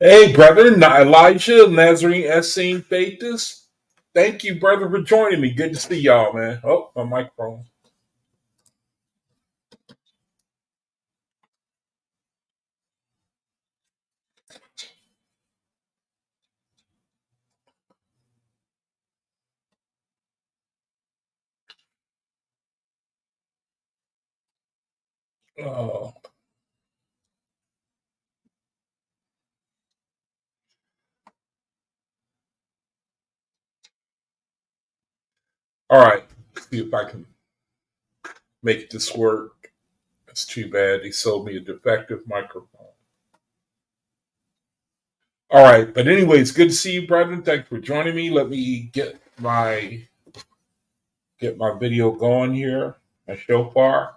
Hey, brother, Elijah, Nazarene Essene Faithist. Thank you, brother, for joining me. Good to see y'all, man. Oh, my microphone. Oh, all right. See if I can make this work. It's too bad they sold me a defective microphone. All right, but anyways, good to see you, brother. Thanks for joining me. Let me get my video going here. My shofar.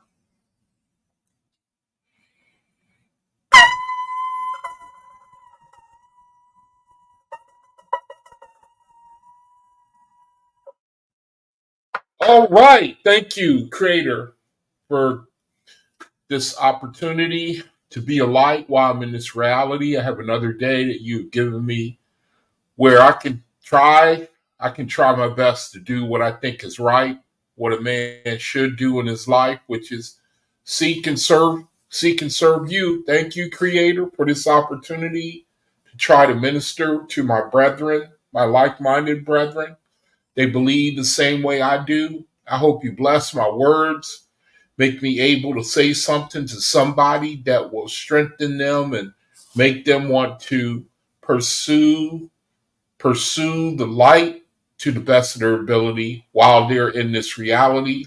All right, thank you, Creator, for this opportunity to be a light while I'm in this reality. I have another day that you've given me where I can try my best to do what I think is right, what a man should do in his life, which is seek and serve you. Thank you, Creator, for this opportunity to try to minister to my brethren, my like-minded brethren. They believe the same way I do. I hope you bless my words, make me able to say something to somebody that will strengthen them and make them want to pursue the light to the best of their ability while they're in this reality.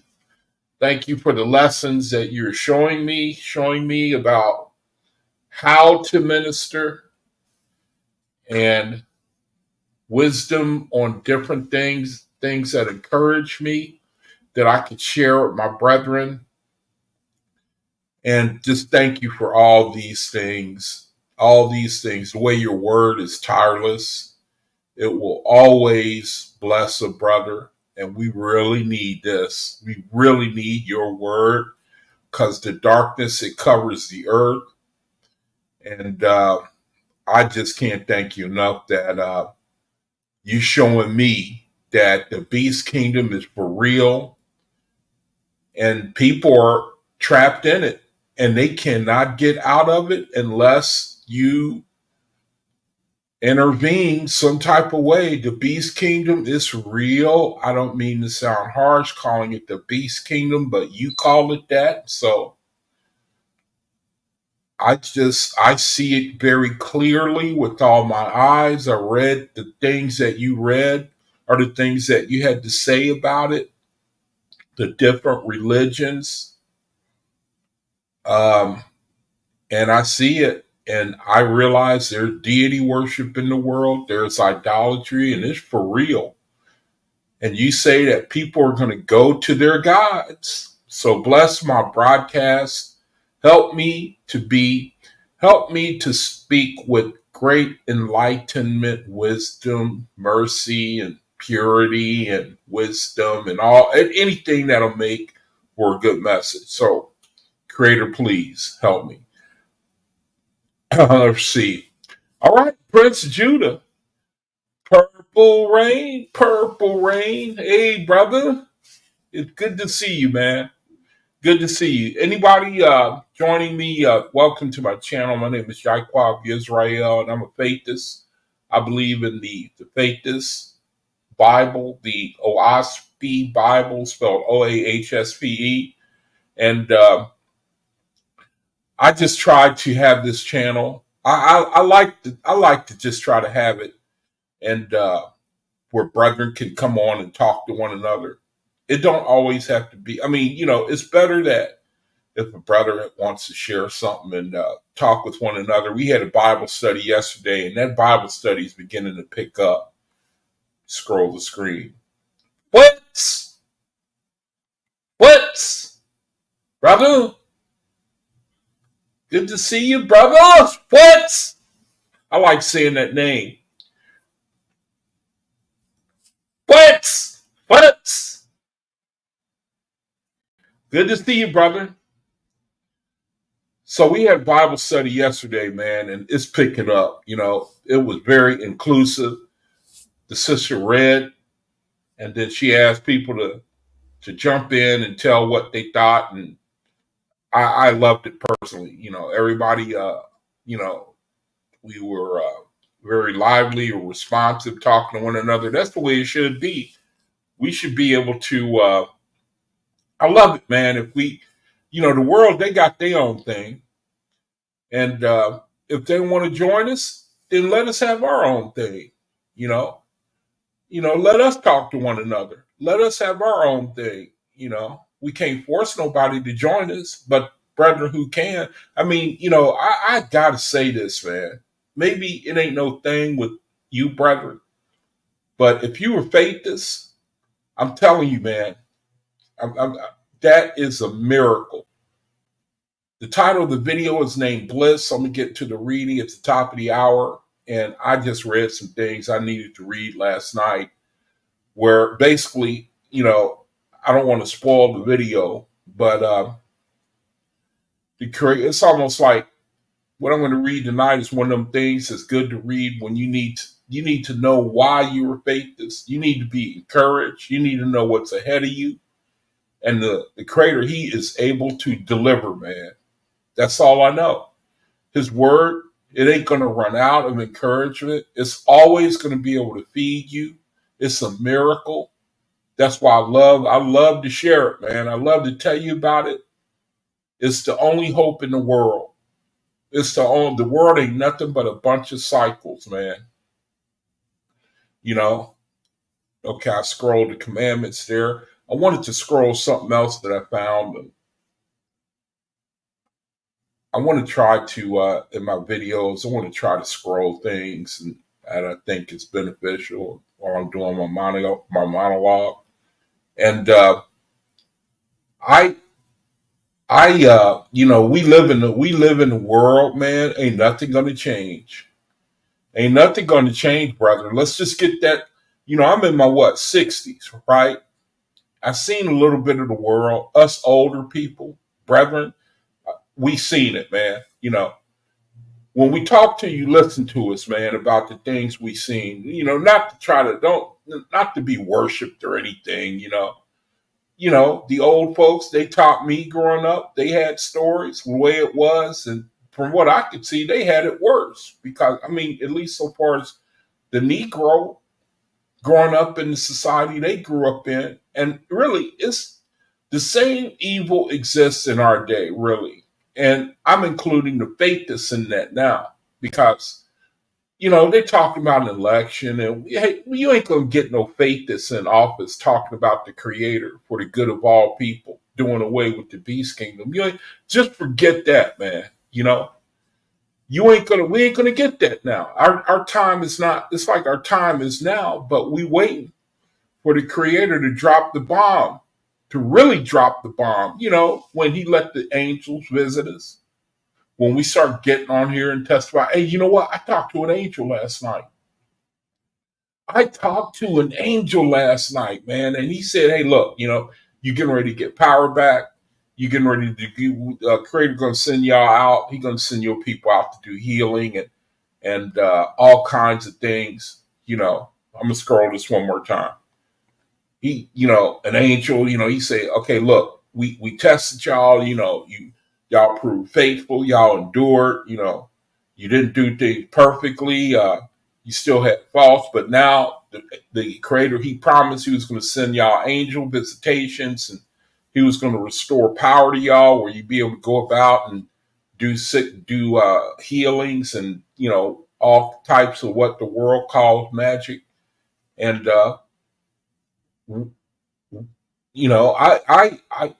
Thank you for the lessons that you're showing me about how to minister and wisdom on different things that encourage me that I could share with my brethren. And just thank you for all these things, the way your word is tireless. It will always bless a brother. And we really need this. We really need your word because the darkness, it covers the earth. And I just can't thank you enough that you showing me that the beast kingdom is for real and people are trapped in it and they cannot get out of it unless you intervene some type of way. The beast kingdom is real. I don't mean to sound harsh calling it the beast kingdom, but you call it that. So I see it very clearly with all my eyes. I read the things that you read or the things that you had to say about it, the different religions. And I see it and I realize there's deity worship in the world. There's idolatry and it's for real. And you say that people are going to go to their gods. So bless my broadcast. Help me to speak with great enlightenment, wisdom, mercy, and purity and wisdom and anything that'll make for a good message. So, Creator, please help me. Let's see. All right, Prince Judah. Purple rain, purple rain. Hey, brother. It's good to see you, man. Good to see you. Anybody joining me, welcome to my channel. My name is Yaquab Israel, and I'm a faithist. I believe in the faithist Bible, the OAHSPE Bible, spelled OAHSPE. And I just try to have this channel. I like to just try to have it, and where brethren can come on and talk to one another. It don't always have to be. I mean, it's better that if a brother wants to share something and talk with one another. We had a Bible study yesterday, and that Bible study is beginning to pick up. Scroll the screen. What? Brother? Good to see you, brother. What? I like saying that name. What? Good to see you, brother. So we had Bible study yesterday, man, and it's picking up. It was very inclusive. The sister read, and then she asked people to jump in and tell what they thought, and I loved it personally. Everybody, we were very lively or responsive, talking to one another. That's the way it should be. We should be able to. I love it, man. If we, the world, they got their own thing, and if they want to join us, then let us have our own thing. You know, let us talk to one another. Let us have our own thing. We can't force nobody to join us, but brethren who can. I mean, I gotta say this, man. Maybe it ain't no thing with you, brethren, but if you were faithless, I'm telling you, man, that is a miracle. The title of the video is named Bliss. I'm gonna get to the reading at the top of the hour, and I just read some things I needed to read last night, where basically, I don't want to spoil the video, but it's almost like what I'm going to read tonight is one of them things that's good to read when you need to know why you were faithless. You need to be encouraged. You need to know what's ahead of you. And the Creator, He is able to deliver, man. That's all I know. His word, it ain't going to run out of encouragement. It's always going to be able to feed you. It's a miracle. That's why I love to share it, man. I love to tell you about it. It's the only hope in the world. It's the world ain't nothing but a bunch of cycles, man. You know. Okay, I scrolled the commandments there. I wanted to scroll something else that I found. I want to try to in my videos. I want to try to scroll things, and I think it's beneficial while I'm doing my monologue. And I we live in the world, man. Ain't nothing gonna change. Ain't nothing gonna change, brother. Let's just get that. I'm in my what 60s, right? I've seen a little bit of the world. Us older people, brethren, we seen it, man. When we talk to you, listen to us, man, about the things we seen. Not to try to don't not to be worshipped or anything. The old folks, they taught me growing up. They had stories the way it was, and from what I could see, they had it worse because I mean, at least so far as the Negro growing up in the society they grew up in, and really, it's the same evil exists in our day, really. And I'm including the faithists in that now because they're talking about an election, and hey, you ain't gonna get no faithists in office talking about the Creator for the good of all people, doing away with the beast kingdom. You ain't just forget that, man. We ain't gonna get that now. Our time is not. It's like our time is now, but we waiting for the Creator to drop the bomb, to really drop the bomb. When He let the angels visit us, when we start getting on here and testify. Hey, you know what? I talked to an angel last night. Man, and he said, "Hey, look, you getting ready to get power back. You getting ready to do. Creator going to send y'all out. He going to send your people out to do healing and all kinds of things. I'm gonna scroll this one more time. An angel, he say, okay, look, we tested y'all, y'all proved faithful, y'all endured, you didn't do things perfectly, you still had faults, but now the Creator, He promised He was going to send y'all angel visitations, and He was going to restore power to y'all, where you'd be able to go about and do healings, and all types of what the world calls magic, and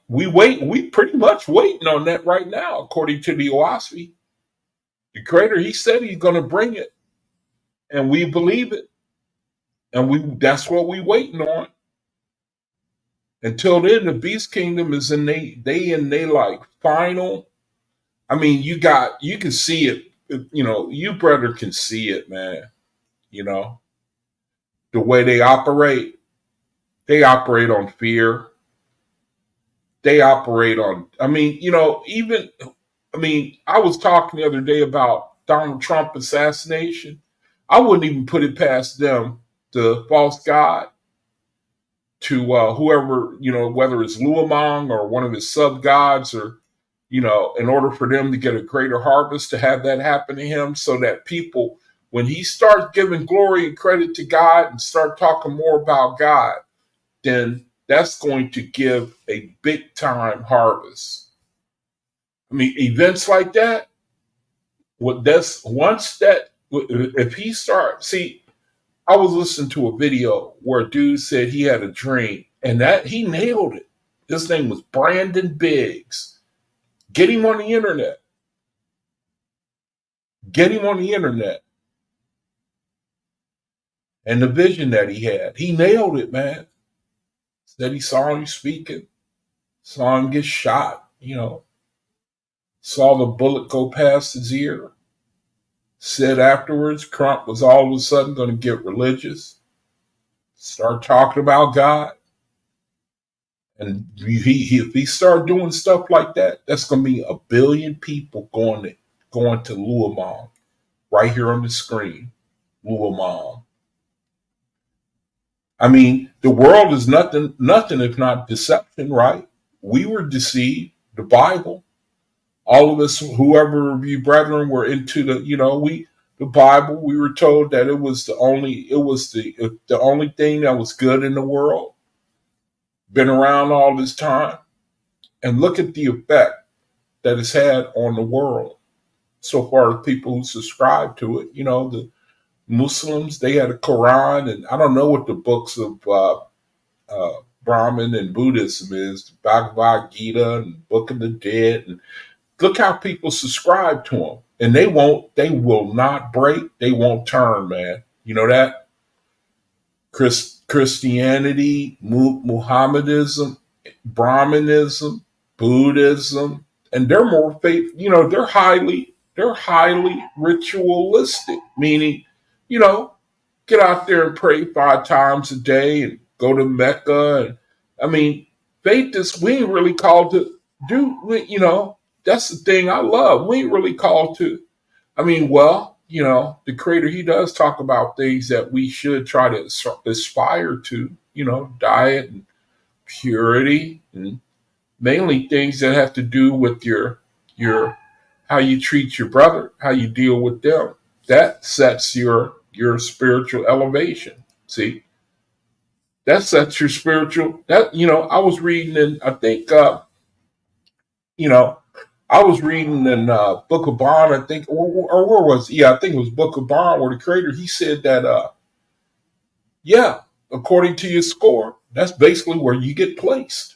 we pretty much waiting on that right now, according to the OAHSPE. The Creator, He said He's going to bring it, and we believe it, and that's what we waiting on. Until then, the Beast Kingdom is in they like final. I mean, you can see it. You brother can see it, man. You know the way they operate. They operate on fear. They operate on. I mean, even. I mean, I was talking the other day about Donald Trump assassination. I wouldn't even put it past them, the false god, to whoever, whether it's Luamong or one of his sub gods, or, in order for them to get a greater harvest, to have that happen to him, so that people, when he starts giving glory and credit to God and start talking more about God, then that's going to give a big time harvest. I mean, events like that, if he starts, see, I was listening to a video where a dude said he had a dream, and that he nailed it. His name was Brandon Biggs. Get him on the internet. Get him on the internet. And the vision that he nailed it, man. Said he saw him speaking, saw him get shot, saw the bullet go past his ear. Said afterwards, Trump was all of a sudden going to get religious, start talking about God. And if he start doing stuff like that, that's going to be 1 billion people going to Luamong, right here on the screen. Luamong. I mean, the world is nothing if not deception, right? We were deceived. The Bible, all of us, whoever of you brethren were into the Bible. We were told that it was the only thing that was good in the world. Been around all this time, and look at the effect that it's had on the world. so far as people who subscribe to it. The Muslims, they had a Quran, and I don't know what the books of Brahmin and Buddhism is, the Bhagavad Gita and Book of the Dead, and look how people subscribe to them, and they will not break, they won't turn, man. You know that Christianity, Muhammadanism, Brahmanism, Buddhism, and they're more faith. They're highly ritualistic, meaning, you know, get out there and pray 5 times a day and go to Mecca. And I mean, faith is, we ain't really called to do. That's the thing I love. We ain't really called to. I mean, well, the Creator, He does talk about things that we should try to aspire to. Diet and purity, and mainly things that have to do with your how you treat your brother, how you deal with them. That sets your spiritual elevation. See, that sets your spiritual. I was reading in, I think, you know I was reading in Book of Bond, I think, or where was it? Yeah, I think it was Book of Bond, where the Creator, He said that yeah, according to your score, that's basically where you get placed.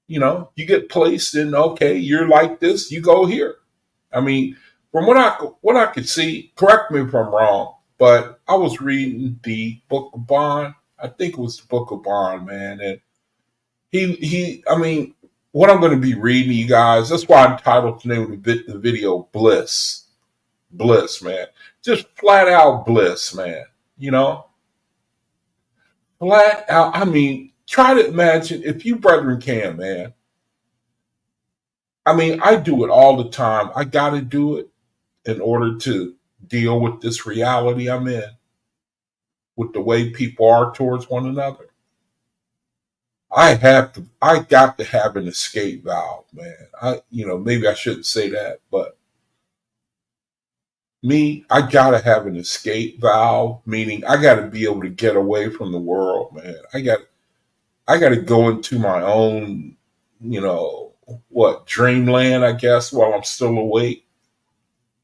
You get placed in, okay, you're like this, you go here. I mean, from what I could see, correct me if I'm wrong, but I was reading the Book of Bond. I think it was the Book of Bond, man, and I mean, what I'm going to be reading, you guys. That's why I entitled the name of the video "Bliss." Bliss, man, just flat out bliss, man. You know, flat out. I mean, try to imagine if you brethren can, man. I mean, I do it all the time. I got to do it in order to deal with this reality I'm in, with the way people are towards one another. I got to have an escape valve, man. Maybe I shouldn't say that, but me, I gotta have an escape valve, meaning I gotta be able to get away from the world, man. I gotta go into my own, dreamland, I guess, while I'm still awake,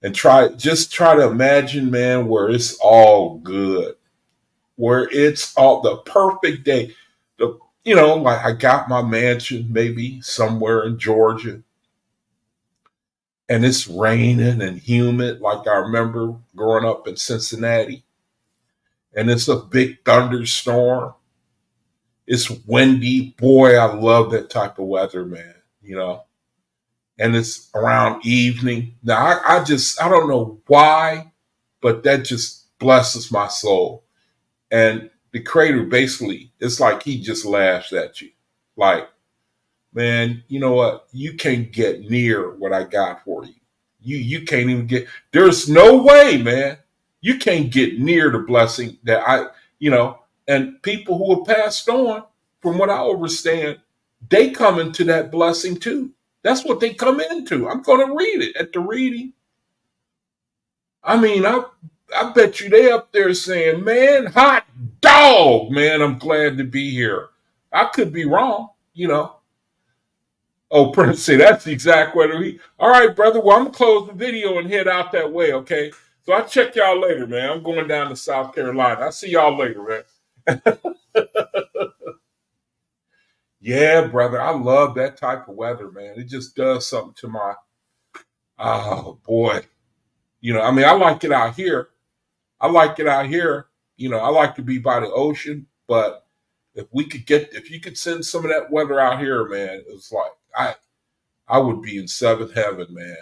and try to imagine, man, where it's all good, where it's all the perfect day. Like I got my mansion maybe somewhere in Georgia, and it's raining and humid, like I remember growing up in Cincinnati, and it's a big thunderstorm. It's windy. Boy, I love that type of weather, man. And it's around evening. Now, I don't know why, but that just blesses my soul. And the Creator, basically, it's like He just laughs at you. Like, man, you know what? You can't get near what I got for you. You can't even get. There's no way, man. You can't get near the blessing that and people who have passed on, from what I understand, they come into that blessing too. That's what they come into. I'm going to read it at the reading. I mean, I bet you they up there saying, man, hot dog, man, I'm glad to be here. I could be wrong. Oh, Prince say that's the exact way. All right, brother. Well, I'm gonna close the video and head out that way. Okay. So I'll check y'all later, man. I'm going down to South Carolina. I'll see y'all later, man. Yeah, brother. I love that type of weather, man. It just does something to my. Oh boy. I mean, I like it out here. I like it out here. I like to be by the ocean, but if you could send some of that weather out here, man, it's like I would be in seventh heaven, man.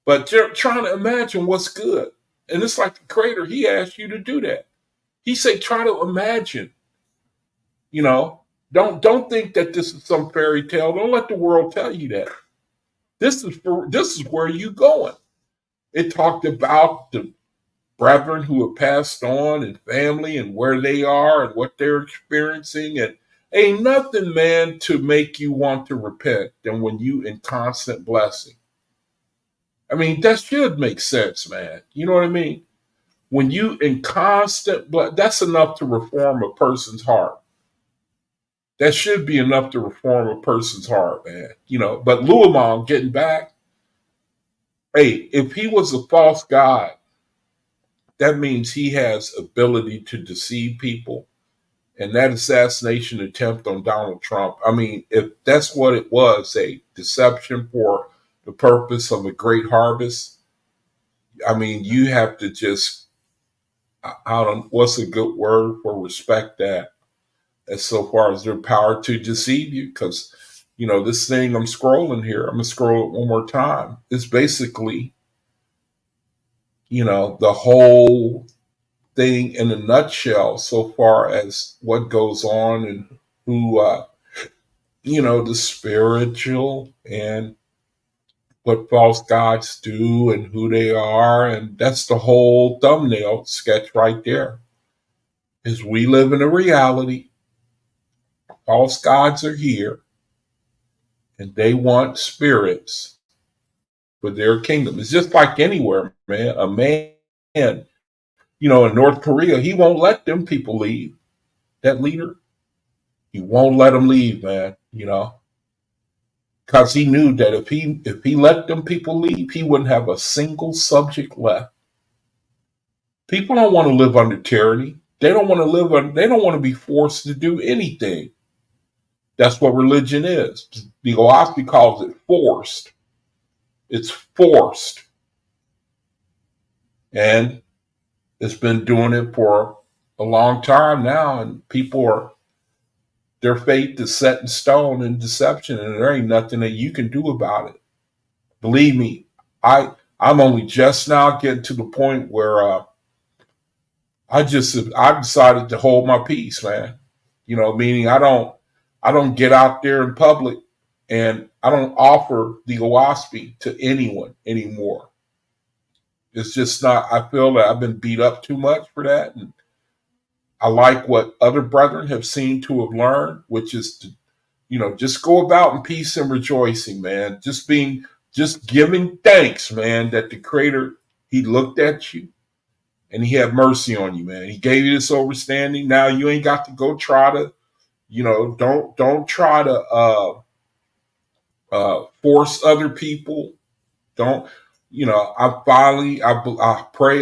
But you're trying to imagine what's good. And it's like the Creator, He asked you to do that. He said, try to imagine, you know. Don't think that this is some fairy tale. Don't let the world tell you that. This is where you going. It talked about the brethren who have passed on and family and where they are and what they're experiencing. And ain't nothing, man, to make you want to repent than when you in constant blessing. I mean, that should make sense, man. You know what I mean? When you in constant that's enough to reform a person's heart. That should be enough to reform a person's heart, man. But Louimon, getting back, Hey, if he was a false god, that means he has ability to deceive people. And that assassination attempt on Donald Trump, I mean, if that's what it was, a deception for the purpose of a great harvest, I mean, you have to just, I don't, what's a good word for respect that, as so far as their power to deceive you? Because, this thing I'm scrolling here, I'm going to scroll it one more time. It's basically, the whole thing in a nutshell, so far as what goes on and who, the spiritual and what false gods do and who they are. And that's the whole thumbnail sketch right there. Is we live in a reality. False gods are here and they want spirits for their kingdom. It's just like anywhere, man. A man, in North Korea, he won't let them people leave. That leader, he won't let them leave, man. Because he knew that if he let them people leave, he wouldn't have a single subject left. People don't want to live under tyranny. They don't want to they don't want to be forced to do anything. That's what religion is. The OAHSPE calls it forced. It's forced. And it's been doing it for a long time now, and their faith is set in stone in deception, and there ain't nothing that you can do about it. Believe me, I'm only just now getting to the point where I decided to hold my peace, man. Meaning I don't get out there in public and I don't offer the OAHSPE to anyone anymore. It's just not. I feel that I've been beat up too much for that, and I like what other brethren have seemed to have learned, which is to just go about in peace and rejoicing, man. Just giving thanks, man, that the Creator, He looked at you and He had mercy on you, man. He gave you this understanding. Now you ain't got to go try to, don't try to force other people. Don't, I pray,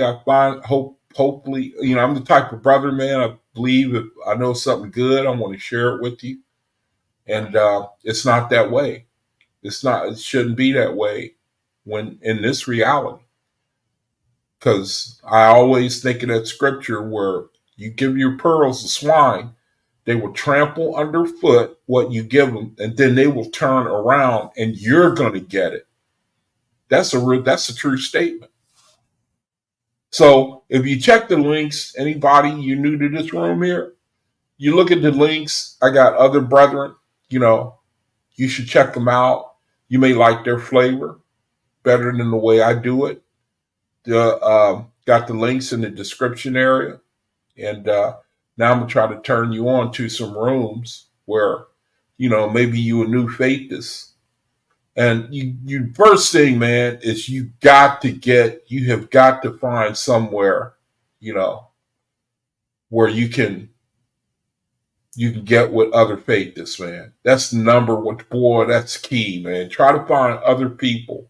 hopefully, I'm the type of brother, man. I believe if I know something good, I want to share it with you. And it's not that way. It shouldn't be that way when in this reality. Because I always think of that scripture where you give your pearls to swine, they will trample underfoot what you give them, and then they will turn around and you're going to get it. That's a true statement. So if you check the links, anybody you new to this room here, you look at the links. I got other brethren, you should check them out. You may like their flavor better than the way I do it. Got the links in the description area. And now I'm going to try to turn you on to some rooms where, maybe you a new faithist. And you first thing, man, is you have got to find somewhere, where you can get with other faithists, man. That's the number one, boy, that's key, man. Try to find other people.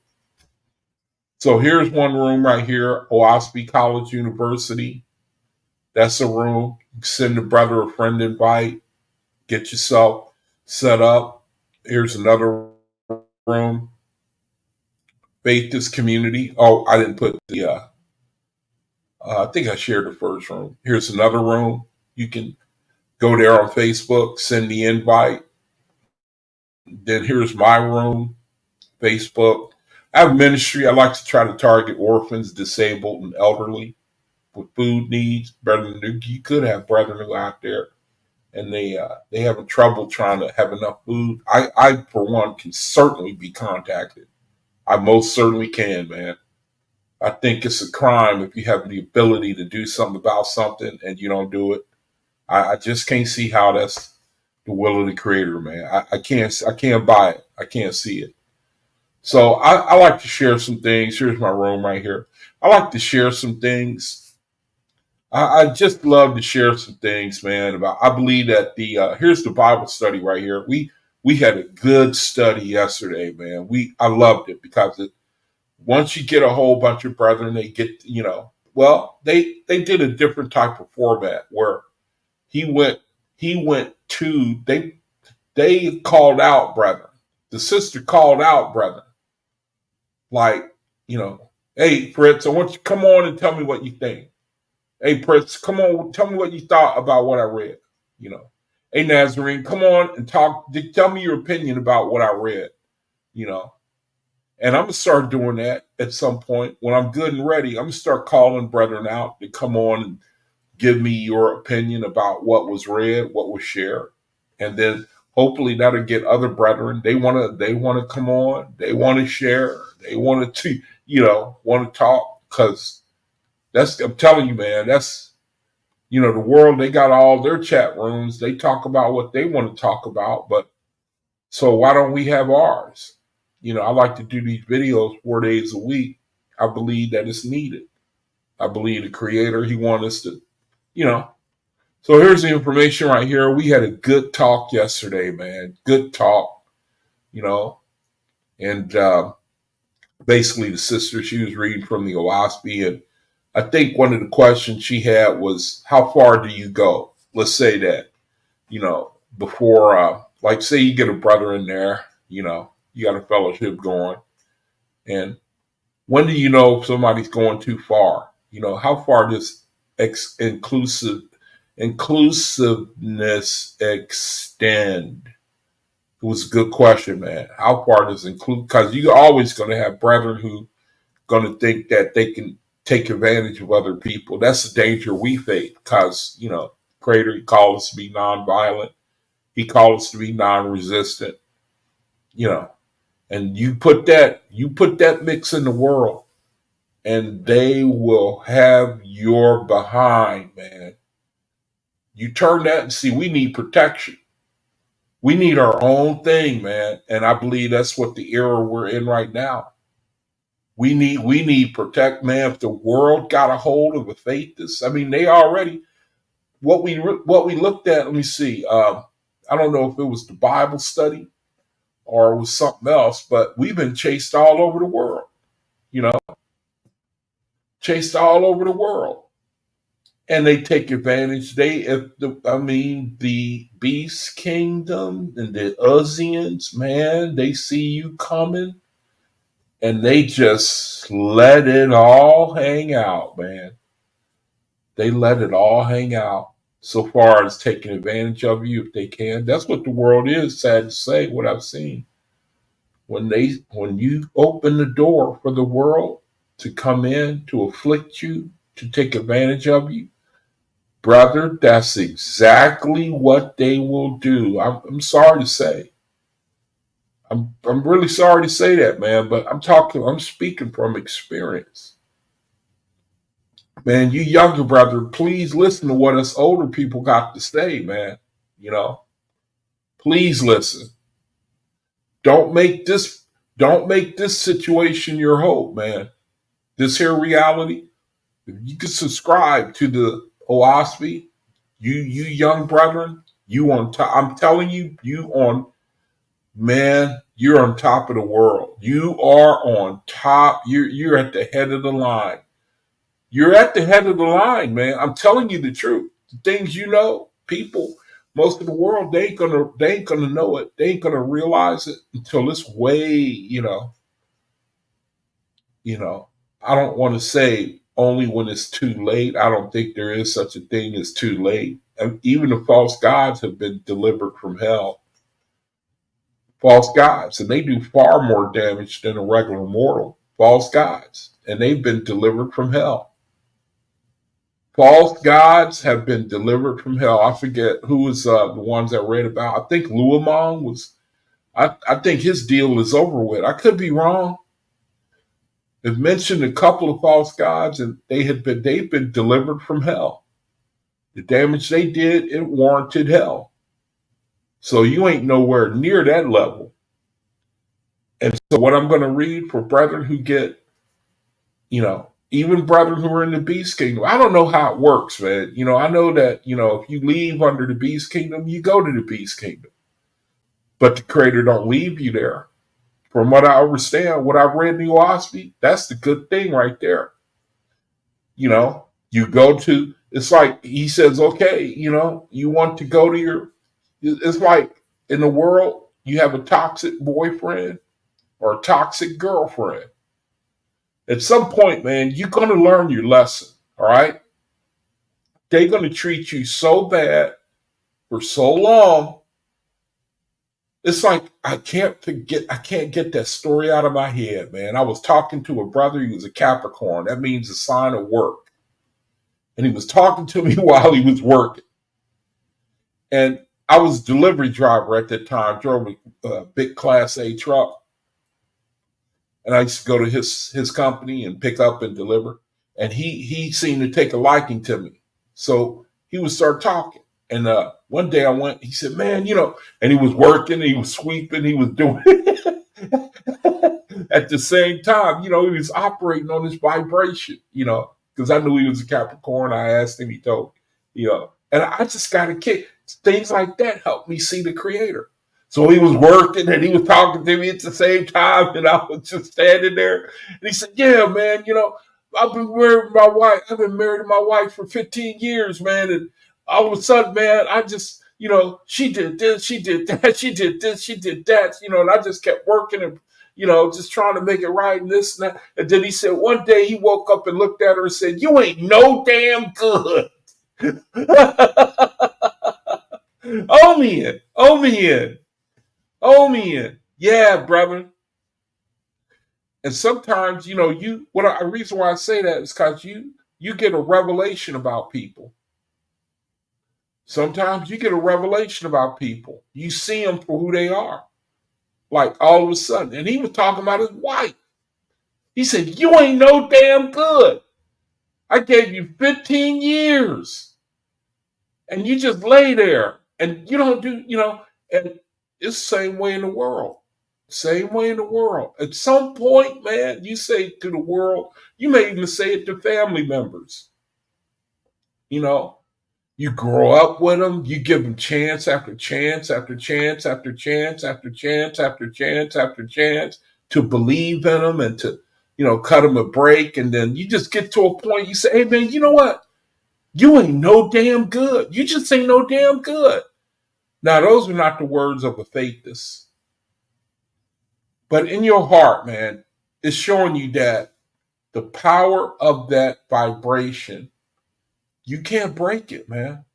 So here's one room right here, OAHSPE College University. That's a room. Send a brother or friend invite. Get yourself set up. Here's another room. Faithist community. Oh, I didn't put the. I think I shared the first room. Here's another room. You can go there on Facebook, send the invite. Then here's my room, Facebook. I have ministry. I like to try to target orphans, disabled, and elderly with food needs. Brethren, you could have brethren who are out there and they having trouble trying to have enough food. I for one can certainly be contacted. I most certainly can, man. I think it's a crime if you have the ability to do something about something and you don't do it. I just can't see how that's the will of the Creator, man. I can't buy it. I can't see it. So I like to share some things. Here's my room right here. I like to share some things. I just love to share some things, man. I believe that here's the Bible study right here. We had a good study yesterday, man. I loved it because Once you get a whole bunch of brethren, they get, well, they did a different type of format where he went he went to they called out brethren. The sister called out brethren, like, hey Fritz, I want you to come on and tell me what you think. Hey Fritz, come on, tell me what you thought about what I read. You know, hey Nazarene, come on and tell me your opinion about what I read. You know, and I'm gonna start doing that at some point when I'm good and ready. I'm gonna start calling brethren out to come on and give me your opinion about what was read, what was shared, and then hopefully that'll get other brethren. They wanna come on, they want to share, they want to want to talk, because I'm telling you, man, that's the world. They got all their chat rooms. They talk about what they want to talk about, but so why don't we have ours? I like to do these videos 4 days a week. I believe that it's needed. I believe the Creator, He wants us to, you know. So here's the information right here. We had a good talk yesterday, man. Good talk, and basically the sister, she was reading from the OAHSPE, and I think one of the questions she had was, how far do you go? Let's say that, before, like, say you get a brother in there, you got a fellowship going, and when do you know if somebody's going too far? How far does inclusiveness extend? It was a good question, man. How far does because you're always going to have brethren who going to think that they can take advantage of other people. That's the danger we face, because, Creator, He called us to be nonviolent. He called us to be non-resistant, and you put that mix in the world, and they will have your behind, man. You turn that and see, we need protection. We need our own thing, man. And I believe that's what the era we're in right now. We need protect, man. If the world got a hold of a faithist, I mean, they already what we looked at. Let me see. I don't know if it was the Bible study or it was something else, but we've been chased all over the world. Chased all over the world, and they take advantage. The Beast Kingdom and the Uzians, man, they see you coming, and they just let it all hang out, man. They let it all hang out, so far as taking advantage of you if they can. That's what the world is, sad to say, what I've seen. When you open the door for the world to come in, to afflict you, to take advantage of you, brother, that's exactly what they will do. I'm sorry to say. I'm really sorry to say that, man, but I'm speaking from experience. Man, you younger brother, please listen to what us older people got to say, man. Please listen. Don't make this situation your hope, man. This here reality. If you can subscribe to the OAHSPE, you young brethren, you on top. I'm telling you, you're on top of the world. You are on top. You're at the head of the line. You're at the head of the line, man. I'm telling you the truth. The things people, most of the world, they ain't gonna know it. They ain't gonna realize it until it's way, I don't want to say only when it's too late. I don't think there is such a thing as too late. And even the false gods have been delivered from hell. False gods, and they do far more damage than a regular mortal. False gods, and they've been delivered from hell. False gods have been delivered from hell. I forget who was the ones I read about. I think Luamong was. I think his deal is over with. I could be wrong. They've mentioned a couple of false gods, and they've been delivered from hell. The damage they did, it warranted hell. So you ain't nowhere near that level. And so what I'm going to read for brethren who get, even brethren who are in the beast kingdom, I don't know how it works, man. I know that, if you leave under the beast kingdom, you go to the beast kingdom. But the Creator don't leave you there. From what I understand, what I read in the OAHSPE, that's the good thing right there. You know, you go to, it's like he says, okay, you know, you want to go to your, it's like in the world, you have a toxic boyfriend or a toxic girlfriend. At some point, man, you're going to learn your lesson. All right. They're going to treat you so bad for so long. It's like I can't get that story out of my head, man. I was talking to a brother, he was a Capricorn. That means a sign of work. And he was talking to me while he was working. And I was a delivery driver at that time, drove a big Class A truck. And I used to go to his company and pick up and deliver. And he seemed to take a liking to me. So he would start talking. And one day I went, he said, man, you know, and he was working, he was sweeping, he was doing at the same time, you know, he was operating on this vibration, you know, because I knew he was a Capricorn. I asked him, he told me, you know, and I just got a kick. Things like that helped me see the creator. So he was working and he was talking to me at the same time, and I was just standing there. And he said, yeah, man, you know, I've been married to my wife. I've been married to my wife for 15 years, man. And all of a sudden, man, I just, you know, she did this, she did that, she did this, she did that, you know, and I just kept working and, you know, just trying to make it right and this and that. And then he said one day he woke up and looked at her and said, you ain't no damn good. Oh, man. Oh, man. Oh, man. Yeah, brother. And sometimes, you know, the reason why I say that is because you get a revelation about people. Sometimes you get a revelation about people. You see them for who they are. Like all of a sudden. And he was talking about his wife. He said, you ain't no damn good. I gave you 15 years. And you just lay there. And you don't do, you know, and it's the same way in the world. Same way in the world. At some point, man, you say to the world, you may even say it to family members. You know, you grow up with them, you give them chance after chance after chance after chance after chance after chance after chance to believe in them and to, you know, cut them a break. And then you just get to a point, you say, hey, man, you know what? You ain't no damn good. You just ain't no damn good. Now, those are not the words of a faithist. But in your heart, man, it's showing you that the power of that vibration, you can't break it, man.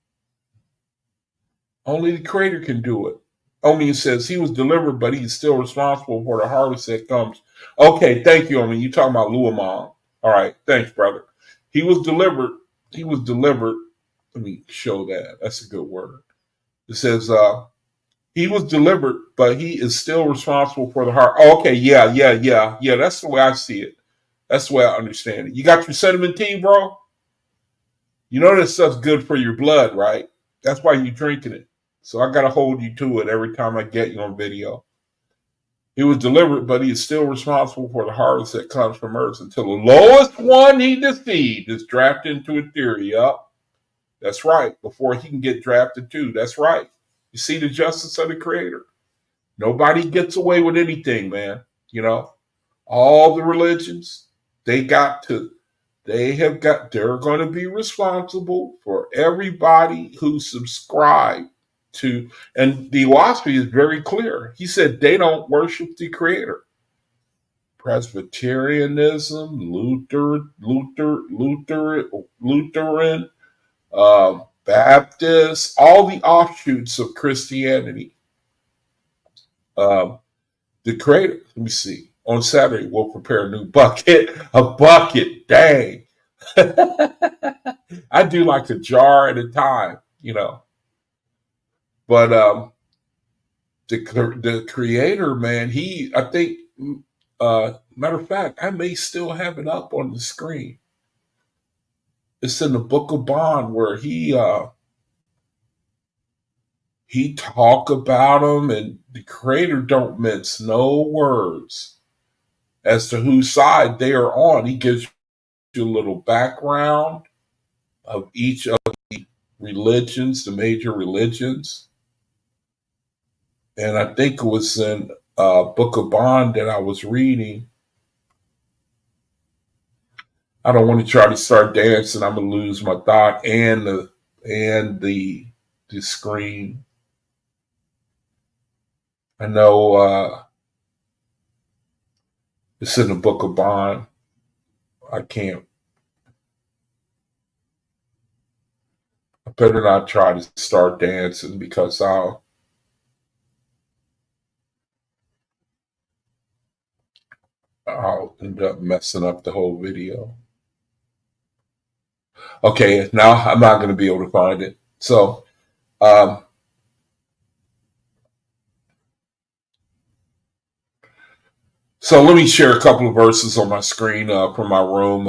Only the creator can do it. Omi says he was delivered, but he's still responsible for the harvest that comes. Okay, thank you, Omi. You talking about Luamon. All right, thanks, brother. He was delivered. He was delivered. Let me show that. That's a good word. It says he was delivered, but he is still responsible for the heart. Oh, okay, yeah. That's the way I see it. That's the way I understand it. You got your cinnamon tea, bro? You know that stuff's good for your blood, right? That's why you're drinking it. So I got to hold you to it every time I get you on video. He was delivered, but he is still responsible for the harvest that comes from earth until the lowest one he deceived is drafted into ethereal. Yup. That's right. Before he can get drafted too. That's right. You see the justice of the creator. Nobody gets away with anything, man. You know, all the religions, they're going to be responsible for everybody who subscribed to, and the OAHSPE is very clear. He said they don't worship the creator. Presbyterianism, Lutheran, Baptist, all the offshoots of Christianity. The creator, let me see. On Saturday, we'll prepare a new bucket. A bucket, dang. I do like a jar at a time, you know. But the creator, man, I think, matter of fact, I may still have it up on the screen. It's in the Book of Bond where he talk about him, and the creator don't mince no words as to whose side they are on. He gives you a little background of each of the religions, the major religions. And I think it was in book of Bond that I was reading. I don't want to try to start dancing. I'm gonna lose my thought and the screen. I know it's in the book of Bond. I can't. I better not try to start dancing because I'll end up messing up the whole video. Okay, now I'm not going to be able to find it. Um, so let me share a couple of verses on my screen from my room,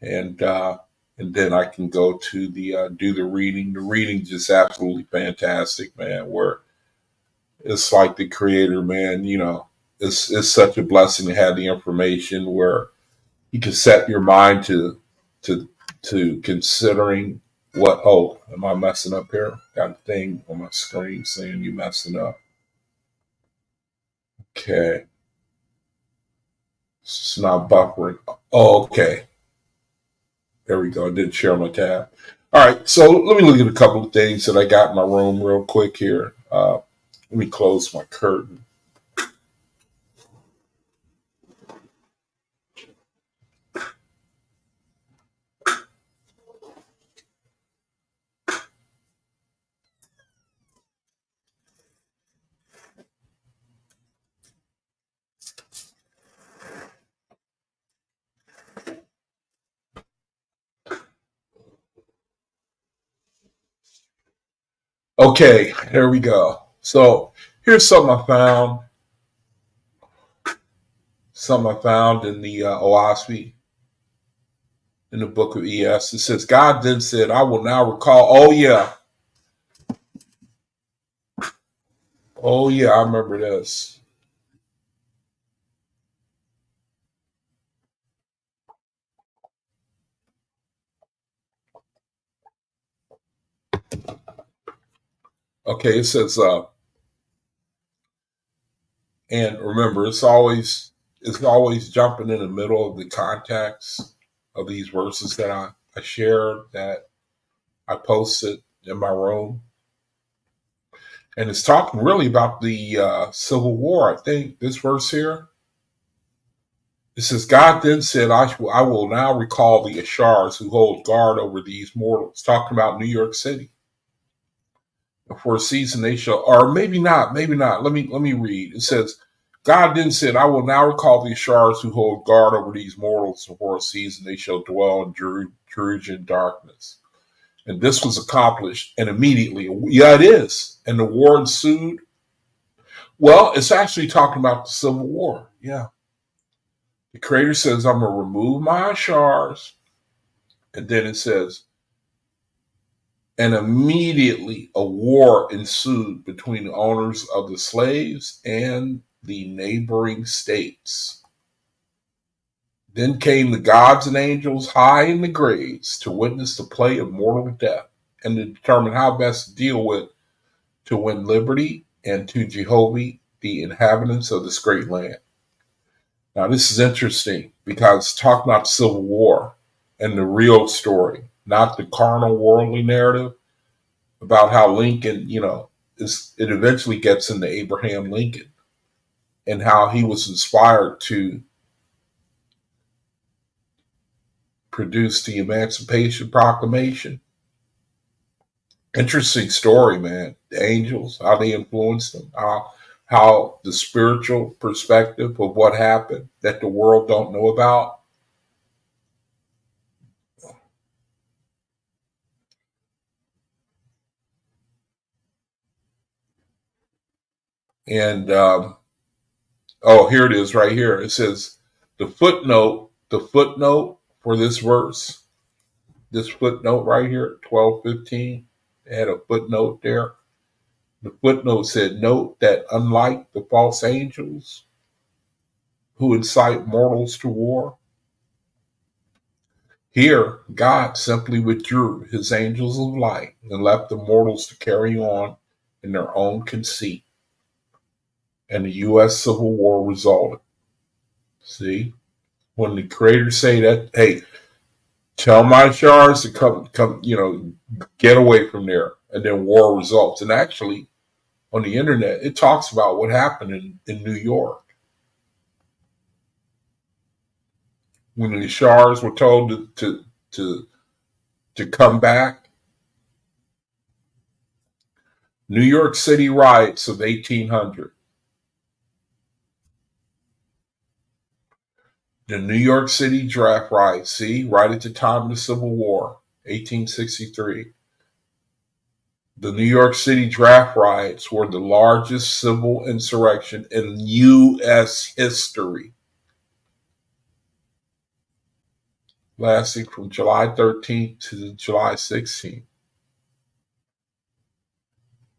and then I can go to the do the reading. The reading just absolutely fantastic, man. Where it's like the creator, man. It's such a blessing to have the information where you can set your mind to to considering what. Oh, am I messing up here? Got a thing on my screen saying you messing up. Okay, it's not buffering. Oh, okay. There we go. I did share my tab. All right, so let me look at a couple of things that I got in my room real quick here. Let me close my curtain. Okay, there we go. So here's something I found in the OAHSPE in the book of ES. It says, God then said, I will now recall. Oh, yeah, I remember this. Okay, it says, and remember, it's always jumping in the middle of the context of these verses that I shared that I posted in my room. And it's talking really about the Civil War. I think this verse here, it says, God then said, I will now recall the Ashars who hold guard over these mortals. Talking about New York City. For a season they shall, or maybe not, maybe not. Let me read. It says, God then said, I will now recall the Ashars who hold guard over these mortals, and for a season they shall dwell in Jerusalem darkness. And this was accomplished, and immediately, yeah, it is. And the war ensued. Well, it's actually talking about the Civil War. Yeah. The Creator says, I'm going to remove my Ashars. And then it says, and immediately a war ensued between the owners of the slaves and the neighboring states. Then came the gods and angels high in the grades to witness the play of mortal death and to determine how best to deal with to win liberty and to Jehovah the inhabitants of this great land. Now this is interesting because it's talking about the Civil War and the real story, not the carnal worldly narrative about how Lincoln, it eventually gets into Abraham Lincoln and how he was inspired to produce the Emancipation Proclamation. Interesting story, man. The angels, how they influenced them, how the spiritual perspective of what happened that the world don't know about. And oh, here it is right here. It says the footnote for this verse, this footnote right here, 12:15. They had a footnote there. The footnote said, note that unlike the false angels who incite mortals to war, here God simply withdrew his angels of light and left the mortals to carry on in their own conceit. and the U.S. Civil War resulted. See, when the creators say that, hey, tell my shards to come, get away from there, and then war results. And actually, on the internet, it talks about what happened in New York when the shards were told to come back. New York City riots of 1800. The New York City draft riots, see, right at the time of the Civil War, 1863. The New York City draft riots were the largest civil insurrection in U.S. history, lasting from July 13th to July 16th.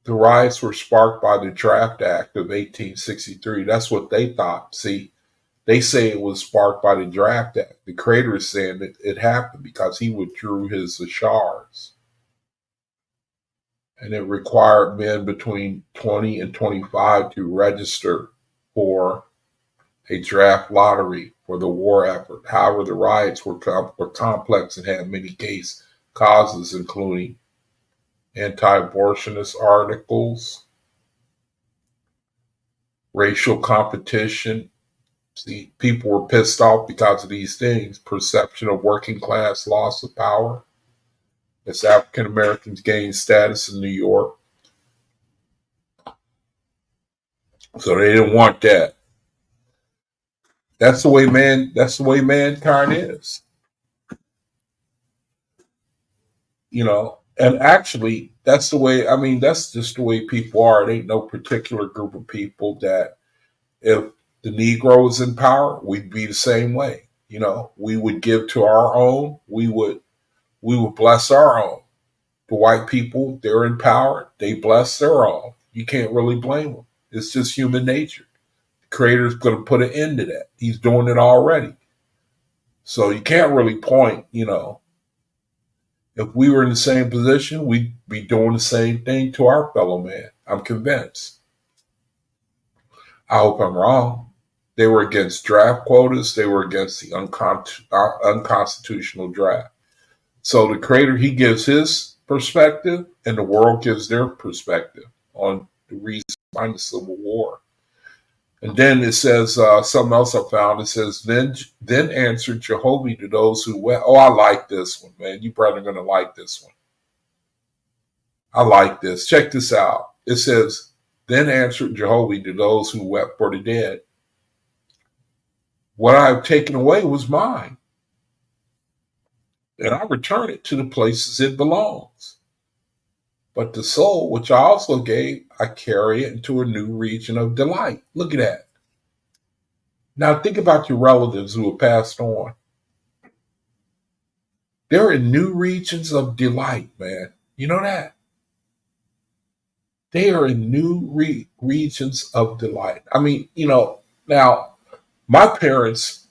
The riots were sparked by the Draft Act of 1863. That's what they thought. See, they say it was sparked by the Draft Act. The creator is saying that it happened because he withdrew his shards. And it required men between 20 and 25 to register for a draft lottery for the war effort. However, the riots were complex and had many causes, including anti-abortionist articles, racial competition. See, people were pissed off because of these things. Perception of working class loss of power as African Americans gained status in New York. So they didn't want that. That's the way mankind is. And actually that's that's just the way people are. It ain't no particular group of people that if the Negro was in power, we'd be the same way. We would give to our own, we would bless our own. The white people, they're in power, they bless their own. You can't really blame them. It's just human nature. The creator's going to put an end to that. He's doing it already. So you can't really point, if we were in the same position, we'd be doing the same thing to our fellow man. I'm convinced. I hope I'm wrong. They were against draft quotas. They were against the unconstitutional draft. So the creator, he gives his perspective and the world gives their perspective on the reason behind the Civil War. And then it says something else I found. It says, then answered Jehovah to those who wept. Oh, I like this one, man. You probably going to like this one. I like this. Check this out. It says, then answered Jehovah to those who wept for the dead. What I have taken away was mine, and I return it to the places it belongs. But the soul, which I also gave, I carry it into a new region of delight. Look at that. Now think about your relatives who have passed on. They're in new regions of delight, man. You know that? They are in new regions of delight. Now my parents,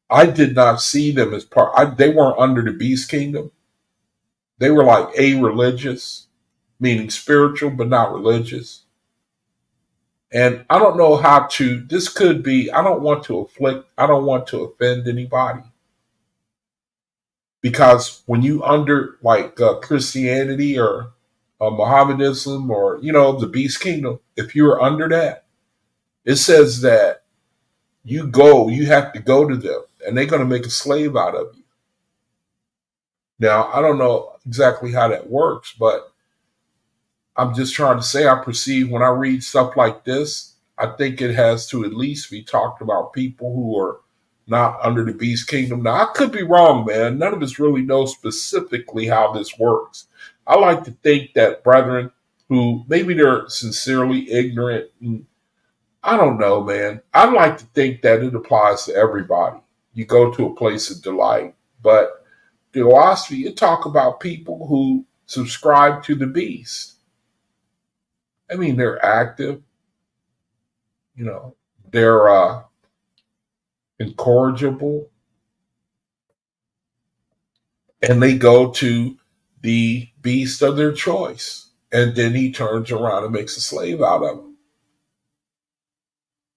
I did not see them as they weren't under the beast kingdom. They were like a-religious, meaning spiritual, but not religious. And I don't know this could be, I don't want to offend anybody. Because when you under Christianity or Mohammedanism or, the beast kingdom, if you're under that, it says that you have to go to them and they're going to make a slave out of you. Now, I don't know exactly how that works, but I'm just trying to say I perceive when I read stuff like this, I think it has to at least be talked about people who are not under the beast kingdom. Now, I could be wrong, man. None of us really know specifically how this works. I like to think that brethren who maybe they're sincerely ignorant, I don't know, man. I like to think that it applies to everybody. You go to a place of delight, but the OAHSPE, it talk about people who subscribe to the beast. I mean, they're active, they're incorrigible, and they go to the beast of their choice. and then he turns around and makes a slave out of him.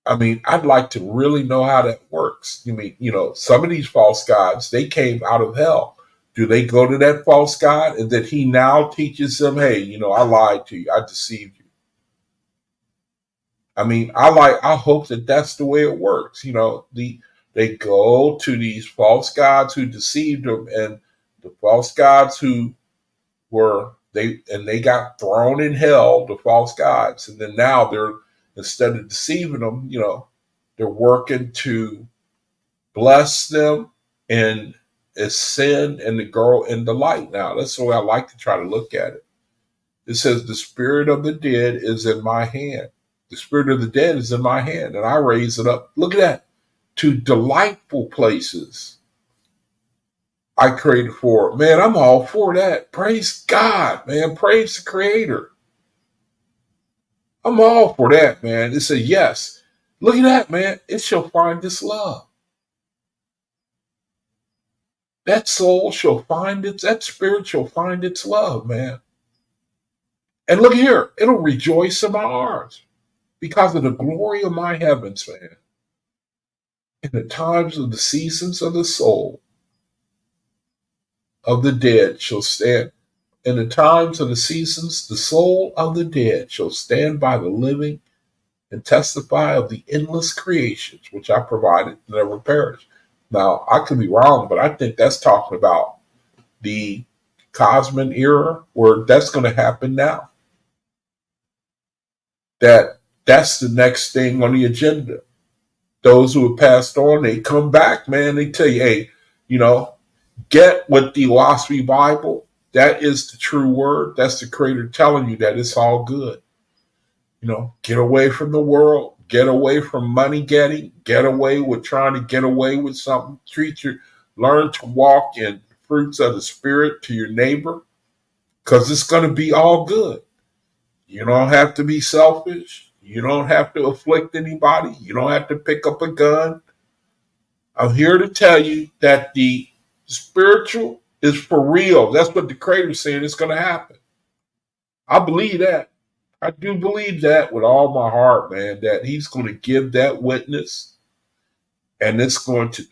I mean, I'd like to really know how that works. You mean, some of these false gods, they came out of hell. Do they go to that false god and then he now teaches them, hey, I lied to you, I deceived you? I mean, I hope that that's the way it works. They go to these false gods who deceived them, and the false gods who they got thrown in hell, the false gods, and then now they're, instead of deceiving them, they're working to bless them and ascend and to grow in the light. Now that's the way I like to try to look at it. It says the spirit of the dead is in my hand. The spirit of the dead is in my hand, and I raise it up. Look at that, to delightful places I created for it. Man, I'm all for that. Praise God, man. Praise the Creator. I'm all for that, man. It says, yes. Look at that, man. It shall find its love. That soul shall find that spirit shall find its love, man. And look here, it'll rejoice in my arms because of the glory of my heavens, man. In the times of the seasons of the soul of the dead shall stand. In the times of the seasons, the soul of the dead shall stand by the living and testify of the endless creations which I provided never perish. Now, I could be wrong, but I think that's talking about the cosmic era, where that's going to happen now. That's the next thing on the agenda. Those who have passed on, they come back, man. They tell you, hey, get with the OAHSPE Bible. That is the true word. That's the Creator telling you that it's all good. Get away from the world. Get away from money getting. Get away with trying to get away with something. Learn to walk in fruits of the Spirit to your neighbor, because it's going to be all good. You don't have to be selfish. You don't have to afflict anybody. You don't have to pick up a gun. I'm here to tell you that the spiritual is for real. That's what the Creator's saying is going to happen. I believe that. I do believe that with all my heart, man, that He's going to give that witness, and it's going to,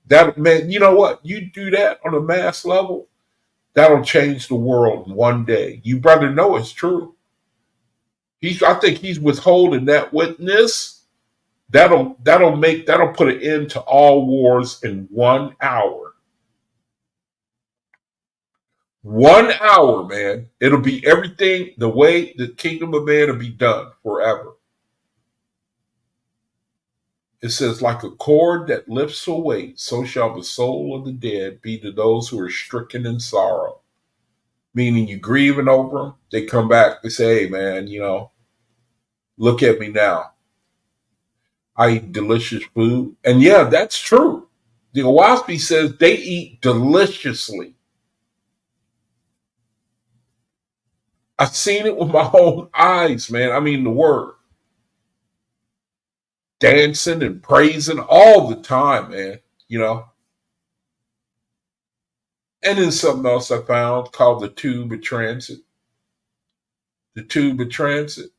that, man, you know what? You do that on a mass level, that'll change the world in one day. You better know it's true. I think He's withholding that witness. That'll put an end to all wars in 1 hour. 1 hour, man. It'll be everything the way the kingdom of man will be done forever. It says, like a cord that lifts a weight, so shall the soul of the dead be to those who are stricken in sorrow. Meaning you grieving over them, they come back, they say, hey, man, look at me now. I eat delicious food. And yeah, that's true. The OAHSPE says they eat deliciously. I've seen it with my own eyes, man. I mean, the word. Dancing and praising all the time, man. And then something else I found called the tube of transit. The tube of transit.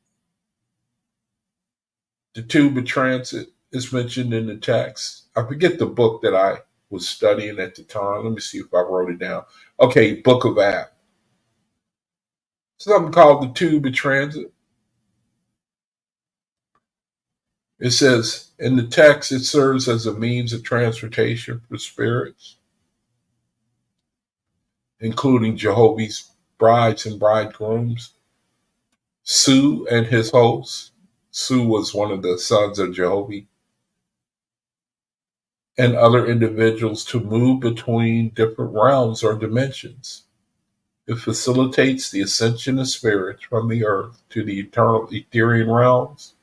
The tube of transit is mentioned in the text. I forget the book that I was studying at the time. Let me see if I wrote it down. Okay, Book of Acts. Something called the tube of transit. It says in the text, it serves as a means of transportation for spirits, including Jehovah's brides and bridegrooms, Sue and his hosts. Sue was one of the sons of Jehovah, and other individuals to move between different realms or dimensions. It facilitates the ascension of spirits from the earth to the eternal ethereal realms,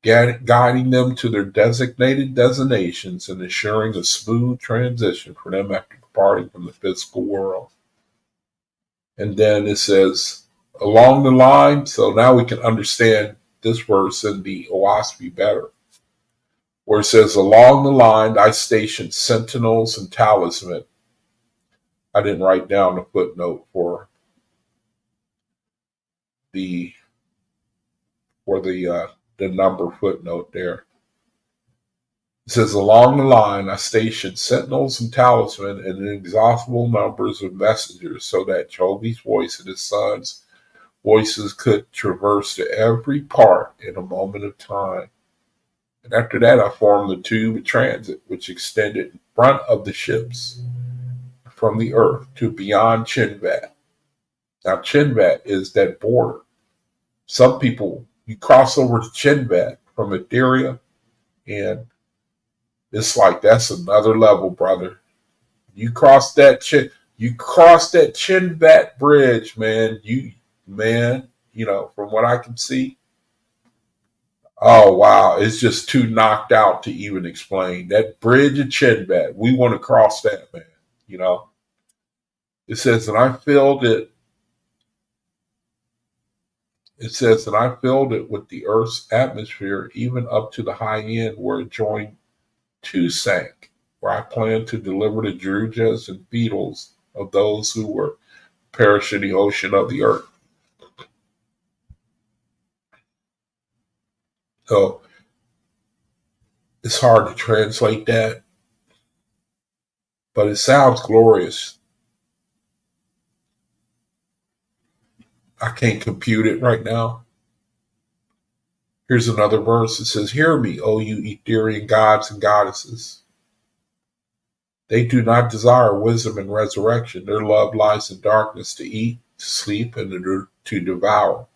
guiding them to their designated destinations and ensuring a smooth transition for them after departing from the physical world. And then it says, along the line, so now we can understand this verse in the OAHSPE better, where it says, along the line, I stationed sentinels and talisman. I didn't write down a footnote for the for the number footnote there. It says, along the line, I stationed sentinels and talisman and inexhaustible numbers of messengers so that Jehovah's voice and his sons' voices could traverse to every part in a moment of time. And after that, I formed the tube of transit, which extended in front of the ships from the earth to beyond Chinvat. Now, Chinvat is that border. Some people, you cross over to Chinvat from Etheria, and it's like that's another level, brother. You cross that Chinvat bridge, man. From what I can see, oh wow, it's just too knocked out to even explain. That bridge of Chinvat, we want to cross that, man. It says, and I filled it. It says, and I filled it with the Earth's atmosphere, even up to the high end where it joined to sank, where I plan to deliver the drujas and beetles of those who were perished in the ocean of the earth. So it's hard to translate that, but it sounds glorious. I can't compute it right now. Here's another verse. It says, hear me, O you Etherian gods and goddesses. They do not desire wisdom and resurrection. Their love lies in darkness. To eat, to sleep, and to devour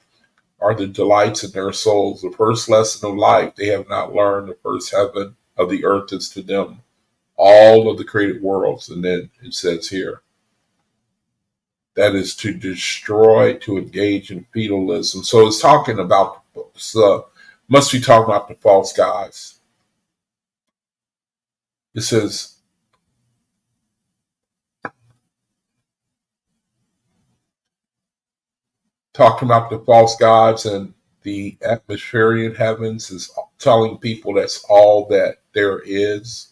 are the delights in their souls. The first lesson of life they have not learned. The first heaven of the earth is to them all of the created worlds. And then it says here, that is to destroy, to engage in feudalism. So it's talking about, must be talking about the false gods. It says, talking about the false gods and the atmospherian heavens is telling people that's all that there is.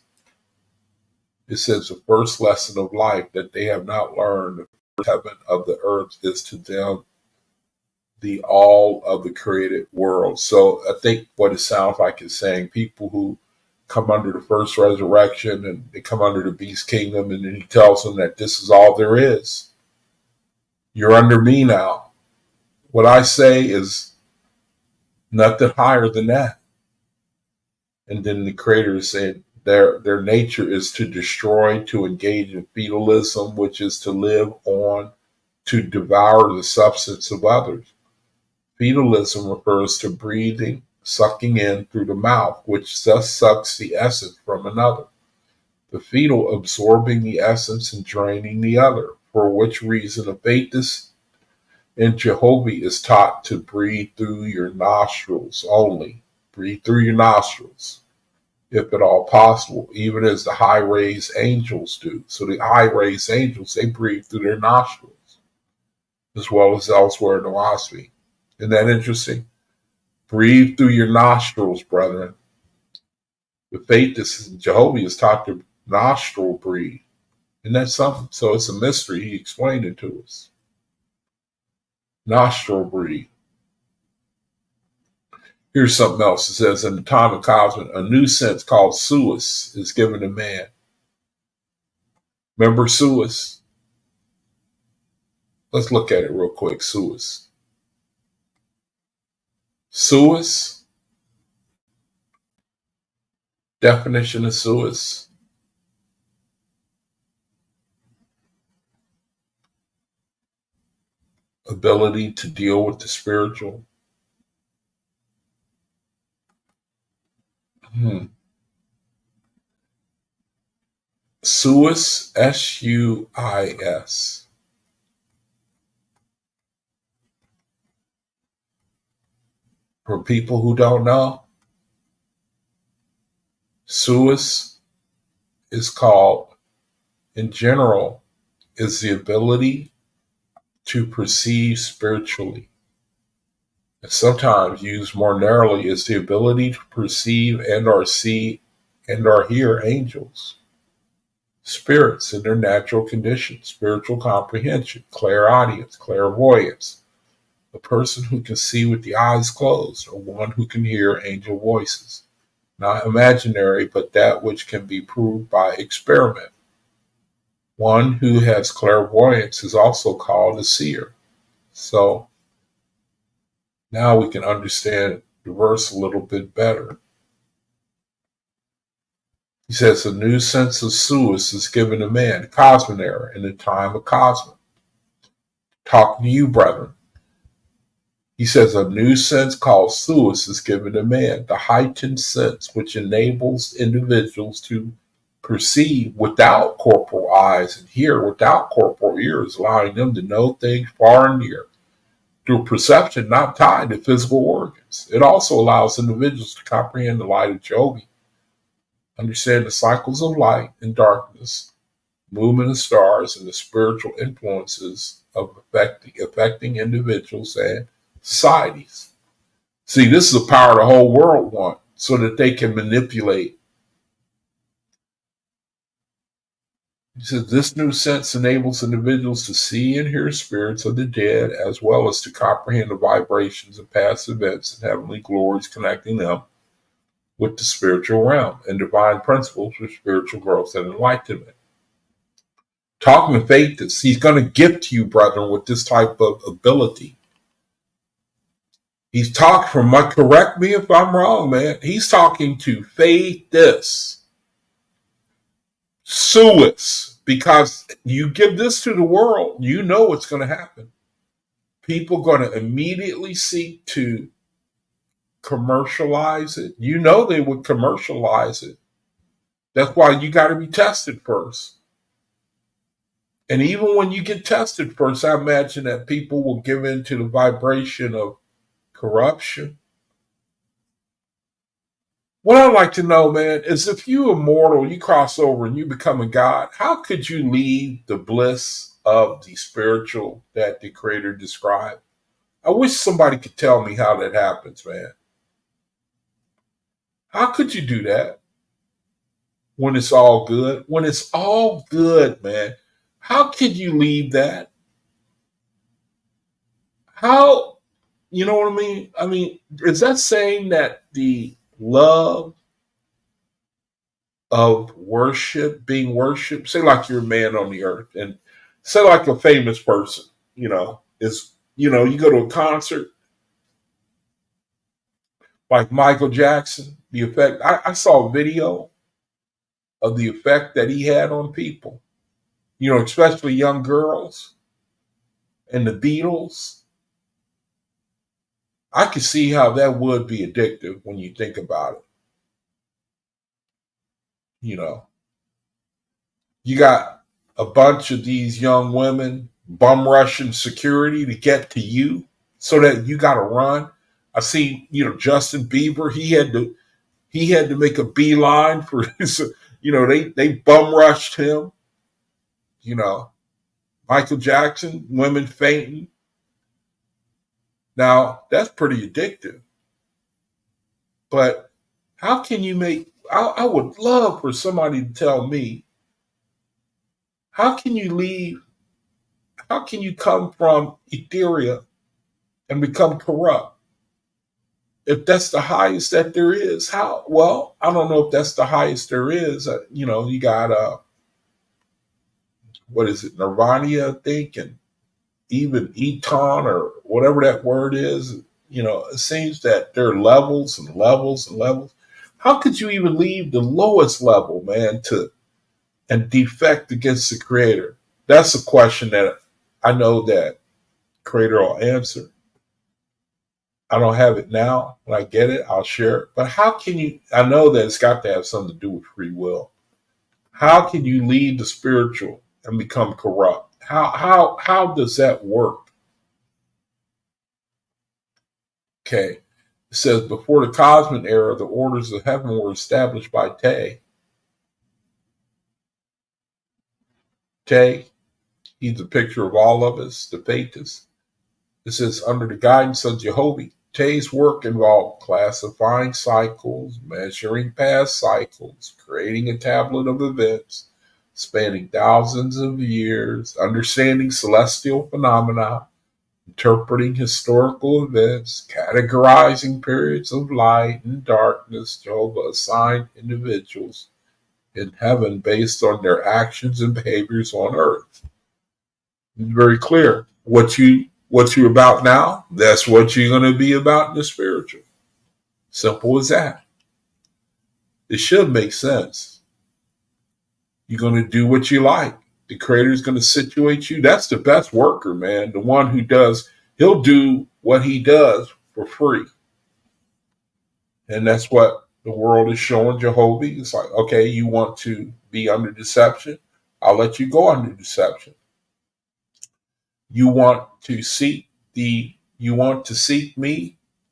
It says the first lesson of life that they have not learned, the first heaven of the earth is to them the all of the created world. So I think what it sounds like is saying people who come under the first resurrection and they come under the beast kingdom, and then he tells them that this is all there is. You're under me now. What I say is nothing higher than that. And then the creator is saying their nature is to destroy, to engage in feudalism, which is to live on, to devour the substance of others. Feudalism refers to breathing, sucking in through the mouth, which thus sucks the essence from another. The fetal absorbing the essence and draining the other, for which reason a Baptist in Jehovah is taught to breathe through your nostrils only. Breathe through your nostrils, if at all possible, even as the high-raised angels do. So the high-raised angels, they breathe through their nostrils, as well as elsewhere in OAHSPE. Isn't that interesting? Breathe through your nostrils, brethren. The faith in Jehovah is taught to nostril breathe. Isn't that something? So it's a mystery. He explained it to us. Nostril breathe. Here's something else. It says, in the time of cosmos, a new sense called suis is given to man. Remember suis? Let's look at it real quick. Suis. Suis. Definition of suis. Ability to deal with the spiritual. Suis, S-U-I-S. For people who don't know, suis is called, in general, is the ability to perceive spiritually. And sometimes used more narrowly is the ability to perceive and or see and or hear angels, spirits in their natural condition, spiritual comprehension, clairaudience, clairvoyance, a person who can see with the eyes closed, or one who can hear angel voices. Not imaginary, but that which can be proved by experiment. One who has clairvoyance is also called a seer. So now we can understand the verse a little bit better. He says, a new sense of suis is given to man, the Cosmic era, in the time of Cosmic. Talking to you, brethren. He says, a new sense called suis is given to man, the heightened sense which enables individuals to perceive without corporal eyes and hear without corporal ears, allowing them to know things far and near through perception not tied to physical organs. It also allows individuals to comprehend the light of Jehovah, understand the cycles of light and darkness, movement of stars, and the spiritual influences of affecting individuals and societies. See, this is the power the whole world wants, so that they can manipulate. He says, this new sense enables individuals to see and hear spirits of the dead, as well as to comprehend the vibrations of past events and heavenly glories, connecting them with the spiritual realm and divine principles for spiritual growth and enlightenment. Talking to faith, he's going to gift you, brethren, with this type of ability. He's talking from, correct me if I'm wrong, man. He's talking to faith this. Suis, because you give this to the world, you know what's going to happen. People are going to immediately seek to commercialize it. You know they would commercialize it. That's why you got to be tested first. And even when you get tested first, I imagine that people will give in to the vibration of corruption. What I'd like to know, man, is if you are mortal, you cross over and you become a god, how could you leave the bliss of the spiritual that the Creator described? I wish somebody could tell me how that happens, man. How could you do that when it's all good? When it's all good, man, how could you leave that? How, you know what I mean? I mean, is that saying that the love of worship, being worshipped, say like you're a man on the earth, and say like a famous person, is, you go to a concert like Michael Jackson, the effect, I saw a video of the effect that he had on people, especially young girls and the Beatles. I could see how that would be addictive when you think about it. You got a bunch of these young women bum rushing security to get to you so that you got to run. I see, Justin Bieber, he had to make a beeline for his, they bum rushed him. Michael Jackson, women fainting. Now, that's pretty addictive. But how can you I would love for somebody to tell me, how can you come from ethereal and become corrupt? If that's the highest that there is, how? Well, I don't know if that's the highest there is. You got, what is it, Nirvana, I think, and even Eton or whatever that word is. It seems that there are levels and levels and levels. How could you even leave the lowest level, man, and defect against the Creator? That's a question that I know that Creator will answer. I don't have it now. When I get it, I'll share it. But how can you? I know that it's got to have something to do with free will. How can you leave the spiritual and become corrupt? How does that work? Okay. It says, before the Cosmic era, the orders of heaven were established by Te. Te, he's a picture of all of us, the Thetas. It says, under the guidance of Jehovah, Te's work involved classifying cycles, measuring past cycles, creating a tablet of events, spanning thousands of years, understanding celestial phenomena, interpreting historical events, categorizing periods of light and darkness. Jehovah assigned individuals in heaven based on their actions and behaviors on earth. It's very clear. What you're about now, that's what you're going to be about in the spiritual. Simple as that. It should make sense. You're going to do what you like. The creator is going to situate you. That's the best worker, man. The one who does, he'll do what he does for free. And that's what the world is showing Jehovah. It's like, okay, you want to be under deception? I'll let you go under deception. You want to seek me?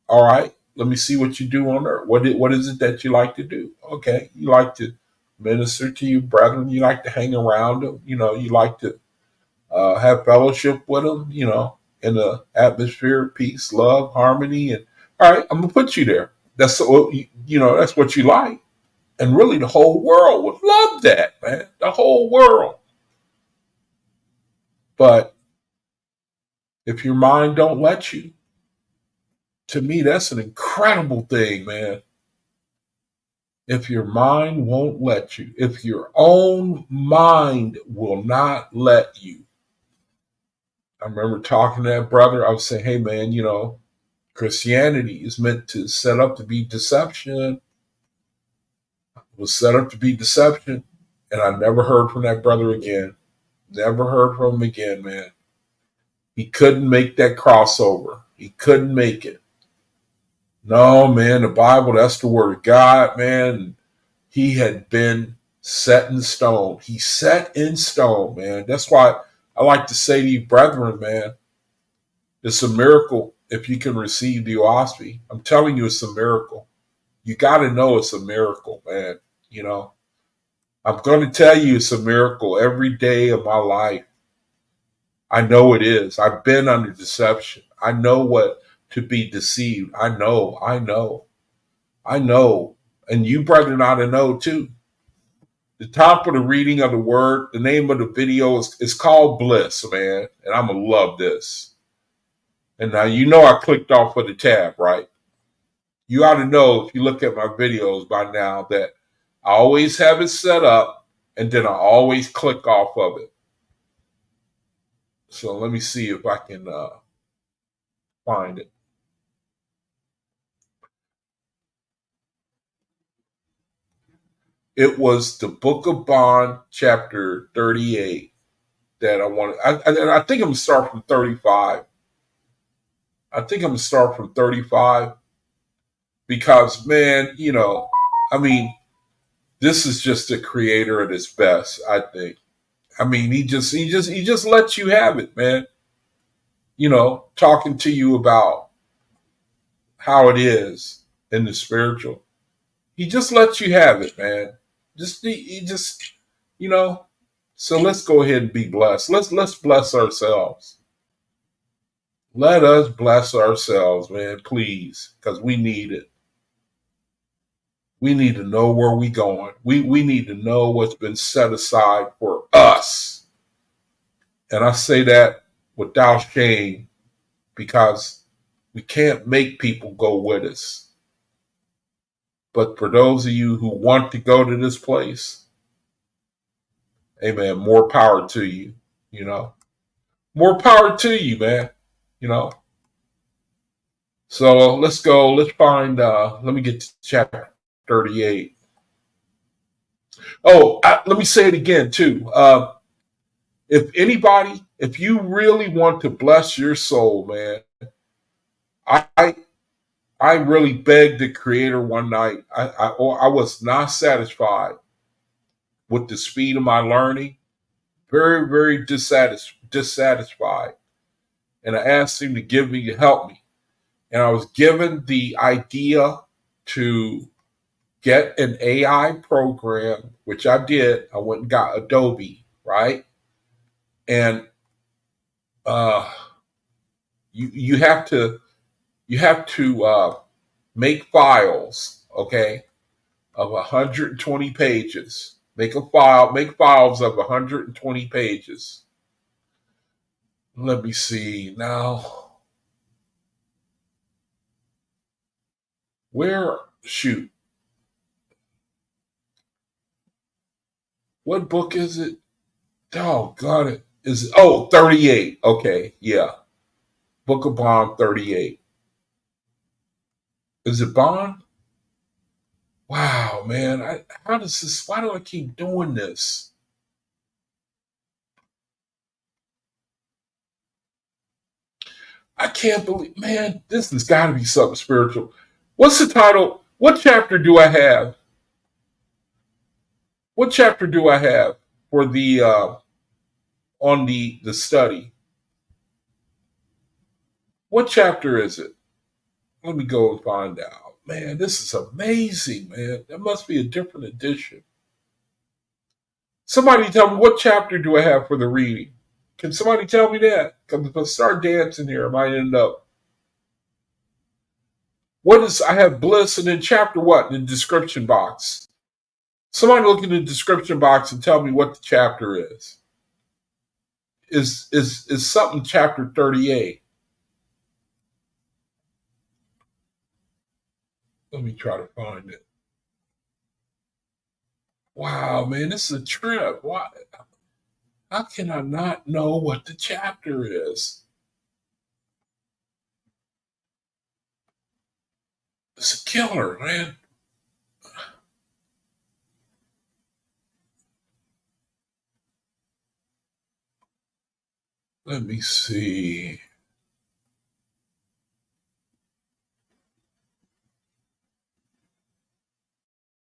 All right. Let me see what you do on earth. What is it that you like to do? Okay. You like to minister to your brethren. You like to hang around them. You like to have fellowship with them, in the atmosphere of peace, love, harmony. And all right, I'm going to put you there. That's that's what you like. And really the whole world would love that, man. The whole world. But if your mind don't let you, to me, that's an incredible thing, man. If your mind won't let you, if your own mind will not let you. I remember talking to that brother. I was saying, hey, man, Christianity is meant to set up to be deception. It was set up to be deception. And I never heard from that brother again. Never heard from him again, man. He couldn't make that crossover. He couldn't make it. No, man, the Bible, that's the word of God, man. He had been set in stone. He set in stone, man. That's why I like to say to you, brethren, man, it's a miracle if you can receive the OAHSPE. I'm telling you, it's a miracle. You got to know it's a miracle, man. I'm going to tell you it's a miracle every day of my life. I know it is. I've been under deception. I know what to be deceived. I know. And you brethren ought to know too. The top of the reading of the word, the name of the video is called Bliss, man. And I'm going to love this. And now I clicked off of the tab, right? You ought to know if you look at my videos by now that I always have it set up and then I always click off of it. So let me see if I can find it. It was the Book of Bond, chapter 38, that I wanted. I think I'm going to start from 35. Because, man, this is just the creator at his best, I think. He just lets you have it, man. Talking to you about how it is in the spiritual. He just lets you have it, man. So let's go ahead and be blessed. Let's bless ourselves. Let us bless ourselves, man, please, because we need it. We need to know where we're going. We need to know what's been set aside for us. And I say that without shame because we can't make people go with us. But for those of you who want to go to this place, amen, more power to you, More power to you, man, So let's go. Let's find, let me get to chapter 38. Oh, let me say it again, too. If you really want to bless your soul, man, I really begged the Creator one night. I was not satisfied with the speed of my learning, very, very dissatisfied. And I asked Him to help me. And I was given the idea to get an AI program, which I did. I went and got Adobe, right? And you have to make files, okay, of 120 pages. Make files of 120 pages. Let me see now. Where, shoot, what book is it? Oh, got it. Is it, oh, 38. Okay, yeah. Book of Bond 38. Is it Bond? Wow, man. How does this, why do I keep doing this? I can't believe, man, this has got to be something spiritual. What's the title? What chapter do I have? What chapter do I have for the on the study? What chapter is it? Let me go and find out. Man, this is amazing, man. That must be a different edition. Somebody tell me, what chapter do I have for the reading? Can somebody tell me that? Because if I start dancing here, I might end up. What is, I have bliss, and then chapter what in the description box? Somebody look in the description box and tell me what the chapter is. Is something chapter 38? Let me try to find it. Wow, man, this is a trip. Why? How can I not know what the chapter is? It's a killer, man. Let me see.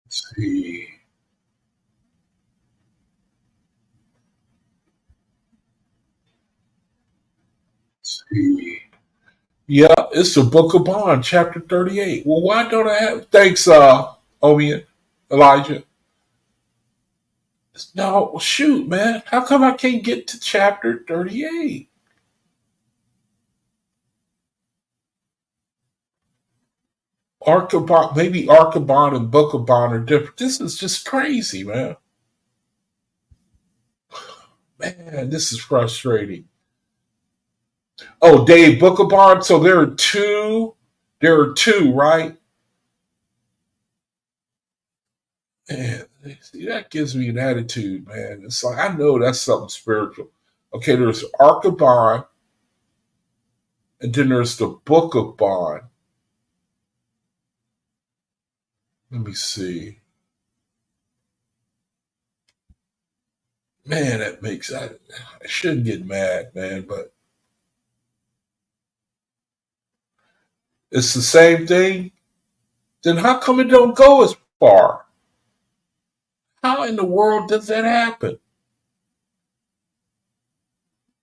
Let's see. Let's see. Yeah, it's the Book of Bond, chapter 38. Well, why don't I have, thanks, Omian, Elijah. No, well, shoot, man. How come I can't get to chapter 38? Archibald, maybe Archibald and Book of Bond are different. This is just crazy, man. Man, this is frustrating. Oh, Dave, Book of Bond. So there are two. There are two, right? Man, see, that gives me an attitude, man. It's like, I know that's something spiritual. Okay, there's Archibald, and then there's the Book of Bond. Let me see. Man, that makes I shouldn't get mad, man, but it's the same thing. Then how come it don't go as far? How in the world does that happen?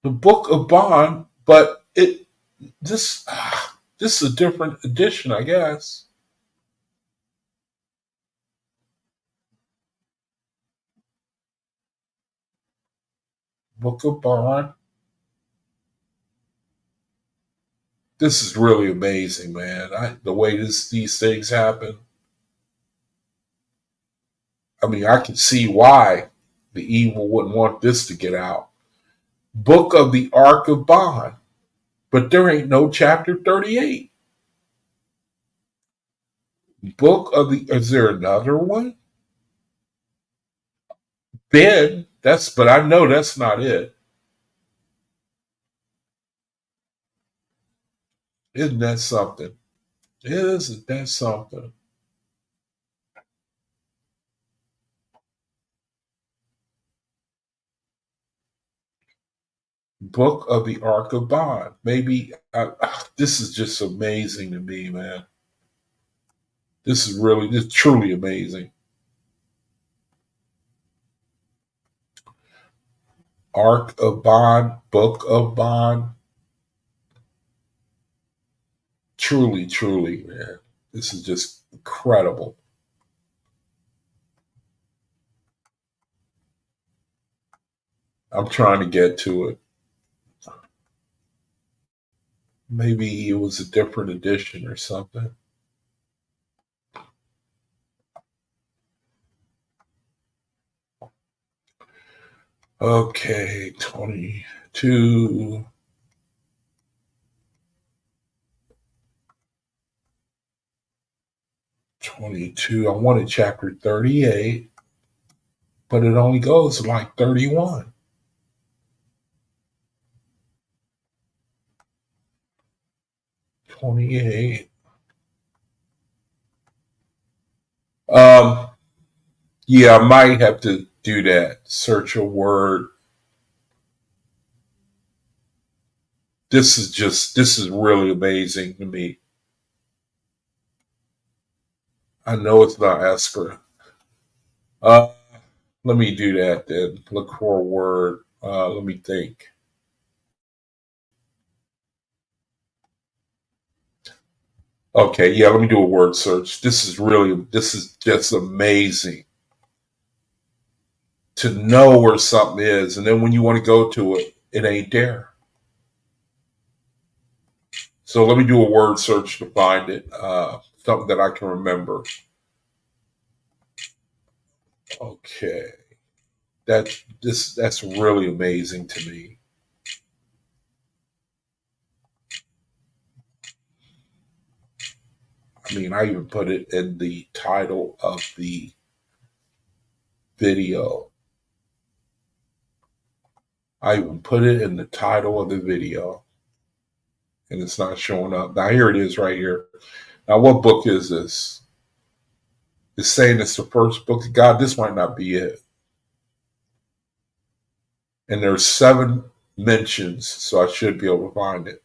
The Book of Bond, but this is a different edition, I guess. Book of Bond. This is really amazing, man. The way these things happen. I mean, I can see why the evil wouldn't want this to get out. Book of the Ark of Bond, but there ain't no chapter 38. Book of the, is there another one? Ben, but I know that's not it. Isn't that something? Isn't that something? Book of the Ark of Bond. Maybe this is just amazing to me, man. This is truly amazing. Ark of Bond, Book of Bond. Truly, truly, man. This is just incredible. I'm trying to get to it. Maybe it was a different edition or something. Okay, 22. 22. I wanted chapter 38, but it only goes like 31. 28. Um, yeah, I might have to do that. Search a word. This is really amazing to me. I know it's not Esper. Uh, Let me do that then. Look for a word. Let me think. Okay, yeah, let me do a word search. This is just amazing to know where something is. And then when you want to go to it, it ain't there. So let me do a word search to find it. Something that I can remember. Okay. That's really amazing to me. I mean, I even put it in the title of the video. I even put it in the title of the video, and it's not showing up. Now here it is right here. Now what book is this? It's saying it's the first book of God. This might not be it. And there's 7 mentions, so I should be able to find it.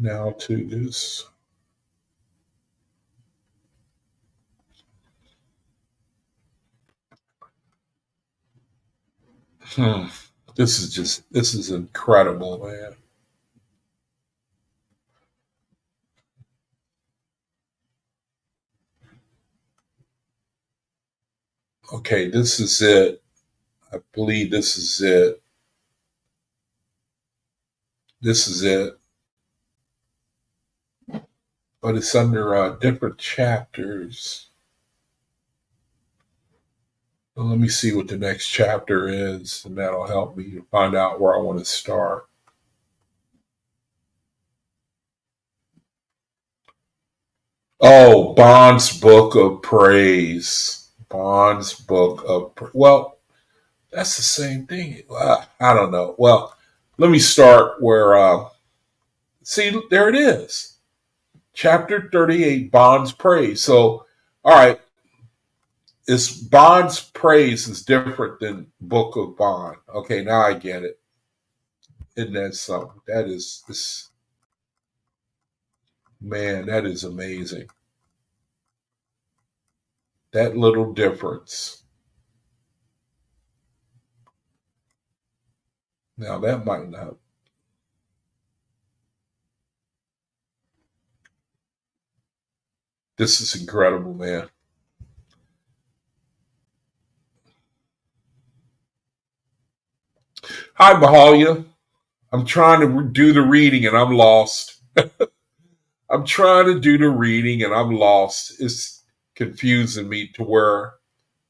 Now to this. Hmm. This is incredible, man. Okay, this is it. I believe this is it. This is it. But it's under different chapters. Well, let me see what the next chapter is, and that'll help me to find out where I want to start. Oh, Bond's Book of Praise. Bond's Book of Well, that's the same thing. I don't know. Well, let me start where. See, there it is. Chapter 38, Bond's Praise. So, all right, it's Bond's Praise is different than Book of Bond. Okay, now I get it. Isn't that something? That is this man. That is amazing. That little difference. Now that might not. This is incredible, man. Hi, Mahalia. I'm trying to do the reading and I'm lost. I'm trying to do the reading and I'm lost. It's confusing me to where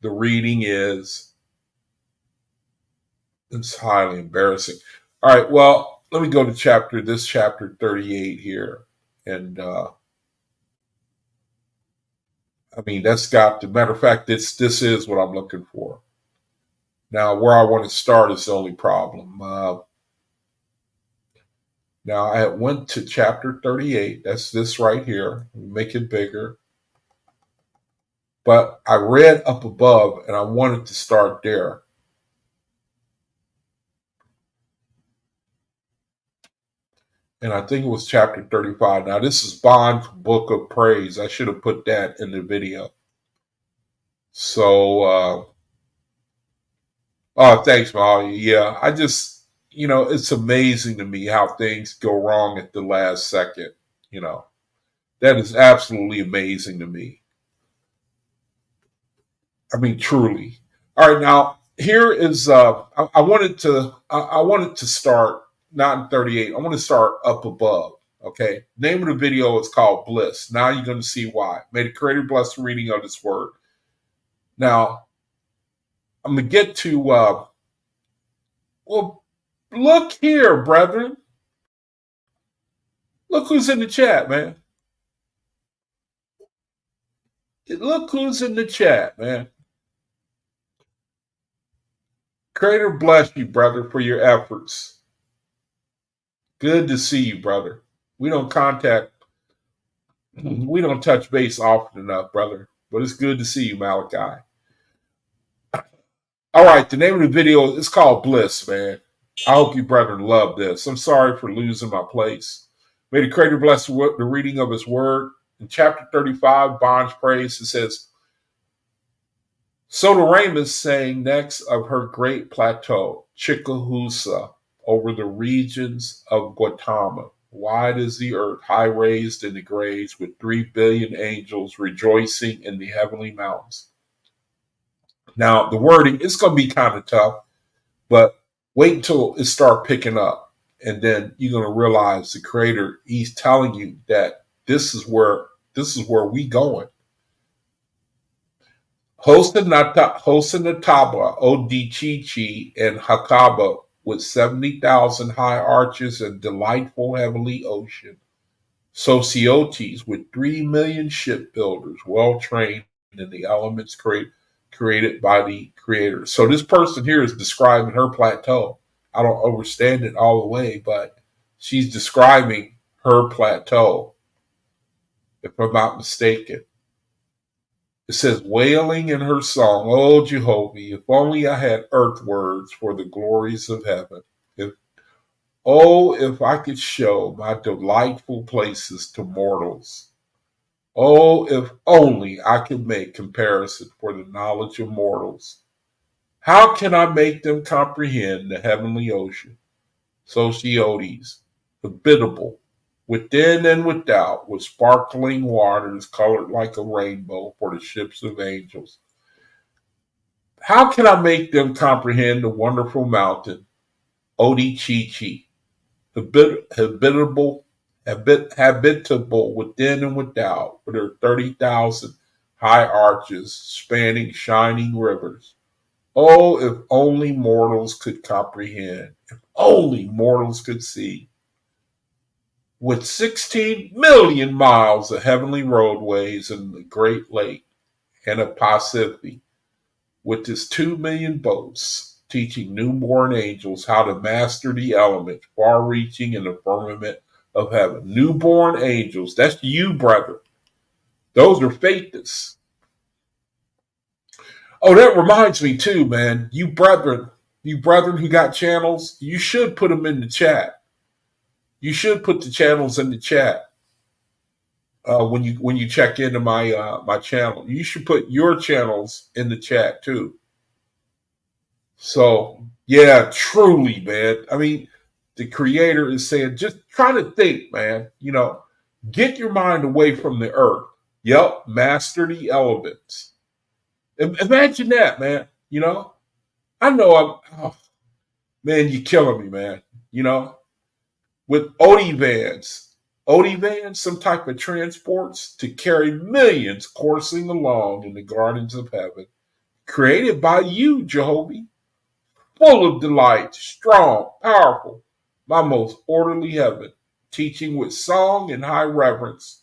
the reading is. It's highly embarrassing. All right, well, let me go to this chapter 38 here. And I mean, that's got the matter of fact, this is what I'm looking for. Now, where I want to start is the only problem. Now, I went to chapter 38. That's this right here. Make it bigger. But I read up above and I wanted to start there. And I think it was chapter 35. Now, this is Bond's Book of Praise. I should have put that in the video. So, oh, thanks, Molly. Yeah, I just, it's amazing to me how things go wrong at the last second. You know, that is absolutely amazing to me. I mean, truly. All right, now here is. I wanted to. I wanted to start not in 38. I want to start up above. Okay. Name of the video is called Bliss. Now you're going to see why. May the Creator bless the reading of this word. Now, I'm going to get to, well, look here, brethren. Look who's in the chat, man. Look who's in the chat, man. Creator bless you, brother, for your efforts. Good to see you, brother. We don't touch base often enough, brother. But it's good to see you, Malachi. All right, the name of the video is called Bliss, man. I hope you brethren love this. I'm sorry for losing my place. May the Creator bless the reading of his word. In chapter 35, Bond's Praise, it says, Sotorama sang next of her great plateau, Chickahusa, over the regions of Gautama. Wide is the earth, high raised in the graves, with 3 billion angels rejoicing in the heavenly mountains. Now, the wording, it's going to be kind of tough, but wait until it start picking up. And then you're going to realize the Creator, he's telling you that this is where we going. Hosanataba, Odichichi, and Hakaba, with 70,000 high arches and delightful heavenly ocean. Sociotes, with 3 million shipbuilders, well trained in the elements created by the Creator. So this person here is describing her plateau. I don't understand it all the way, but she's describing her plateau, if I'm not mistaken. It says, wailing in her song, "Oh, Jehovah, if only I had earth words for the glories of heaven. If I could show my delightful places to mortals. Oh, if only I could make comparison for the knowledge of mortals. How can I make them comprehend the heavenly ocean? Sociotes, habitable, within and without, with sparkling waters colored like a rainbow for the ships of angels. How can I make them comprehend the wonderful mountain, Odichichi, habitable within and without, with their 30,000 high arches spanning shining rivers? Oh, if only mortals could comprehend, if only mortals could see. With 16 million miles of heavenly roadways in the Great Lake and a Pacific, with its 2 million boats, teaching newborn angels how to master the elements far reaching in the firmament of heaven. Newborn angels, that's you, brother. Those are faithists. Oh, that reminds me too, man. You brethren who got channels, you should put them in the chat. You should put the channels in the chat when you check into my channel. You should put your channels in the chat too. So yeah, truly, man. I mean, the Creator is saying, just try to think, man. Get your mind away from the earth. Yep, master the elements. Imagine that, man. I know man, you're killing me, man. With Odie vans, some type of transports to carry millions coursing along in the gardens of heaven, created by you, Jehovah, full of delight, strong, powerful, my most orderly heaven, teaching with song and high reverence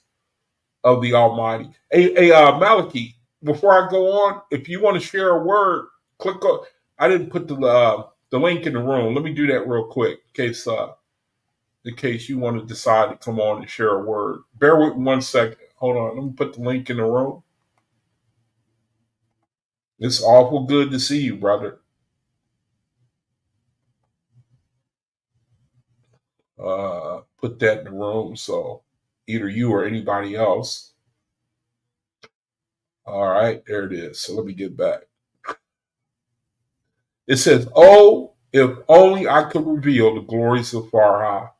of the Almighty. Hey, Malachi, before I go on, if you want to share a word, click on. I didn't put the link in the room. Let me do that real quick in case you want to decide to come on and share a word. Bear with me 1 second. Hold on. Let me put the link in the room. It's awful good to see you, brother. Put that in the room so either you or anybody else. All right, there it is. So let me get back. It says, "Oh, if only I could reveal the glories of Farha,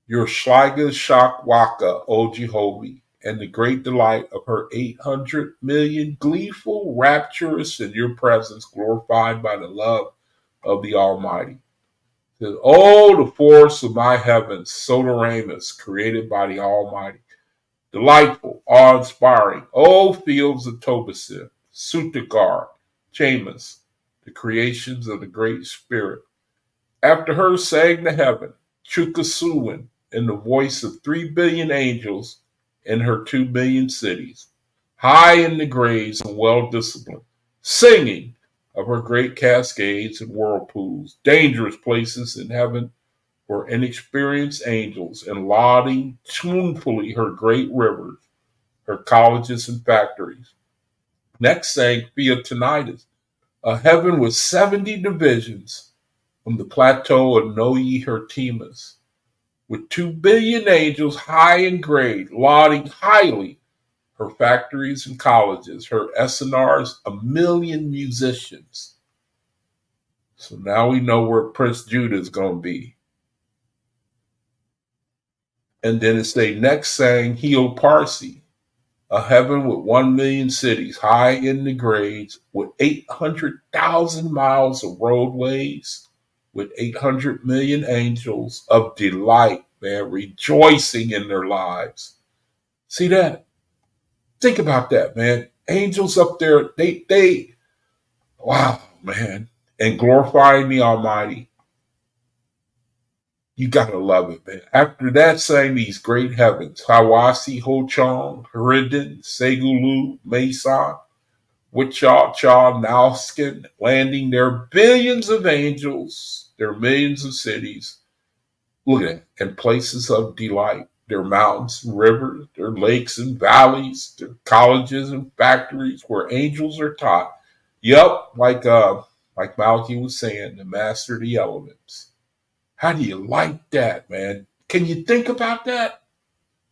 your Shliga Shakwaka, O Jehovah, and the great delight of her 800 million, gleeful, rapturous in your presence, glorified by the love of the Almighty." Oh, the force of my heavens, Sodoramus, created by the Almighty. Delightful, awe-inspiring. Oh, fields of Tobasim, Sutagar, Chamus, the creations of the Great Spirit. After her sang the heaven, Chukasuwin, in the voice of 3 billion angels in her 2 billion cities, high in the grades and well disciplined, singing of her great cascades and whirlpools, dangerous places in heaven for inexperienced angels, and lauding tunefully her great rivers, her colleges and factories. Next sang Theotonitis, a heaven with 70 divisions from the plateau of Noe Hertimus, with 2 billion angels high in grade, lauding highly her factories and colleges, her SNRs, 1 million musicians. So now we know where Prince Judah is going to be. And then it's they next sang Heo Parsi, a heaven with 1 million cities, high in the grades, with 800,000 miles of roadways, with 800 million angels of delight, man, rejoicing in their lives. See that? Think about that, man. Angels up there, wow, man. And glorifying the Almighty. You gotta love it, man. After that, sang these great heavens, Hawasi, Ho-Chong, Haridin, Segulu, Meson, Wichita, Nauskin, landing their billions of angels, their millions of cities. Look at it, and places of delight, their mountains and rivers, their lakes and valleys, their colleges and factories where angels are taught. Yup, like Malachi was saying, the master of the elements. How do you like that, man? Can you think about that?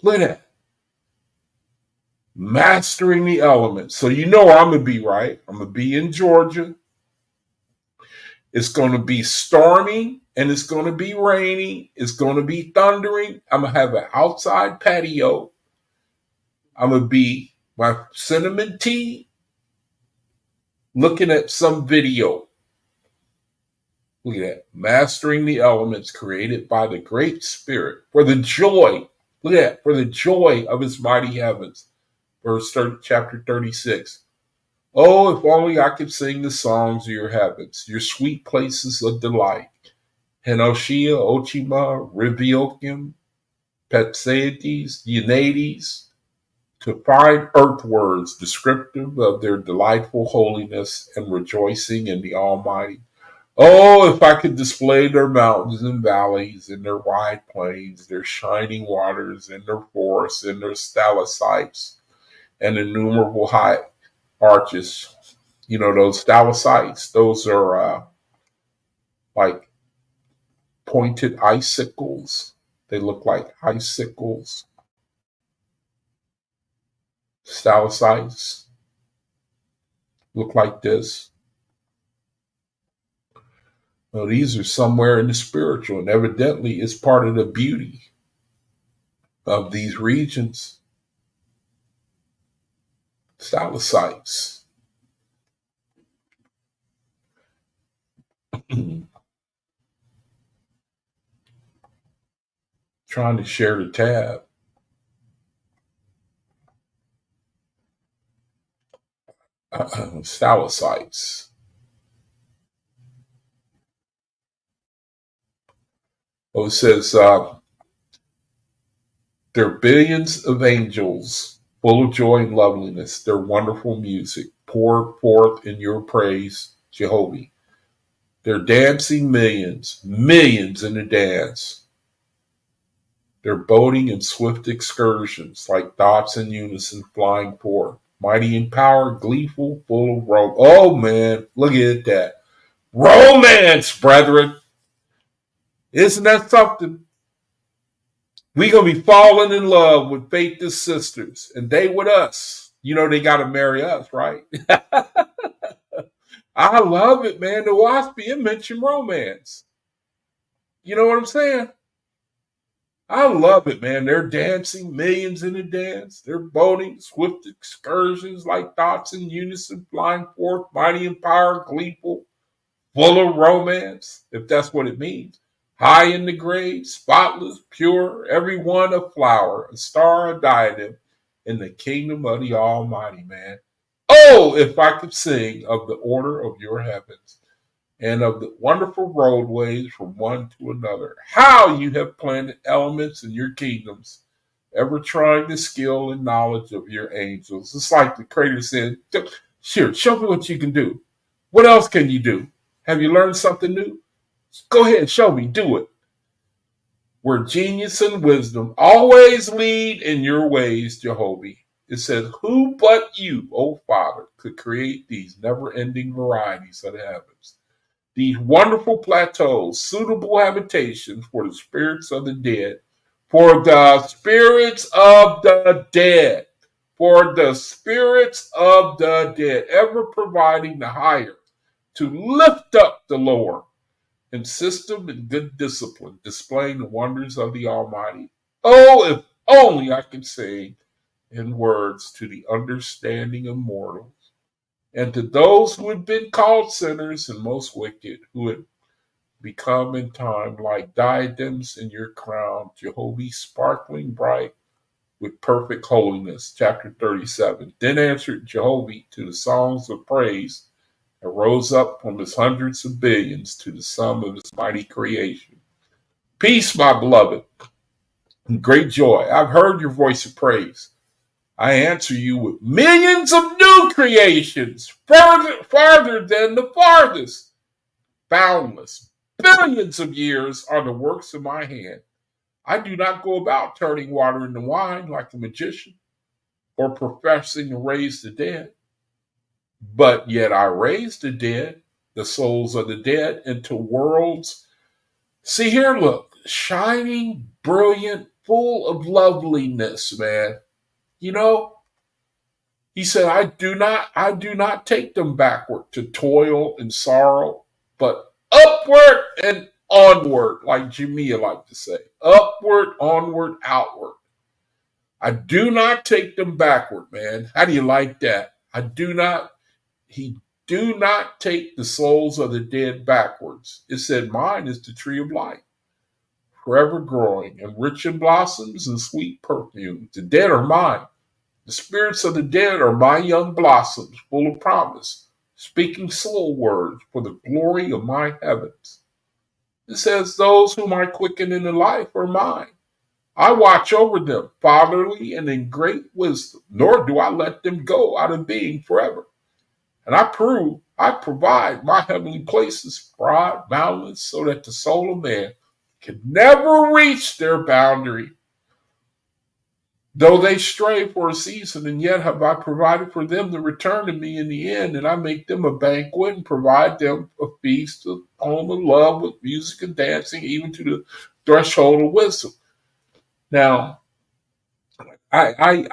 Look at that. Mastering the elements. So you know I'm going to be right. I'm going to be in Georgia. It's going to be stormy and it's going to be rainy. It's going to be thundering. I'm going to have an outside patio. I'm going to be my cinnamon tea looking at some video. Look at that. Mastering the elements created by the Great Spirit for the joy. Look at that. For the joy of his mighty heavens. Verse 30, chapter 36. Oh, if only I could sing the songs of your heavens, your sweet places of delight. Henoshia, Ochima, Riviokim, Petsaites, Unades, to find earth words descriptive of their delightful holiness and rejoicing in the Almighty. Oh, if I could display their mountains and valleys and their wide plains, their shining waters and their forests and their stalactites and innumerable high arches. You know, those stalactites, those are like pointed icicles. They look like icicles. Stalactites look like this. Well, these are somewhere in the spiritual, and evidently it's part of the beauty of these regions. Stalactites. Trying to share the tab. Stalactites. Oh, it says there are billions of angels full of joy and loveliness. Their wonderful music poured forth in your praise, Jehovah. They're dancing millions in the dance. They're boating in swift excursions like dots in unison flying forth. Mighty in power, gleeful, full of oh man, look at that. Romance, brethren. Isn't that something? We're going to be falling in love with faithless sisters, and they with us. You know, they got to marry us, right? I love it, man. The OAHSPE mentioned romance. You know what I'm saying? I love it, man. They're dancing, millions in the dance. They're boating, swift excursions like dots in unison, flying forth, mighty in power, gleeful, full of romance, if that's what it means. high in the grade, spotless, pure, every one a flower, a star, a diadem, in the kingdom of the Almighty, man. Oh, if I could sing of the order of your heavens and of the wonderful roadways from one to another, how you have planted elements in your kingdoms, ever trying the skill and knowledge of your angels. It's like the creator said, sure, show me what you can do. What else can you do? Have you learned something new? Go ahead, show me, do it. Where genius and wisdom always lead in your ways, Jehovah. It says, who but you, O Father, could create these never ending varieties of the heavens? These wonderful plateaus, suitable habitations for the spirits of the dead, for the spirits of the dead, for the spirits of the dead, ever providing the higher to lift up the lower in system and good discipline, displaying the wonders of the Almighty. Oh, if only I could say in words to the understanding of mortals, and to those who had been called sinners and most wicked, who had become in time like diadems in your crown, Jehovah, sparkling bright with perfect holiness. Chapter 37. Then answered Jehovah to the songs of praise and rose up from his hundreds of billions to the sum of his mighty creation. Peace, my beloved, and great joy. I've heard your voice of praise. I answer you with millions of new creations, farther than the farthest. Boundless, billions of years are the works of my hand. I do not go about turning water into wine like a magician or professing to raise the dead. But yet I raise the dead, the souls of the dead, into worlds. See here, look, shining, brilliant, full of loveliness, man. You know, he said, I do not take them backward to toil and sorrow, but upward and onward, like Jamia liked to say. Upward, onward, outward. I do not take them backward, man. How do you like that? He do not take the souls of the dead backwards. It said, mine is the tree of life, forever growing and rich in blossoms and sweet perfume. The dead are mine. The spirits of the dead are my young blossoms, full of promise, speaking soul words for the glory of my heavens. It says, those whom I quicken into life are mine. I watch over them fatherly and in great wisdom, nor do I let them go out of being forever. And I provide my heavenly places broad, boundless, so that the soul of man can never reach their boundary. Though they stray for a season, and yet have I provided for them to return to me in the end, and I make them a banquet and provide them a feast of home and love with music and dancing, even to the threshold of wisdom. Now, I find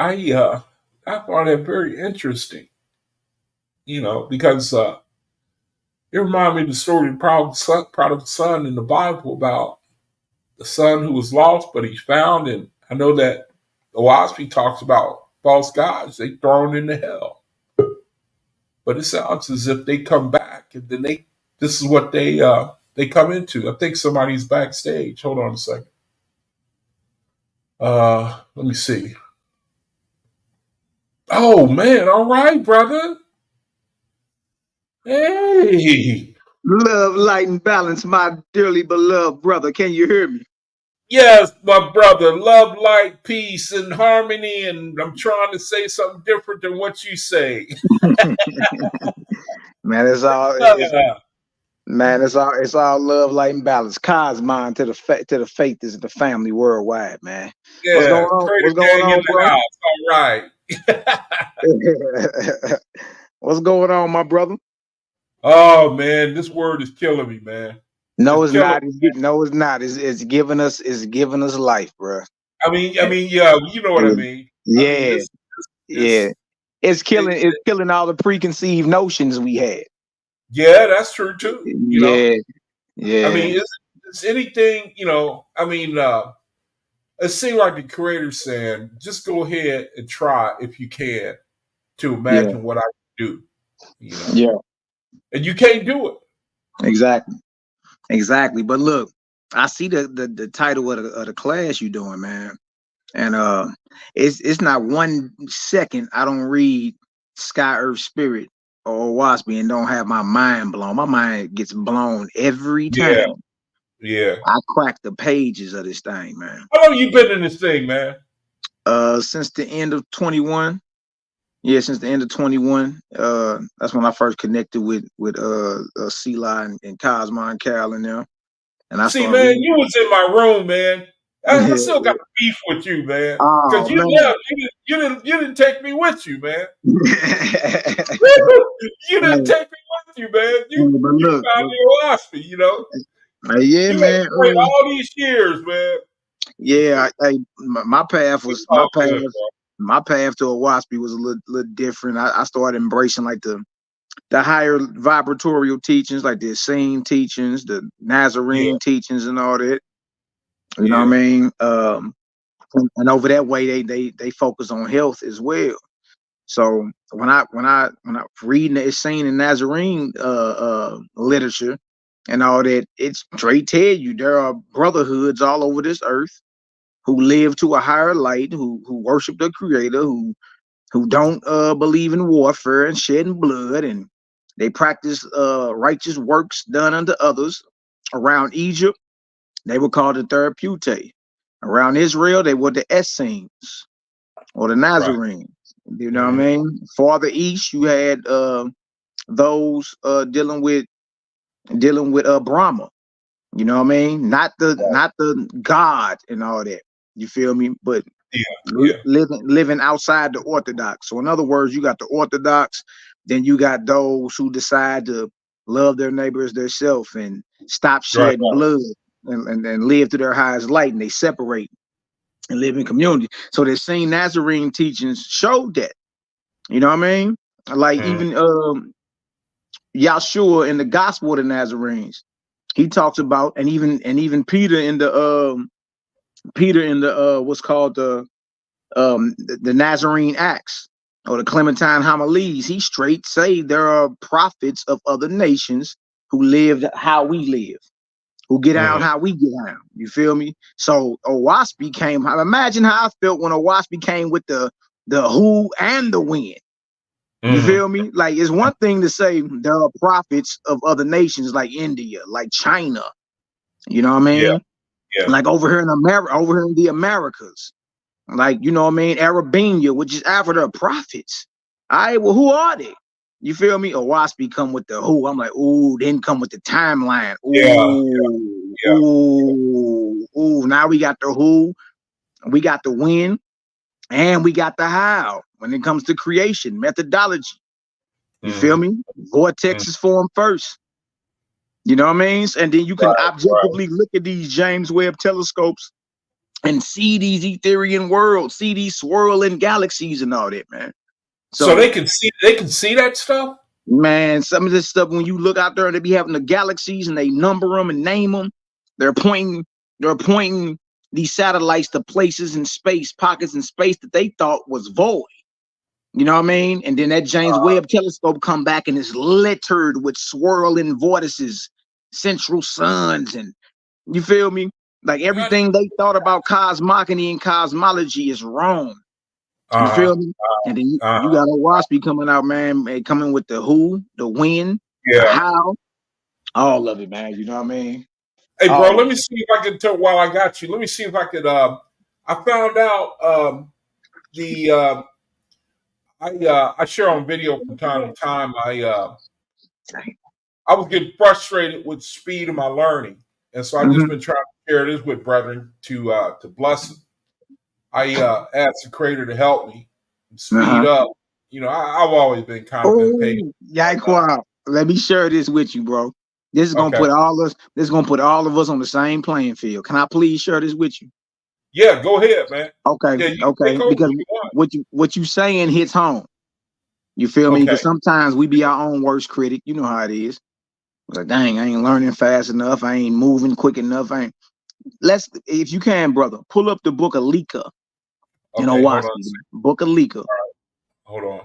that very interesting, because it reminded me of the story of the prodigal son in the Bible about the son who was lost, but he's found. And I know that OAHSPE talks about false gods, they thrown into hell. But it sounds as if they come back and then this is what they come into. I think somebody's backstage. Hold on a second. Let me see. Oh man, all right, brother. Hey. Love, light, and balance, my dearly beloved brother. Can you hear me? Yes, my brother. Love, light, peace, and harmony. And I'm trying to say something different than what you say. Man, it's all love, light, and balance. Cosmine to the faith is the family worldwide, man. Yeah, what's going on? Crater What's going gang on, in the bro? house. All right. What's going on, my brother? Oh man, this word is killing me, man. No, it's not. No, it's not. It's giving us life, bro. I mean, yeah, you know what I mean. Yeah, It's killing all the preconceived notions we had. Yeah, that's true too. Yeah. I mean, it's anything. It seems like the creator's saying, just go ahead and try if you can to imagine what I can do. Yeah. And you can't do it. Exactly. But look, I see the title of the class you doing, man. And it's not 1 second I don't read Sky Earth Spirit or OAHSPE and don't have my mind blown. My mind gets blown every Yeah, time yeah. I crack the pages of this thing, man. How long you been in this thing, man? Since the end of 21. Yeah, since the end of 21. That's when I first connected with Celi and Cosmo and Cal and them. And I See, started man, reading. you was in my room, man. I Yeah. still got beef with you, man. Because Oh you man. left. You didn't take me with you, man. You didn't Hey, take me with you, man. but You look, found your philosophy, you know. yeah, You had to man. wait all these years, man. Yeah, my path It's was all good, bro. my path to OAHSPE was a little different. I started embracing like the higher vibratorial teachings, like the Essene teachings, the Yeah, Nazarene teachings, and all that. You know what I yeah, mean? And over that way, they focus on health as well. So when I reading the Essene and Nazarene literature and all that, it's straight tell you there are brotherhoods all over this earth who live to a higher light, who worship the Creator, who don't believe in warfare and shedding blood, and they practice righteous works done unto others. Around Egypt, they were called the Therapeutae. Around Israel, they were the Essenes or the right. Nazarenes. You know what I Mm-hmm. mean? Farther east, you had those dealing with Brahma. You know what I mean? Not the God and all that. You feel me? But Yeah, yeah, living outside the orthodox. So in other words, you got the orthodox, then you got those who decide to love their neighbors themselves and stop right, shedding blood and live to their highest light, and they separate and live in community. So the same Nazarene teachings showed that. You know what I mean? Like right. even Yahshua in the Gospel of the Nazarenes, he talks about, and even Peter in the what's called the Nazarene Acts or the Clementine homilies. He straight say there are prophets of other nations who lived how we live, who get Mm-hmm. down how we get down. You feel me? So OAHSPE came. Imagine how I felt when OAHSPE came with the who and the when. You Mm-hmm. feel me? Like it's one thing to say there are prophets of other nations like India, like China. You know what I Yeah, mean? yeah, Like over here in America, over here in the Americas. Like, you know what I mean? Arabia, which is after the prophets. All right, well, who are they? You feel me? OAHSPE come with the who. I'm like, ooh, then come with the timeline. yeah, Ooh, yeah. ooh. Now we got the who, we got the when, and we got the how when it comes to creation, methodology. You feel Mm-hmm. me? Vortex is formed first. You know what I mean? And then you can Right, right. objectively look at these James Webb telescopes and see these Etherian worlds, see these swirling galaxies and all that, man. So So, they can see that stuff. man, some of this stuff when you look out there and they be having the galaxies and they number them and name them, they're pointing, they're pointing these satellites to places in space, pockets in space that they thought was void. You know what I mean? And then that James Webb telescope come back and it's littered with swirling vortices, central suns, and you feel me? Like Uh everything they thought about cosmogony and cosmology is wrong. You huh. feel me? And then Uh you got OAHSPE coming out, man, coming with the who, the when, the Yeah. how, all of it, man. You know what I mean? Hey, bro, All let of me it. see if I can tell while I got you. Let me see if I could. I found out the I share on video from time to time. I was getting frustrated with the speed of my learning, and so I just Mm-hmm. been trying to share this with brethren to bless them. I asked the Creator to help me speed Uh-huh. up. You know, I've always been kind of impatient. Oh, Yaiqua, let me share this with you, bro. This is gonna Okay, put all us. This is gonna put all of us on the same playing field. Can I please share this with you? yeah, go ahead, man. Okay, Yeah, you can okay. take over Because if you want. what you saying hits home. You feel me? Okay, Because sometimes we be our own worst critic. You know how it is. Like, dang, I ain't learning fast enough. I ain't moving quick enough. I ain't. Let's, if you can, brother, pull up the book of Lika in okay, hold on, OAHSPE. Book of Lika. hold on.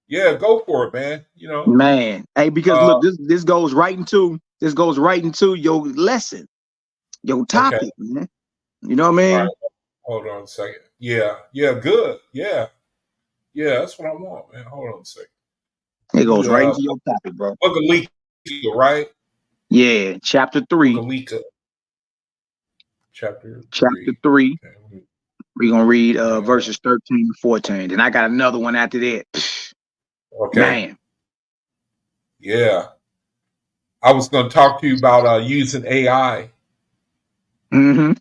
Yeah, go for it, man. You know, Man, hey, because uh, look, this goes right into your lesson. your Okay. topic, man. You know what I All right. mean? Hold on a second. Yeah. Yeah. Good. Yeah. Yeah. That's what I want, man. Hold on a second. It goes You right into your topic, bro. Book of Leka, right? Yeah, chapter Book 3. of Leka, chapter Chapter 3. 3. Okay. We're gonna read Uh, verses 13 and 14. Then I got another one after that. okay. Man. Yeah. I was going to talk to you about using AI Mm-hmm.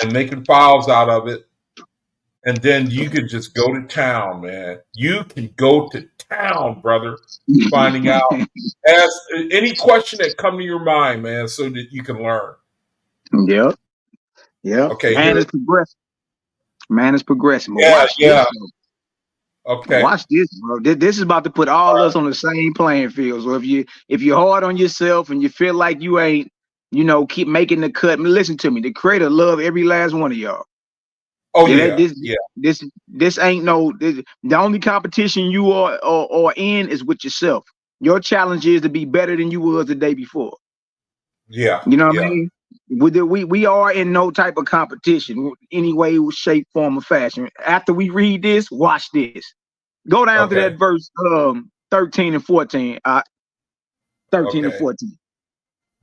and making files out of it. And then you could just go to town, man. You can go to town, brother, finding out. Ask any question that come to your mind, man, so that you can learn. Yep. Yep. Okay, Man here. is progressing. Man is progressing. But Yeah, watch this, yeah. though. Okay. Watch this, bro. This is about to put all us on the same playing field. So if you're hard on yourself and you feel like you ain't, keep making the cut, listen to me. The creator love every last one of y'all. Oh Yeah, yeah, yeah. this ain't no the only competition you are in is with yourself. Your challenge is to be better than you was the day before. Yeah, You know what I yeah. mean? We are in no type of competition, any way, shape, form, or fashion. After we read this, watch this. Go down to that Okay, verse 13 and 14. 13 and okay. 14.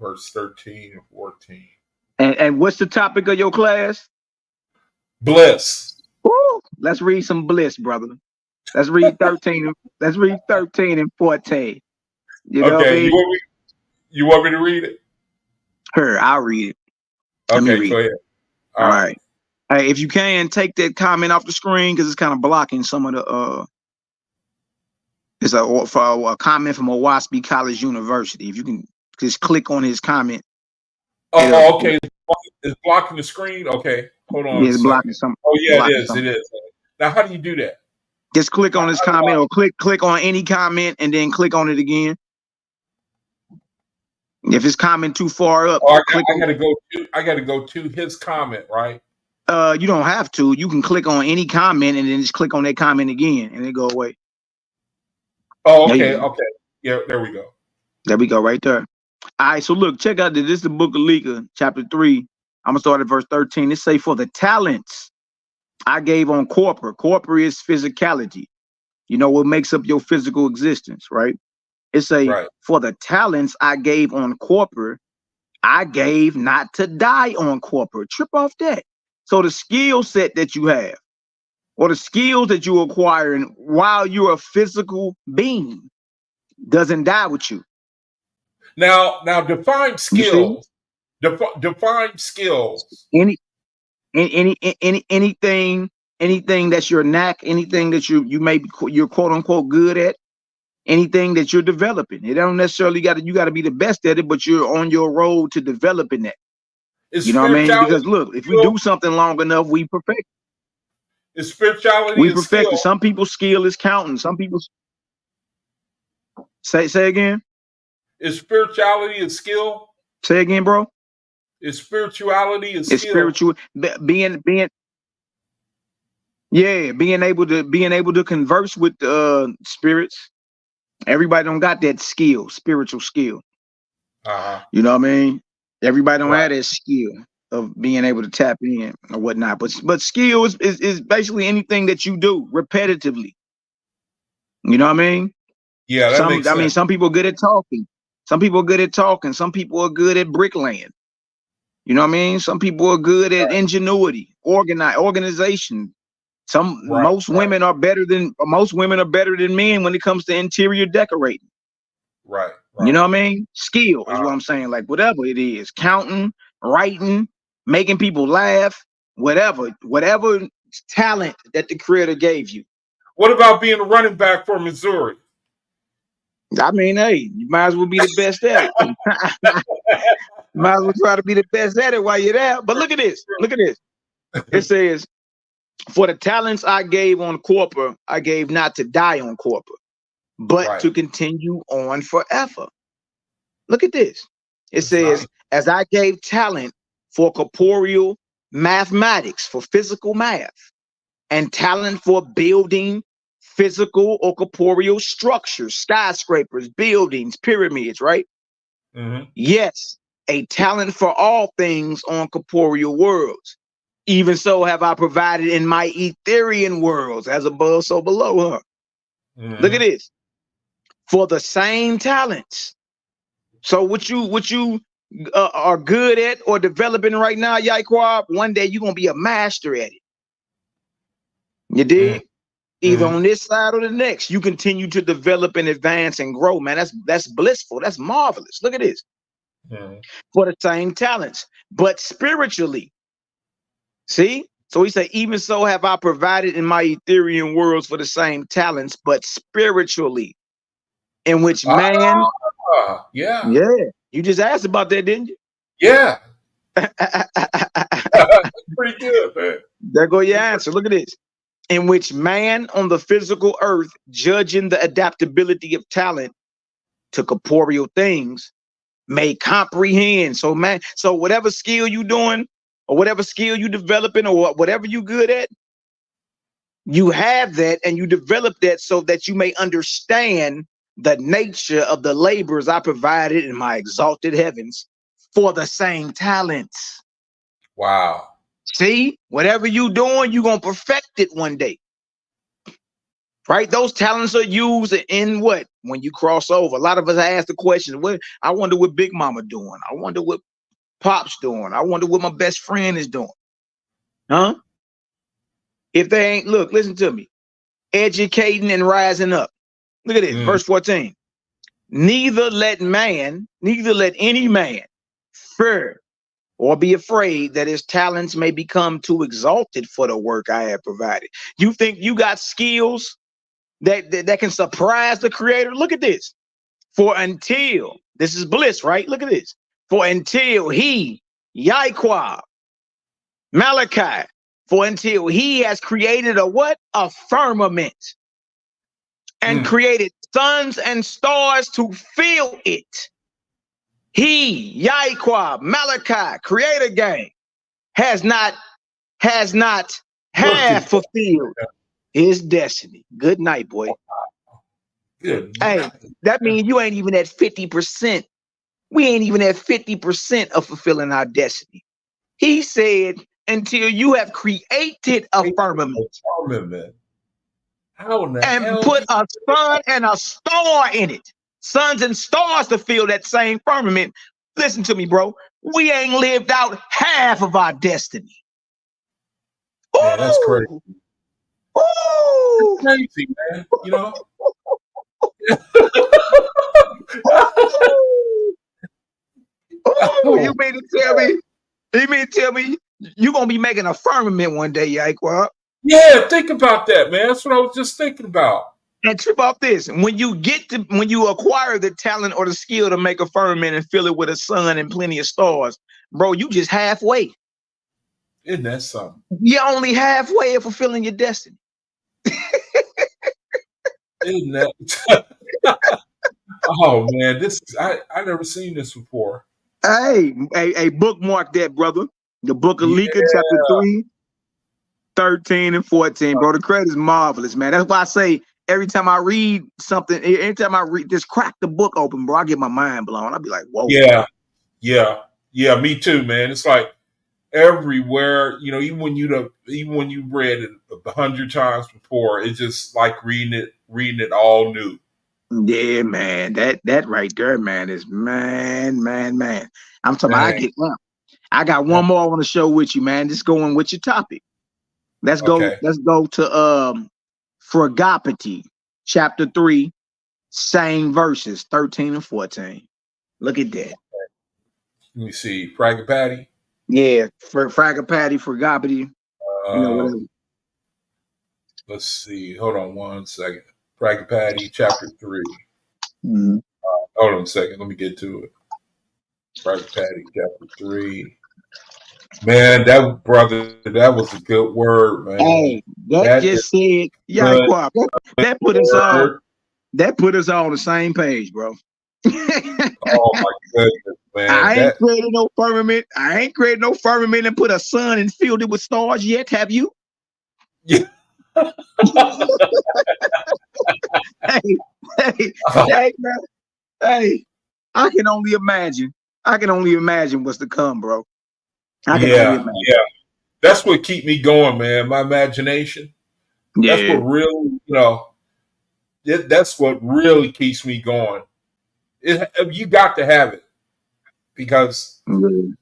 Verse 13 and 14. And what's the topic of your class? Bliss. Woo! Let's read some bliss, brother. Let's read 13. Let's read 13 and 14. You know what I Okay, mean? you want me to read it? Here, I'll read it. Let me Okay, read go it. ahead. All All right. right. Hey, if you can take that comment off the screen because it's kind of blocking some of the it's a comment from OAHSPE College University. If you can just click on his comment, it'll Oh, okay. It's blocking the screen. Okay, hold on a it's blocking second. some Oh yeah, it blocking is. some. It is. Now, how do you do that? Just click on his How do I? comment or click on any comment and then click on it again. If it's comment too far up, Oh, click I on. got to go to. I got to go to his comment, right? You don't have to. You can click on any comment and then just click on that comment again and it go away. Oh, There okay, you go. okay. Yeah, there we go. There we go, right there. All right, so look, check out this. This is the book of Leka, chapter 3. I'm gonna start at verse 13. It say, for the talents I gave on corpora. Corpora is physicality. You know what makes up your physical existence, right? It say, Right. for the talents I gave on corpora, I gave not to die on corpora. Trip off that. So the skill set that you have, or the skills that you acquire while you're a physical being, doesn't die with you. Now define You see? skills. Define skills. Any anything that's your knack, anything that you may be you're quote unquote good at, anything that you're developing. It don't necessarily you got to be the best at it, but you're on your road to developing that. Is You know what I mean? Because spirituality look, if we skill? do something long enough, we perfect. Is spirituality We a perfect it. skill? Some people's skill is counting. Some people say again. Is spirituality a skill? Say again, bro. Is spirituality a It's skill? spiritual. Being yeah, being able to converse with spirits. Everybody don't got that skill, spiritual skill. Uh-huh. You know what I mean? Everybody don't have Right. that skill of being able to tap in or whatnot. But skill is basically anything that you do repetitively. You know what I mean? Yeah, that makes sense. Some people are good at talking. Some people are good at talking. Some people are good at bricklaying. You know what I mean? Some people are good at ingenuity, organization. Right, right, Most women are better than men when it comes to interior decorating. right, You right. know what I mean? Skill is what Uh, I'm saying. Like whatever it is, counting, writing, making people laugh, whatever talent that the creator gave you. what about being a running back for Missouri? I mean, hey, you might as well be the best at it. Might as well try to be the best at it while you're there. But look at this. Look at this. It says, for the talents I gave on corpora, I gave not to die on corpora, but Right. to continue on forever. Look at this. It That's says, nice. as I gave talent for corporeal mathematics, for physical math, and talent for building physical or corporeal structures, skyscrapers, buildings, pyramids, right? Hmm. Yes. a talent for all things on corporeal worlds. Even so have I provided in my Etherian worlds, as above, so below. Huh? Look at this. For the same talents. So what you are good at or developing right now, Yaikwab, one day you're gonna be a master at it. You dig? Either on this side or the next, you continue to develop and advance and grow, man. That's blissful. That's marvelous. Look at this. For the same talents, but spiritually. See? So he said, even so have I provided in my Ethereum worlds for the same talents, but spiritually, in which man, yeah. You just asked about that, didn't you? Yeah. Pretty good, man. There go your answer. Look at this. In which man on the physical earth, judging the adaptability of talent to corporeal things, may comprehend. So, man, so whatever skill you doing, or whatever skill you developing, or whatever you good at, you have that and you develop that so that you may understand the nature of the labors I provided in my exalted heavens for the same talents. Wow. See, whatever you doing, you're going to perfect it one day. Right? Those talents are used in what? When you cross over. A lot of us ask the question, what? I wonder what Big Mama doing. I wonder what Pop's doing. I wonder what my best friend is doing. Huh? If they ain't, look, listen to me. Educating and rising up. Look at this, verse 14. Neither let any man fear or be afraid that his talents may become too exalted for the work I have provided. You think you got skills that can surprise the creator? Look at this. For until, this is bliss, right? Look at this. For until he, Yaikwab, Malachi, for until he has created a what? A firmament. And created suns and stars to fill it. He, Yaikwab, Malachi, creator gang, has not fulfilled his destiny. Good night, boy. Good. Hey, that means you ain't even at 50%. We ain't even at 50% of fulfilling our destiny. He said, until you have created a firmament. How in the and hell put a sun and a star in it. Suns and stars to fill that same firmament. Listen to me, bro. We ain't lived out half of our destiny. Yeah, that's crazy. Ooh. That's crazy, man. You know? You mean to tell me you're gonna be making a firmament one day, Yaikwab? Yeah, think about that, man. That's what I was just thinking about. And trip off this. When you acquire the talent or the skill to make a firmament and fill it with a sun and plenty of stars, bro, you just halfway. Isn't that something? You're only halfway of fulfilling your destiny. Isn't that? Oh man, I never seen this before. Hey, bookmark that, brother. The book of Leaka, chapter 3, 13 and 14. Bro, the credit is marvelous, man. That's why I say every time I read something, every time I read, just crack the book open, bro, I get my mind blown. I'll be like, whoa. Yeah, me too, man. It's like everywhere, you know, even when you read it 100 times before, it's just like reading it all new. Yeah, man. That right there, man, is man. I'm talking about I got one more I want to show with you, man. Just going with your topic. Let's go to Fragopity, chapter 3, same verses, 13 and 14. Look at that. Let me see. Fragopity? Yeah, Fragopity, Fragopity. Whatever. Let's see. Hold on one second. Fragopity, chapter 3. Hold on a second. Let me get to it. Fragopity, chapter 3. Man, that was a good word, man. Hey, that just said, Yaikwab. That put us all. That put us all on the same page, bro. Oh my goodness, man! I ain't created no firmament. And put a sun and filled it with stars yet. Have you? Yeah. Hey, man. Hey, I can only imagine I can only imagine what's to come, bro. I can only Yeah, imagine. yeah. That's what keep me going, man. My imagination. That's what Yeah. really, that's what really keeps me going. You got to have it because Yeah.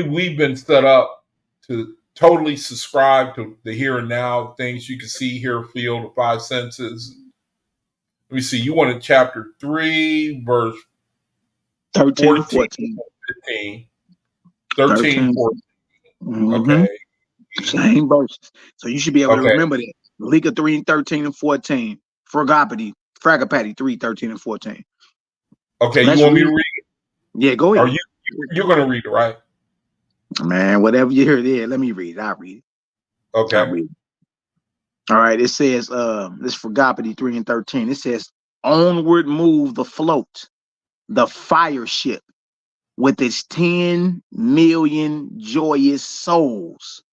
we've been set up to totally subscribe to the here and now, things you can see, hear, feel, the five senses. Let me see. You wanted chapter 3, verse 13 and 14 14. and 15. 13, 13. 14. Mm-hmm. Okay. Same verses. So you should be able to Okay. remember that. League of 3 and 13 and 14. Fragapati 3, 13 and 14. Okay. You Let's want me to read. read? Yeah, go Are ahead. you're going to read it, right? Man, whatever you hear there, let me read it. I'll read it. I'll Okay. read it. All right. It says, this Fragapati 3 and 13. It says, onward move the float, the fire ship with its 10 million joyous souls.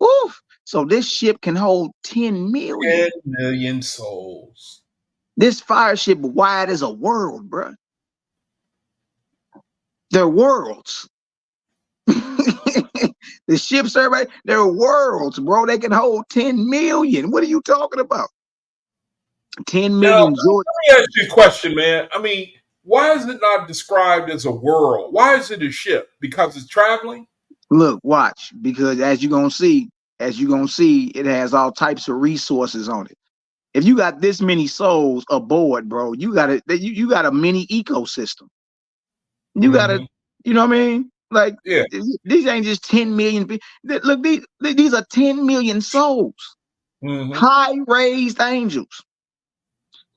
Oof. So this ship can hold 10 10 million. million souls. This fire ship wide as a world, bro. They're worlds. The ships, everybody, they're worlds, bro. They can hold 10 million. What are you talking about? 10 Now, million joy. let me ask you a question, man. I mean, why is it not described as a world? Why is it a ship? Because it's traveling? Look, watch, because as you're gonna see, it has all types of resources on it. If you got this many souls aboard, bro, you got a mini ecosystem. You gotta, Mm-hmm. you know what I mean? Like Yeah. these ain't just 10 million people. Look, these are 10 million souls, Mm-hmm. high raised angels.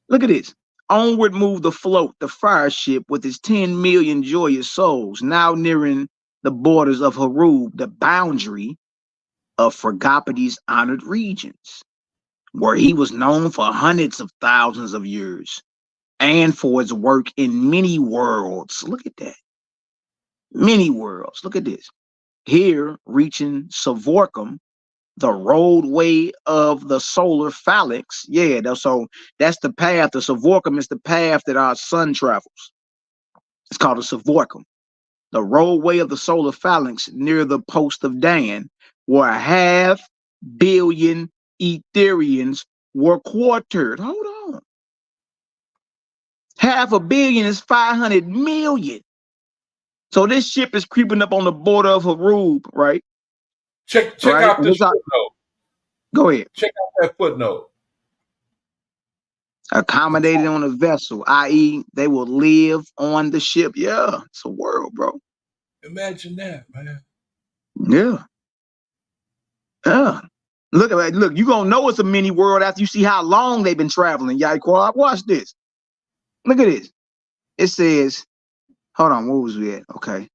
Look at this. Onward moved the float, the fire ship with its 10 million joyous souls, now nearing the borders of Harub, the boundary of Phregapati's honored regions, where he was known for hundreds of thousands of years and for his work in many worlds. Look at that. Many worlds. Look at this. Here, reaching Savorcum, the roadway of the solar phalanx. Yeah, so that's the path. The Savorcum is the path that our sun travels. It's called the Savorcum, the roadway of the solar phalanx near the post of Dan, where 500,000,000 Etherians were quartered. Hold on. 500,000,000 is 500 million. So this ship is creeping up on the border of Harub, right? Check Right? out this footnote. Go ahead. Check out that footnote. Accommodated on a vessel, i.e., they will live on the ship. Yeah, it's a world, bro. Imagine that, man. Yeah, yeah. Look, you gonna know it's a mini world after you see how long they've been traveling. Yaiquad, watch this. Look at this. It says, hold on, what was we at? Okay,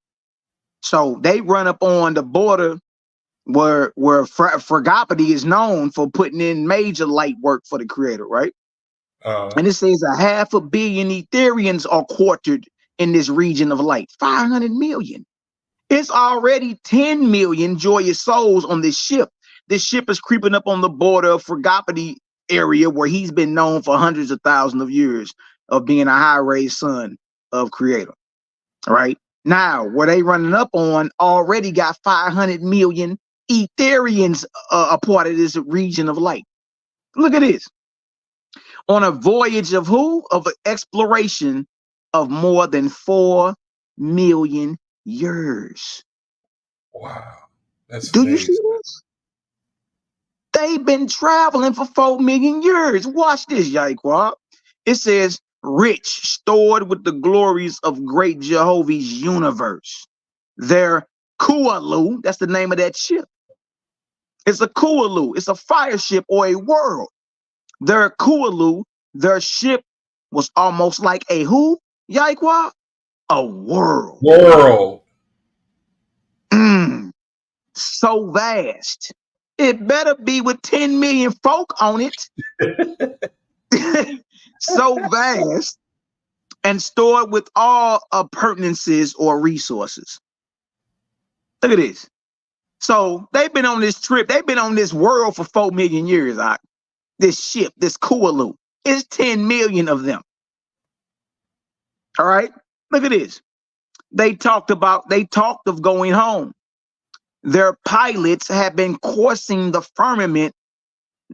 so they run up on the border where Fragopity is known for putting in major light work for the creator, right? Uh, And it says 500,000,000 Etherians are quartered in this region of light. 500 million. It's already 10 million joyous souls on this ship. This ship is creeping up on the border of Fragopity area where he's been known for hundreds of thousands of years of being a high-raised son of Creator. Right? Now, where they running up on already got 500 million Etherians a part of this region of light. Look at this. On a voyage of who? Of exploration of more than 4 million years. wow. That's Do you see amazing. this? They've been traveling for 4 million years. Watch this, Yaiquab. It says, rich, stored with the glories of great Jehovah's universe. Their Kualu, that's the name of that ship. It's a Kualu. It's a fire ship or a world. Their Kualu, their ship was almost like a who? Yaiqua? A world. World. So vast. It better be with 10 million folk on it. So vast and stored with all appurtenances or resources. Look at this. So they've been on this trip. They've been on this world for 4 million years. This ship, this Kualu. It's 10 million of them. All right. Look at this. They talked of going home. Their pilots have been coursing the firmament.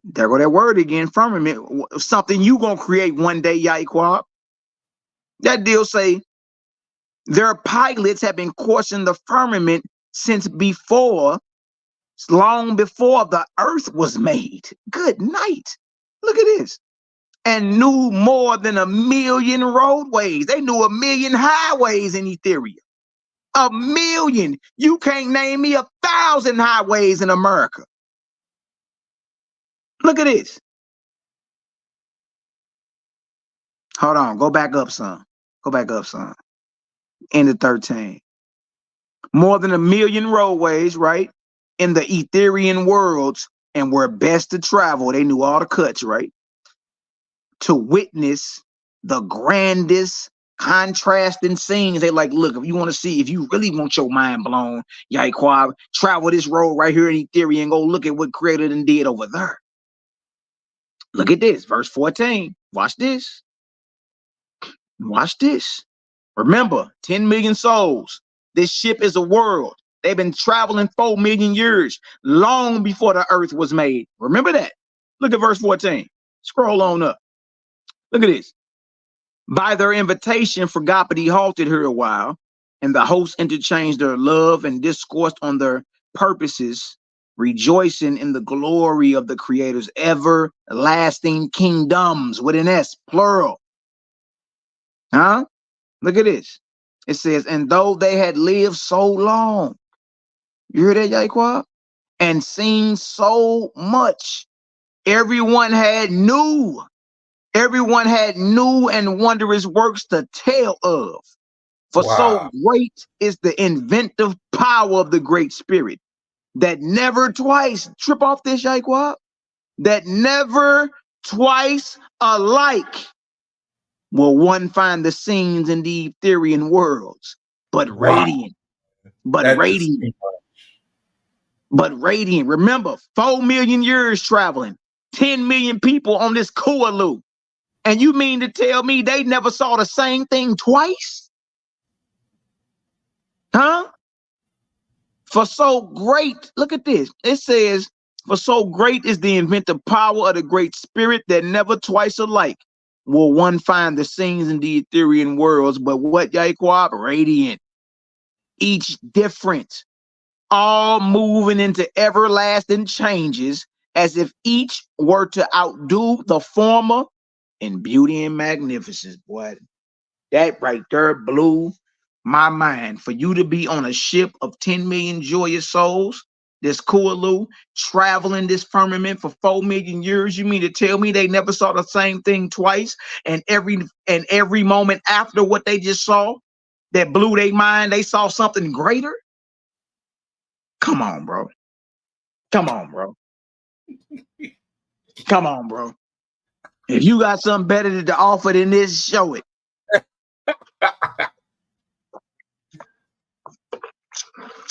There go that word again, firmament. Something you gonna create one day, Yaiquab. That deal say their pilots have been coursing the firmament since long before the earth was made. Good night. Look at this. And knew more than 1,000,000 roadways. They knew 1,000,000 highways in Ethereum. 1,000,000. You can't name me 1,000 highways in America. Look at this. Hold on. Go back up, son. Go back up, son. Into 13. More than 1,000,000 roadways, right? In the Ethereum worlds, and were best to travel. They knew all the cuts, right? To witness the grandest contrasting scenes. They like, look, if you want to see, if you really want your mind blown, Yaiquab, travel this road right here in Ethereum and go look at what created and did over there. Look at this, verse 14. Watch this. Watch this. Remember, 10 million souls. This ship is a world. They've been traveling 4 million years, long before the earth was made. Remember that. Look at verse 14. Scroll on up. Look at this. By their invitation, Fragopity halted here a while, and the hosts interchanged their love and discoursed on their purposes, rejoicing in the glory of the Creator's everlasting kingdoms, with an S, plural. Huh? Look at this. It says, and though they had lived so long, you hear that, Yaiquab? And seen so much, everyone had new and wondrous works to tell of. For so great is the inventive power of the Great Spirit that never twice, trip off this, Yaiquab, that never twice alike will one find the scenes in the Ethereum worlds, but radiant, but radiant. Remember, 4 million years traveling, 10 million people on this Kualu. And you mean to tell me they never saw the same thing twice? Huh? For so great, look at this. It says, for so great is the inventive power of the Great Spirit that never twice alike will one find the scenes in the Ethereum worlds, but what, Yaiquab? Radiant. Each different, all moving into everlasting changes, as if each were to outdo the former in beauty and magnificence. Boy, that right there blew my mind. For you to be on a ship of 10 million joyous souls, this Kualu, traveling this firmament for 4 million years, you mean to tell me they never saw the same thing twice, and every moment after what they just saw that blew their mind, they saw something greater? Come on, bro. Come on, bro. Come on, bro. If you got something better to offer than this, show it.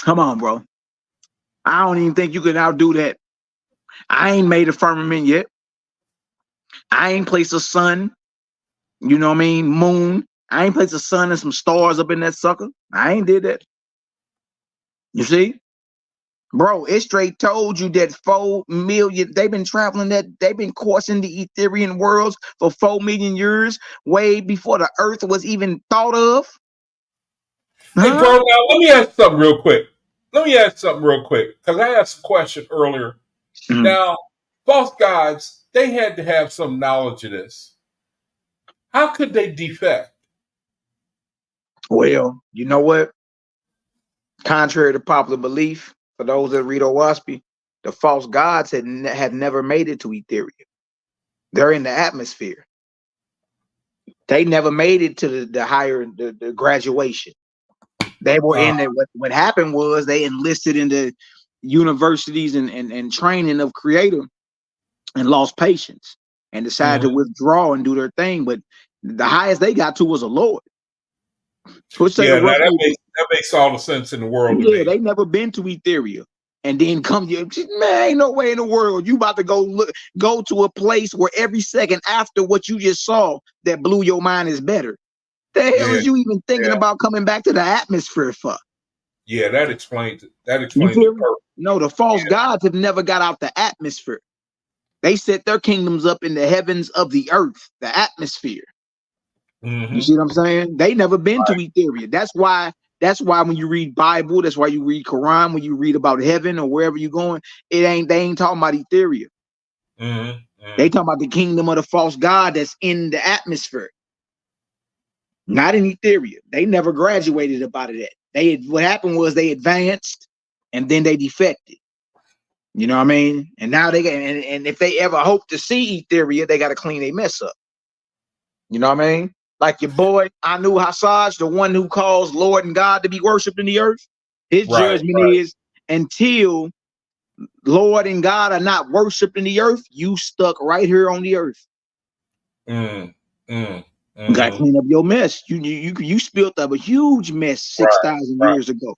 Come on, bro. I don't even think you can outdo that. I ain't made a firmament yet. I ain't placed a sun, you know what I mean, moon. I ain't placed a sun and some stars up in that sucker. I ain't did that. You see? Bro, it straight told you that 4 million, they've been traveling they've been coursing the Ethereum worlds for 4 million years, way before the earth was even thought of. Hey, bro, now let me ask something real quick. Because I asked a question earlier. Mm-hmm. Now, false gods, they had to have some knowledge of this. How could they defect? Well, you know what? Contrary to popular belief, for those that read OAHSPE, the false gods have never made it to Ethereum. They're in the atmosphere. They never made it to the higher the graduation. They were in there. What happened was they enlisted into universities and training of creator and lost patience and decided to withdraw and do their thing. But the highest they got to was a Lord. That makes all the sense in the world. Yeah, they never been to Ethereum. And then man, ain't no way in the world you about to go to a place where every second after what you just saw that blew your mind is better. The hell Yeah, is you even thinking yeah, about coming back to the atmosphere for? yeah. That explains it. That You explains feel it me? perfectly. No, the false gods have never got out the atmosphere. They set their kingdoms up in the heavens of the earth, the atmosphere. You Mm-hmm. see what I'm saying? They never been to Etheria. That's why. That's why when you read Bible, that's why you read Quran. When you read about heaven or wherever you're going, it ain't. They ain't talking about Etheria. Mm-hmm. They Mm-hmm. talking about the kingdom of the false god that's in the atmosphere, not in Etheria. They never graduated about it. What happened was they advanced and then they defected. You know what I mean? And now they got, and if they ever hope to see Etheria, they got to clean their mess up. You know what I mean? Like your boy, Anu Hassaj, the one who calls Lord and God to be worshipped in the earth. His Right. judgment is until Lord and God are not worshipped in the earth, you stuck right here on the earth. Mm, mm, You got to mm-hmm. clean up your mess. You spilled up a huge mess six Right. thousand Right. years ago,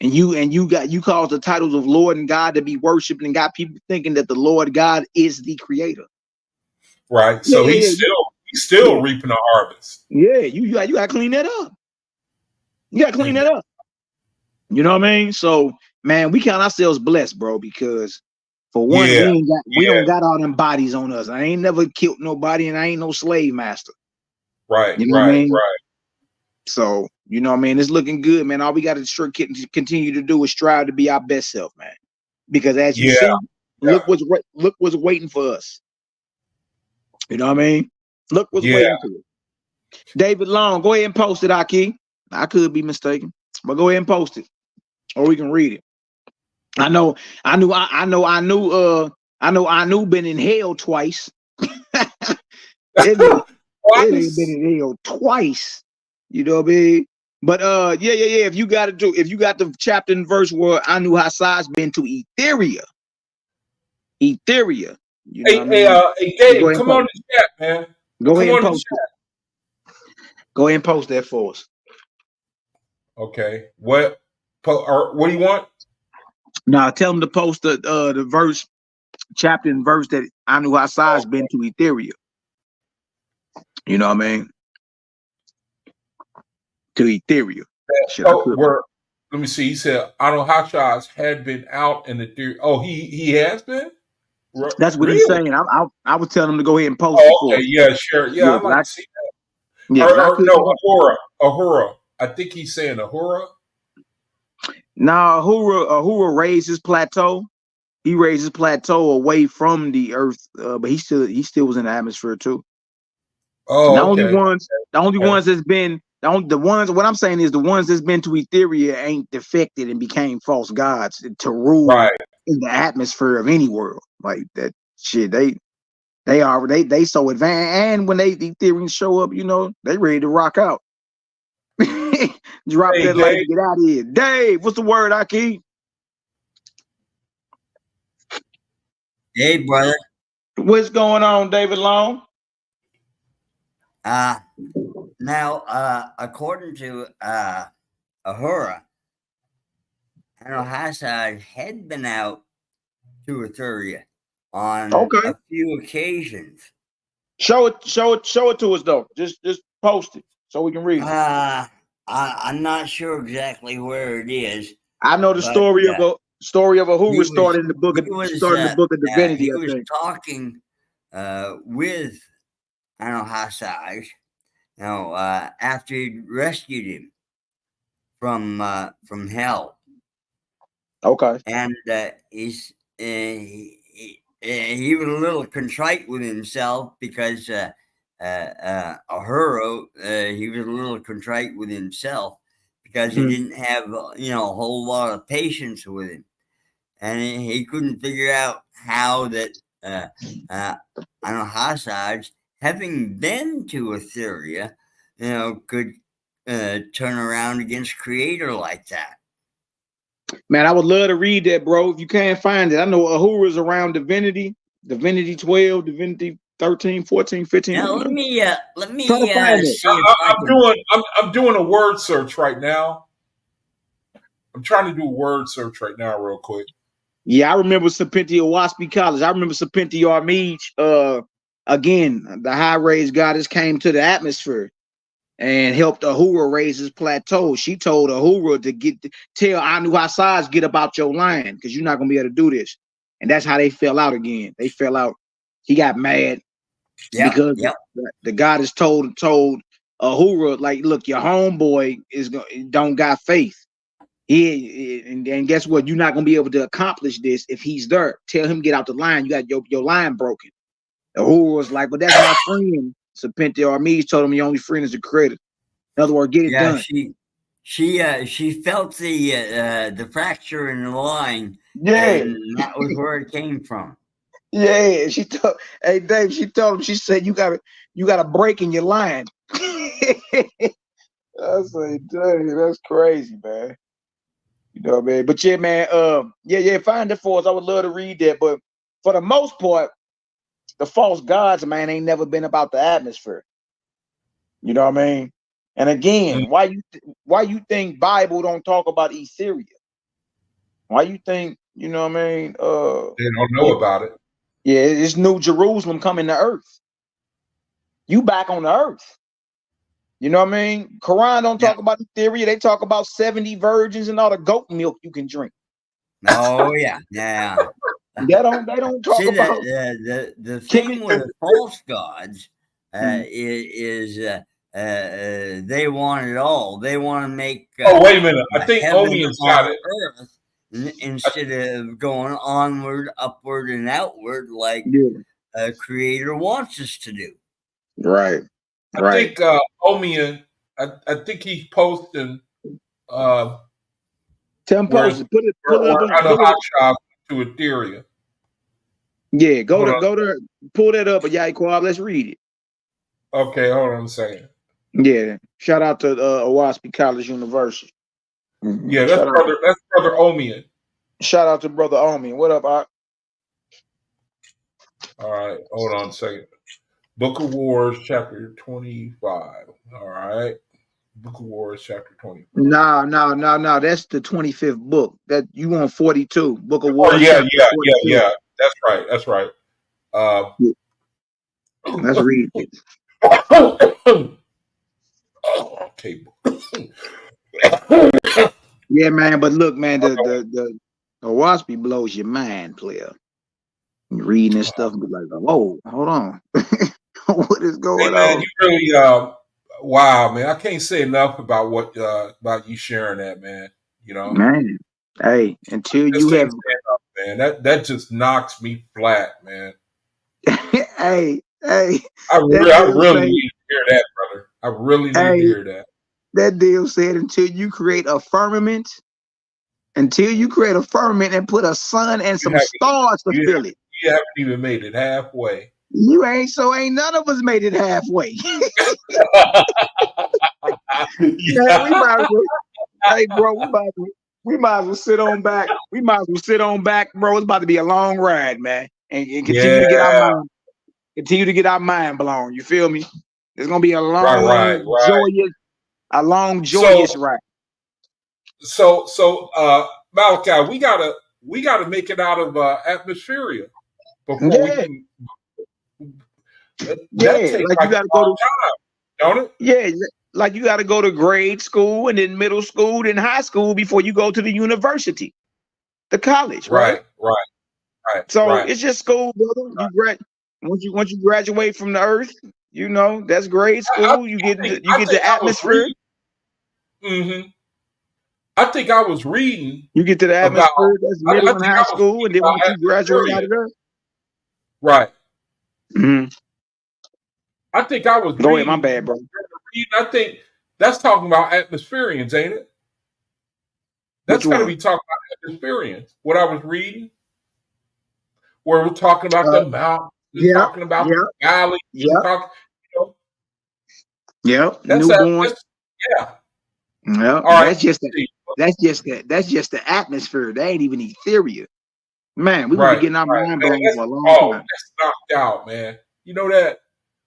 and you caused the titles of Lord and God to be worshipped, and got people thinking that the Lord God is the Creator. Right. Yeah, So yeah, yeah, he's still yeah. reaping the harvest. Yeah, you got to clean that up. You got to clean Mm, that up. You know what I mean? So, man, we count ourselves blessed, bro, because for one, yeah. we Yeah. don't got all them bodies on us. I ain't never killed nobody, and I ain't no slave master. Right. You know what I Right. mean? Right. So, you know what I mean? It's looking good, man. All we got to continue to do is strive to be our best self, man. Because as you Yeah. see, Yeah. look what's waiting for us. You know what I mean? Look what's Yeah. waiting for us. David Long, go ahead and post it, Aki. I could be mistaken, but go ahead and post it, or we can read it. I know, I knew been in hell twice. it ain't been Twice. in hell twice. You know what I mean? But yeah. If you got the chapter and verse where Anu Hassai's been to Etheria, you know what I mean? Hey, Go Dave, ahead and come on post. the chat, man. Go ahead Come and on the post it. chat. Go ahead and post that for us. Okay. What do you want? Now tell them to post the verse, chapter and verse that Anu Hassai's been to Etheria. You know what I mean? To Etheria. Shit, I could. Let me see. He said Otto Hotshots had been out in the theory. Oh, he has been? That's what he's Really? saying. I would tell him to go ahead and post it Oh, for okay. us. Yeah, sure. Yeah, Yeah, I'd like to see that. because I Or could no, be wrong. Ahura. I think he's saying Ahura. Now, Ahura raised his plateau. He raised his plateau away from the earth, but he still was in the atmosphere too. The Oh, only okay. ones, the only Okay. ones that's been the ones. What I'm saying is the ones that's been to Etheria ain't defected and became false gods to rule Right. in the atmosphere of any world like that. Shit, they so advanced, and when they Ethereans show up, you know they ready to rock out. Drop Hey, that light Dave. and get out of here. Dave, what's the word, Aki? Hey, brother. What's going on, David Long? Now, according to Ahura, Hassad had been out to Etheria on Okay. a few occasions. Show it to us though. Just post it so we can read it. I'm not sure exactly where it is. I know the But story of Ahura he started in the book of Divinity, he I was think. talking with Hassad, after he'd rescued him from hell. Okay. And he was a little contrite with himself because Ahura, he was a little contrite with himself because he didn't have a whole lot of patience with him, and he couldn't figure out how that Hassad, having been to Etheria, could turn around against Creator like that. Man, I would love to read that, bro. If you can't find it, I know Ahura's around Divinity 12, Divinity 13, 14, 15. Now let me Try to find it. see if I can. I'm doing a word search right now. I'm trying to do a word search right now, real quick. Yeah, I remember Serpentia OAHSPE College. I remember Serpentia Armage. Again, the high raised goddess came to the atmosphere and helped Ahura raise his plateau. She told Ahura to tell Anu-Hasaj get up out your line because you're not gonna be able to do this. And that's how they fell out again. They fell out. He got mad because the goddess told Ahura, like, look, your homeboy don't got faith. And guess what? You're not gonna be able to accomplish this if he's there. Tell him get out the line. You got your line broken. Ahura was like, but that's my friend. So Pente Armies told him your only friend is the creator. In other words, get it done. She felt the fracture in the line. Yeah, and that was where it came from. Yeah, she told Dave. She told him. She said, "You got a break in your line." I said, "Dang, that's crazy, man." You know, man. But yeah, man. Find it for us. I would love to read that. But for the most part, the false gods, man, ain't never been about the atmosphere. You know what I mean? And again, why you think Bible don't talk about Etheria? Why you think, you know what I mean? They don't know about it. Yeah, it's New Jerusalem coming to earth. You back on the earth. You know what I mean? Quran don't talk about Etheria. They talk about 70 virgins and all the goat milk you can drink. Oh yeah. They don't talk about the thing with the false gods is they want it all. They want to make wait a minute. I think Omian's got it. Earth, instead of going onward, upward, and outward like Creator wants us to do. Right. I think Omian. I think he's posting. Tell him post it. Put it up to Etheria. Yeah, go to pull that up, Yaquab. Let's read it. Okay, hold on a second. Yeah, shout out to OAHSPE College University. Yeah, that's brother Omian. Shout out to brother Omian. What up, Ak? All right, hold on a second. Book of Wars, chapter 25. All right. Book of Wars, chapter 25. No. That's the 25th book. That you want 42. Book of Wars. Yeah. That's right. Let's read it. Okay. Yeah, man. But look, man, the OAHSPE blows your mind, player. You're reading this stuff and be like, whoa, hold on. What is going on? You really wow, man. I can't say enough about what about you sharing that, man. You know, man. Hey, until you have man, that just knocks me flat, man. hey. I really need to hear that, brother. I really need to hear that. That deal said until you create a firmament and put a sun and some stars to fill it. You haven't even made it halfway. You ain't none of us made it halfway. Man, we might as well, hey, bro, we might as well sit on back. We might as well sit on back, bro. It's about to be a long ride, man. And continue to get our mind blown. You feel me? It's gonna be a long, joyous ride. So Malachi, we gotta make it out of Atmospheria before we can. Like you gotta go to time, don't it? Yeah, like you gotta go to grade school and then middle school, then high school before you go to the university, the college, right? Right. So it's just school, brother. Once you graduate from the earth, you know that's grade school. You get the atmosphere. I think I was reading. You get to the atmosphere. That's middle and high school, and then once you graduate out of there, right. I think I was. Go ahead, my bad, bro. I think that's talking about Atmosphereans, ain't it? That's got to be talking about Atmosphereans. What I was reading, where we're talking about the mountains, talking about the valley, newborn. All right. That's just the atmosphere. That ain't even Etheria. Man, we were getting our mind blown for a long time. That's knocked out, man. You know that?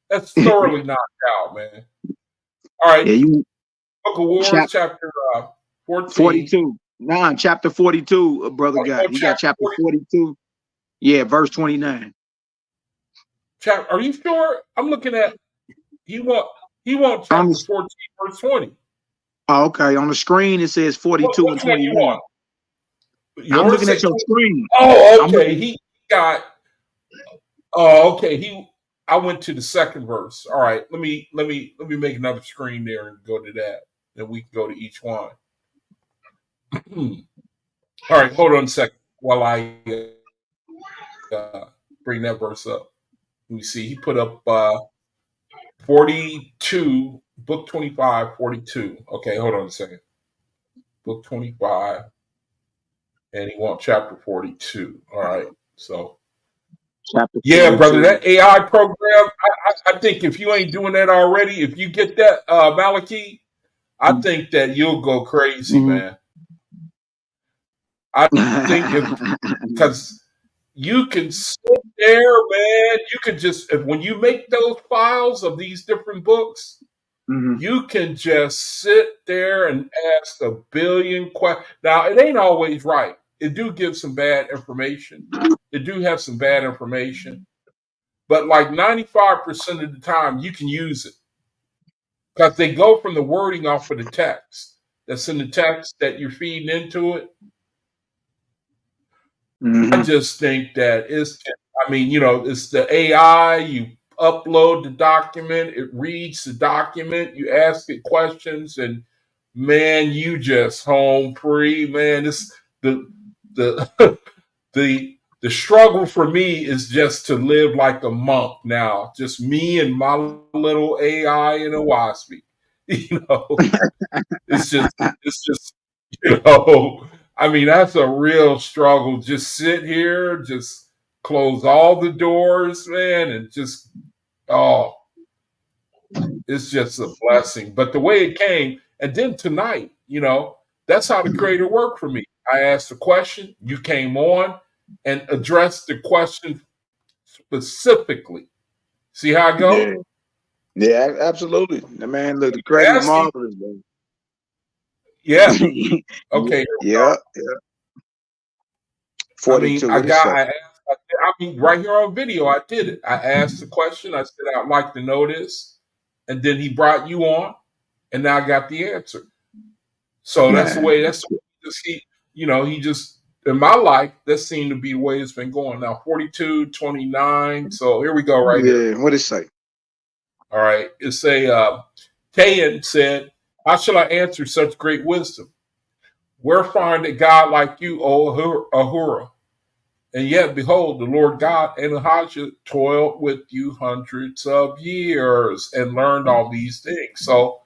That's thoroughly knocked out, man. All right. Yeah, Book of Wars, chapter 14. 42. Chapter 42, brother God. You got chapter 42. Yeah, verse 29. Are you sure? I'm looking at you He wants On chapter the, 14, verse 20. oh, okay, on the screen it says 42 and Which one you 21. want? I'm Yours looking say at your 20. screen. Oh, I'm okay. looking. He got. Oh, okay. I went to the second verse. All right. Let me make another screen there and go to that. Then we can go to each one. All right. Hold on a second while I bring that verse up. Let me see. He put up 42, book 25, 42. Okay. Hold on a second. Book 25, and he wants chapter 42. All right. So. Chapter Yeah, brother, 42. that AI program, I think if you ain't doing that already, if you get that, Maliki, I think that you'll go crazy, Mhm. man. I think because you can sit there, man, you can just, when you make those files of these different books, Mhm. you can just sit there and ask a billion questions. Now, it ain't always right. It do give some bad information. It do have some bad information. But like 95% of the time, you can use it because they go from the wording off of the text that's in the text that you're feeding into it. I Mhm. just think that it's the AI. You upload the document, it reads the document, you ask it questions, and man, you just home free, man. It's the the struggle for me is just to live like a monk now, just me and my little AI and a OAHSPE. You know, it's just you know, I mean, that's a real struggle. Just sit here, just close all the doors, man, and just oh, it's just a blessing. But the way it came, and then tonight, that's how the creator worked for me. I asked a question, you came on and addressed the question specifically. See how I Yeah. go? Yeah, absolutely. The man, look, the credit is Asking, marvelous, bro. yeah, okay, here we Yeah, go. yeah. I mean, 42. What is that? right here on video, I did it. I asked the question. I said, I'd like to know this. And then he brought you on, and now I got the answer. So Man. that's the way he just, in my life, that seemed to be the way it's been going. Now, 42, 29. So here we go right here. Yeah, what it say? All right. It's Cain said, how shall I answer such great wisdom? Where find a God like you, O Ahura? And yet, behold, the Lord God and Ahijah toiled with you hundreds of years and learned all these things. So,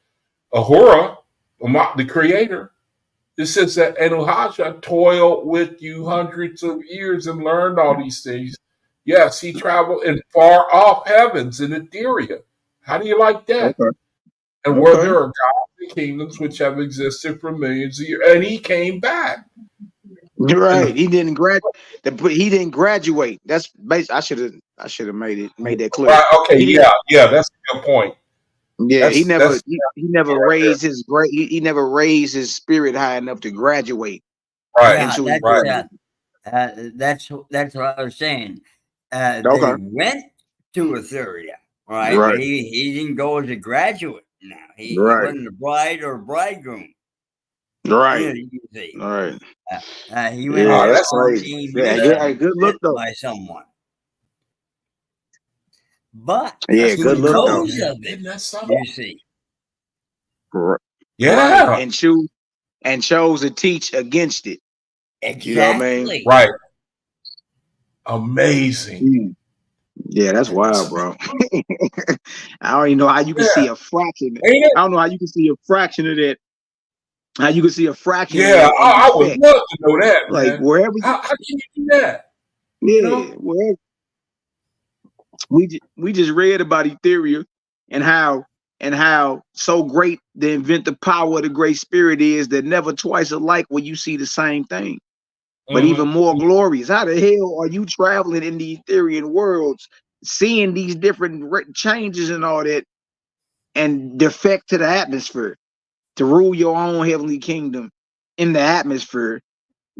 Ahura, the creator, it says that Ahijah toiled with you hundreds of years and learned all these things. Yes, he traveled in far off heavens in Etheria. How do you like that? Okay. And where Okay. there are gods and kingdoms which have existed for millions of years. And he came back. You're And right. He didn't graduate. That's basic. I should have made that clear. right, okay, He didn't. yeah, that's a good point. Yeah, he never That's he never right there. raised his great he never raised his spirit high enough to graduate Right, Yeah, into right, eternity. that's what I was saying. They Okay. went to Etheria, right? But Right. he didn't go as a graduate. Now he Right. wasn't a bride or a bridegroom. Right. You see, Right. he went Yeah, oh, there that's that's on crazy. a Yeah, good, hey, mission good look sent though. by someone, but Yeah, that's he good pretty look cool, though. knows man. of it. Isn't that something? You see, Right. Yeah, And chose to teach against it. You know what I mean? exactly. right. Amazing. Mm. Yeah, that's wild, bro. I don't even know how you can Yeah, see a fraction. ain't it? I don't know how you can see a fraction of that. How you can see a fraction of Yeah, that in I would effect. love to know that, Like man. wherever, How can you do that? You yeah, know? wherever we just read about Ethereum and how so great the inventive power of the Great Spirit is that never twice alike will you see the same thing, but even Mm-hmm. more glorious. How the hell are you traveling in the Ethereum worlds, seeing these different changes and all that, and defect to the atmosphere to rule your own heavenly kingdom in the atmosphere?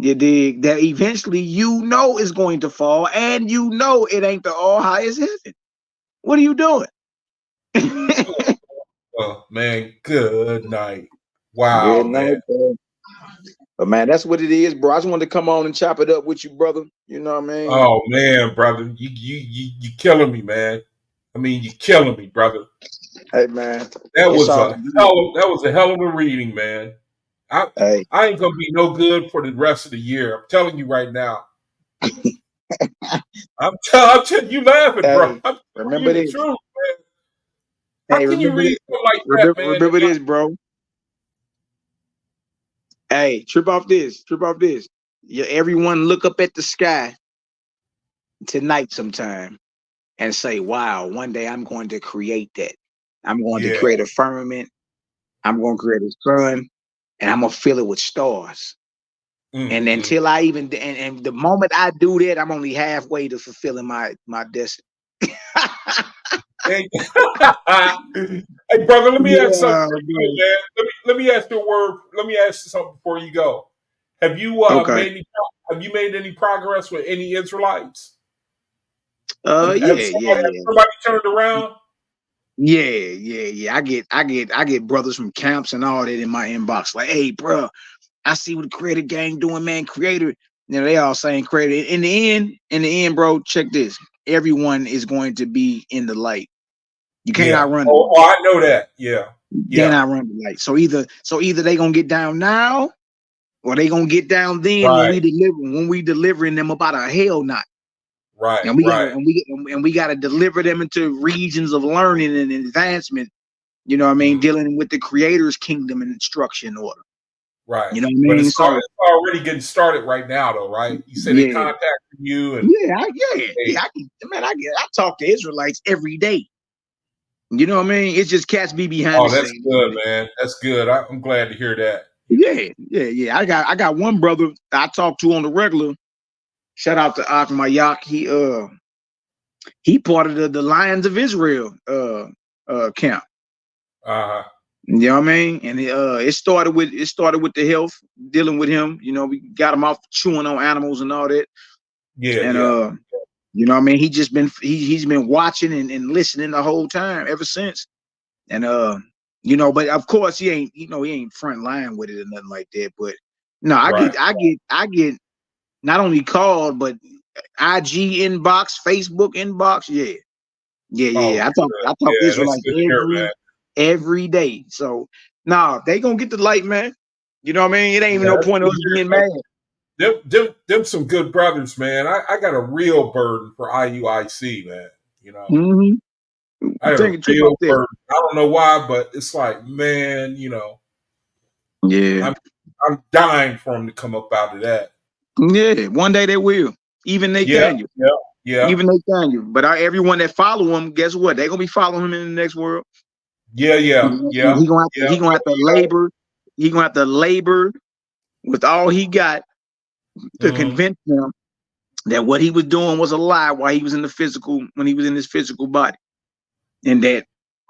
You dig? That eventually is going to fall, and it ain't the all highest heaven. What are you doing? Man, good night. Wow, Good man. night, bro. But man, that's what it is, bro. I just wanted to come on and chop it up with you, brother. You know what I mean? Oh man, brother, you killing me, man. I mean, you killing me, brother. Hey, man, That it's was all a good. that was a hell of a reading, man. I Hey, I ain't gonna be no good for the rest of the year. I'm telling you right now. I'm telling you laughing, bro. hey, I'm telling you remember the this. truth, man. How Hey, can you remember read this. something like that, man? Remember this, bro. Hey, trip off this. Trip off this. Yeah, everyone look up at the sky tonight sometime and say, wow, one day I'm going to create that. I'm going to Yeah. create a firmament. I'm going to create a sun, and I'm going to fill it with stars. And Mm-hmm. until I even and the moment I do that, I'm only halfway to fulfilling my destiny. Hey, hey, brother, let me ask something Yeah, for you, bro. man. Let me ask you a word. Let me ask you something before you go. Have you Okay. made any progress with any Israelites? Have Yeah. somebody turned around? Yeah. I get brothers from camps and all that in my inbox. Like, hey, bro, I see what the Creator Gang doing, man. Creator, you know, they all saying Creator. In the end, bro, check this. Everyone is going to be in the light. You can't Yeah. outrun the Oh, light. I know that. Yeah. You can't Yeah. outrun the light. So either they gonna get down now, or they gonna get down then when Right. we delivering them about a hell not. Right. And we gotta Right. and we gotta deliver them into regions of learning and advancement. You know what I mean? Mm, Dealing with the Creator's kingdom and instruction order. right. You know what I But mean? So it's already getting started right now, though, right? You say they yeah, contacted you and yeah. they, I talk to Israelites every day. You know what I mean? It's just cats be behind the oh, that's scenes. good, man. That's good. I'm glad to hear that. Yeah. I got one brother I talk to on the regular. Shout out to Akmayak. He part of the Lions of Israel camp. Uh huh. You know what I mean? And it started with the health, dealing with him. You know, we got him off chewing on animals and all that. Yeah. And Yeah. you know what I mean? He's been watching and listening the whole time ever since. And you know, but of course he ain't front line with it or nothing like that. But no, Right. I get not only called, but IG inbox, Facebook inbox. Yeah. Oh, I talk yeah. That's Israelites good to hear, man. every day. So nah, they gonna get the light, man. You know what I mean? It ain't even Yeah, no that's point of good us to being hear. mad. Them some good brothers, man. I got a real burden for IUIC, man. You know, Mm-hmm. I got a Take a trip real off there. burden. I don't know why, but it's like, man, Yeah. I'm I'm dying for them to come up out of that. Yeah. One day they will. Even Yeah, Nathaniel. yeah, yeah, Even Nathaniel. But everyone that follow him, guess what? They're gonna be following him in the next world. yeah, You yeah, know, and yeah, yeah. he gonna have to labor. He gonna have to labor with all he got to Mm-hmm, convince them that what he was doing was a lie while he was in the physical, when he was in his physical body. And that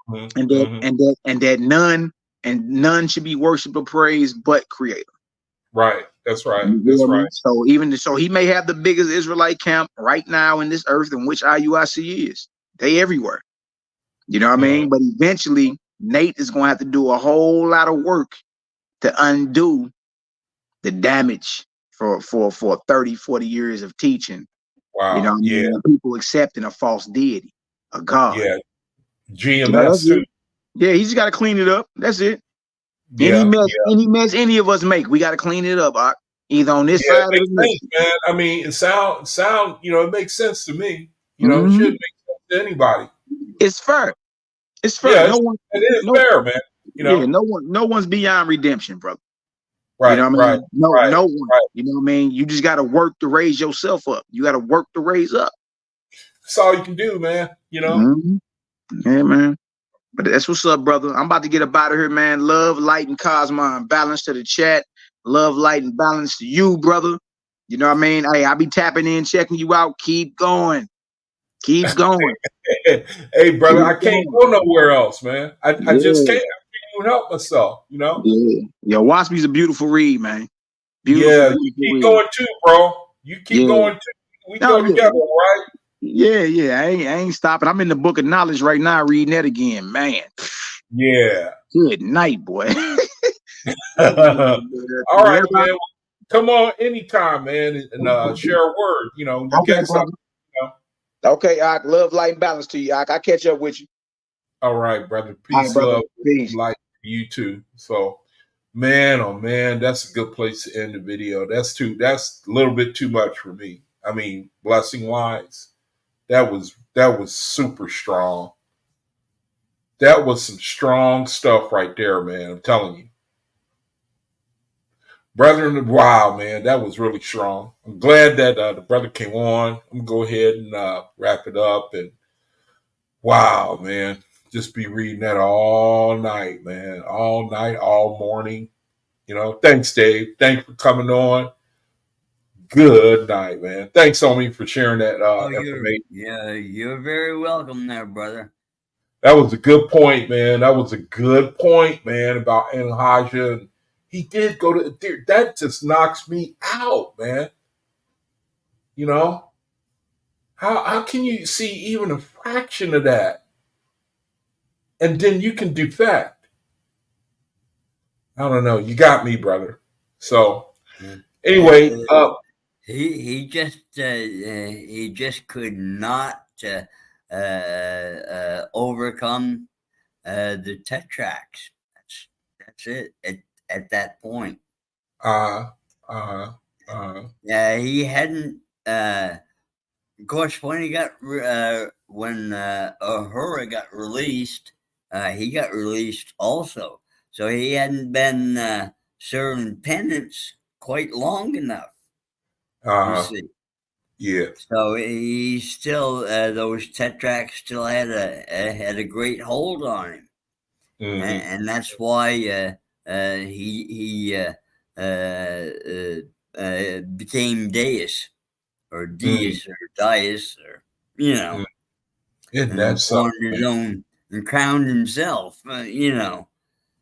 mm-hmm, mm-hmm. none should be worshipped or praised but Creator. Right. That's right. You That's feel right. me? So he may have the biggest Israelite camp right now in this earth in which IUIC is. They everywhere. You know what I Mm-hmm. mean? But eventually Nate is gonna have to do a whole lot of work to undo the damage for 30, 40 years of teaching. You know Wow. what I Yeah. mean? And people accepting a false deity, a God. Yeah. You know, that's GMS too. it. Yeah, he just gotta clean it up. That's it. Yeah. Yeah. Any mess any of us make, we gotta clean it up, either on this Yeah. It side or the makes next. sense, man. I mean, it sound. It makes sense to me. It Mm-hmm. should make sense to anybody. It's fair. It's fair. Yeah, No one, it is no, fair, man. yeah, no one's beyond redemption, brother. You know Right, what I right, mean? right, No one. right. You know what I mean? You just gotta work to raise yourself up. You gotta work to raise up. That's all you can do, man. Mm-hmm. Yeah, man. But that's what's up, brother. I'm about to get up out of here, man. Love, light, and cosmos, and balance to the chat. Love, light, and balance to you, brother. You know what I mean? Hey, I be tapping in, checking you out. Keep going. Keep going. Hey, brother, Keep I can't going. go nowhere else, man. I just Yeah. can't. I can't even help myself. Yeah. Yo, OAHSPE's a beautiful read, man. Beautiful, Yeah, you beautiful keep read. going too, bro. You keep Yeah. going too. We No, go together, yeah. right? Yeah. I ain't stopping. I'm in the book of knowledge right now, reading that again. Man. Yeah. Good night, boy. All right, man. Come on anytime, man, and share a word. You know, you Okay, get something. brother. You know. Okay, I love, light, and balance to you. I catch up with you. All right, brother. All right, Peace, brother. love, Peace. light to you too. So, man, oh man, that's a good place to end the video. That's a little bit too much for me. I mean, blessing wise, that was super strong. That was some strong stuff right there, man. I'm telling you. Brethren, wow, man, that was really strong. I'm glad that the brother came on. I'm gonna go ahead and wrap it up. And wow, man, just be reading that all night, man, all night, all morning. You know, thanks, Dave. Thanks for coming on. Good night, man. Thanks, Omi, for sharing that Oh, information. you're very welcome there, brother. That was a good point, man. That was a good point, man, about Elijah. And he did go to that. Just knocks me out, man. You know, how can you see even a fraction of that, and then you can defect? I don't know. You got me, brother. So Yeah. anyway, He just could not overcome the tetrax. That's it at that point. uh, uh, Yeah, he hadn't. Of course, when Uhura got released, he got released also. So he hadn't been serving penance quite long enough. You see. yeah. So he still those tetrax still had a great hold on him, Mm-hmm. and that's why he became deus or Mm-hmm. deus or dias or you know, Isn't that and something, formed his man? own and crowned himself. You know,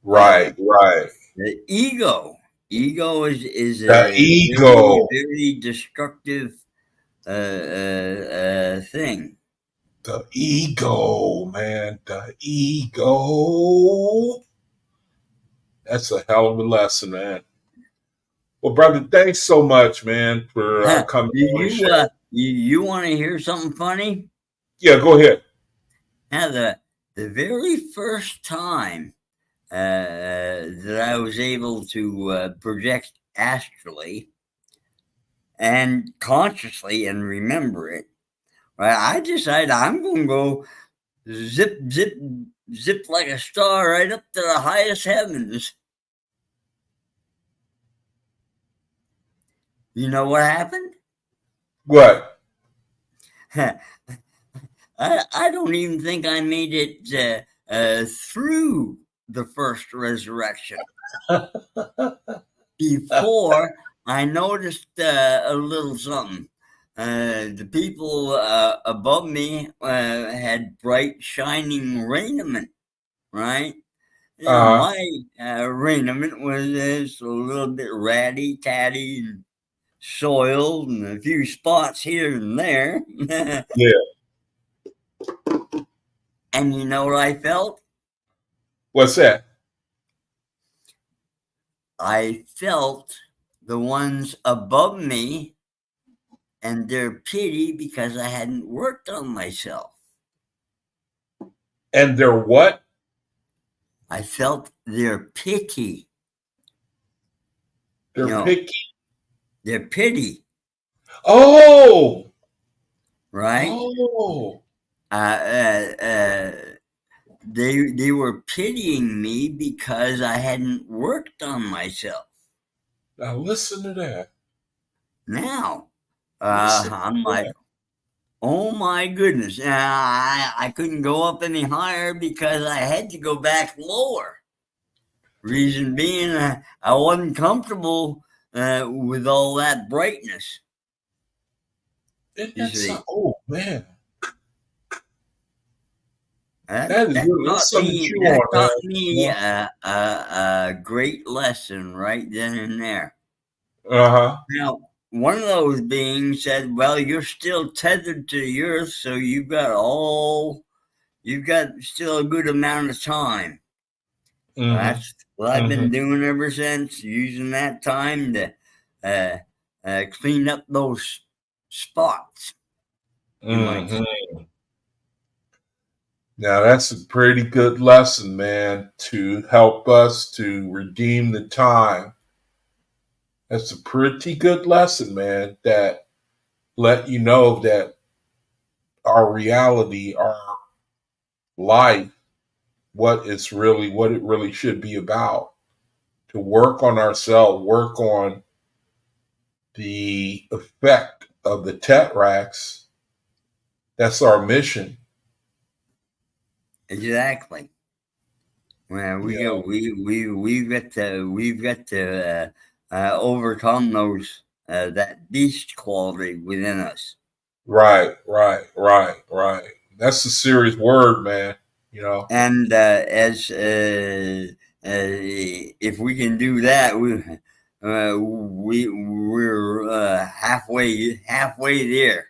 Right, right. the ego is The a very ego. very destructive thing. The ego, man. The ego. That's a hell of a lesson, man. Well, brother, thanks so much, man, for Huh. coming Do on and you sharing. you want to hear something funny? Yeah, go ahead. Now the very first time that I was able to project astrally and consciously and remember it, right? I decided I'm going to go zip zip zip like a star right up to the highest heavens. You know what happened? What? I don't even think I made it through the first resurrection before I noticed a little something. The people above me had bright, shining raiment, right? You know, Uh, my raiment was a little bit ratty, tatty, and soiled, and a few spots here and there. yeah. And you know what I felt? What's that? I felt the ones above me and their pity because I hadn't worked on myself. And they're what? I felt their pity, you They're know, picky. their pity, Oh, right? oh. They were pitying me because I hadn't worked on myself. Now listen to that. Now, Listen I'm to like, that. oh my goodness. I couldn't go up any higher because I had to go back lower. Reason being, I wasn't comfortable with all that brightness. Isn't You that see, something? Oh man, that that is that really taught that's something to me chew that on, man. taught You me know? a great lesson right then and there. Uh-huh. Now, one of those beings said, "Well, you're still tethered to the earth, so you've got still a good amount of time." That's what I've been doing ever since, using that time to clean up those spots. You might say. Now that's a pretty good lesson, man, to help us to redeem the time. That's a pretty good lesson, man, that let you know that our reality, our life, what it really should be about. To work on ourselves, work on the effect of the tetracts. That's our mission. Exactly. Well, we've got to overcome those that beast quality within us. Right. That's a serious word, man. You know. And as if we can do that, we're halfway there.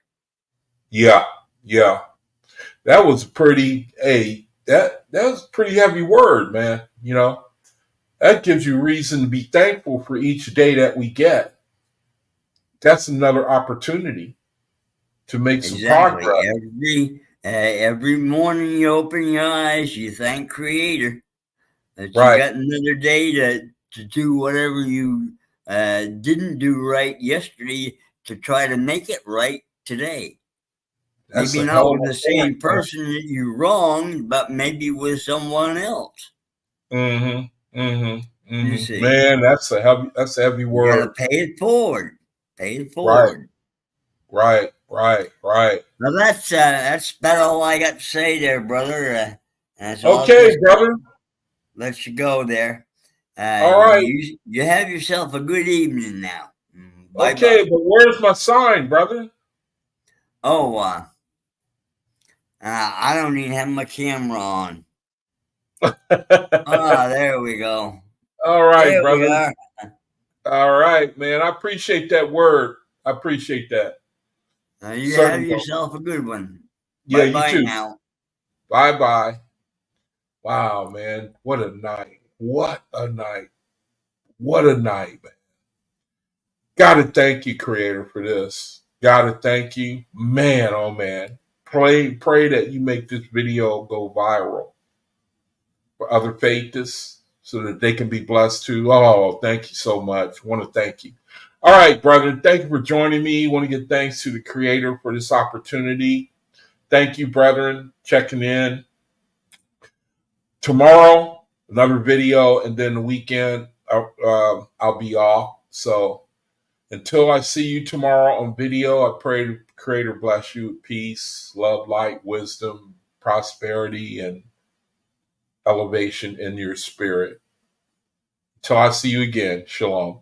Yeah. That was pretty. That was a pretty heavy word, man. You know, that gives you reason to be thankful for each day that we get. That's another opportunity to make some progress. Every morning you open your eyes, you thank Creator that you got another day to do whatever you didn't do right yesterday to try to make it right today. Maybe not with the same person that you wronged, but maybe with someone else. You see, man, that's a heavy word. You gotta pay it forward. Right. Now that's about all I got to say there, brother. So okay, brother. Let you go there. All right. You have yourself a good evening now. Bye-bye. Okay, but where's my sign, brother? Oh, I don't even have my camera on. There we go. All right, there brother. All right, man. I appreciate that word. I appreciate that. You have yourself a good one. Yeah, you too. Now. Bye. Wow, man. What a night. What a night, man. Gotta thank you, Creator, for this. Gotta thank you. Man, oh man. Pray that you make this video go viral for other faithists so that they can be blessed too. Oh, thank you so much. I want to thank you. All right, brother. Thank you for joining me. I want to give thanks to the Creator for this opportunity. Thank you, brethren, checking in. Tomorrow, another video, and then the weekend, I'll be off. So until I see you tomorrow on video, I pray the Creator bless you with peace, love, light, wisdom, prosperity, and elevation in your spirit. Until I see you again, shalom.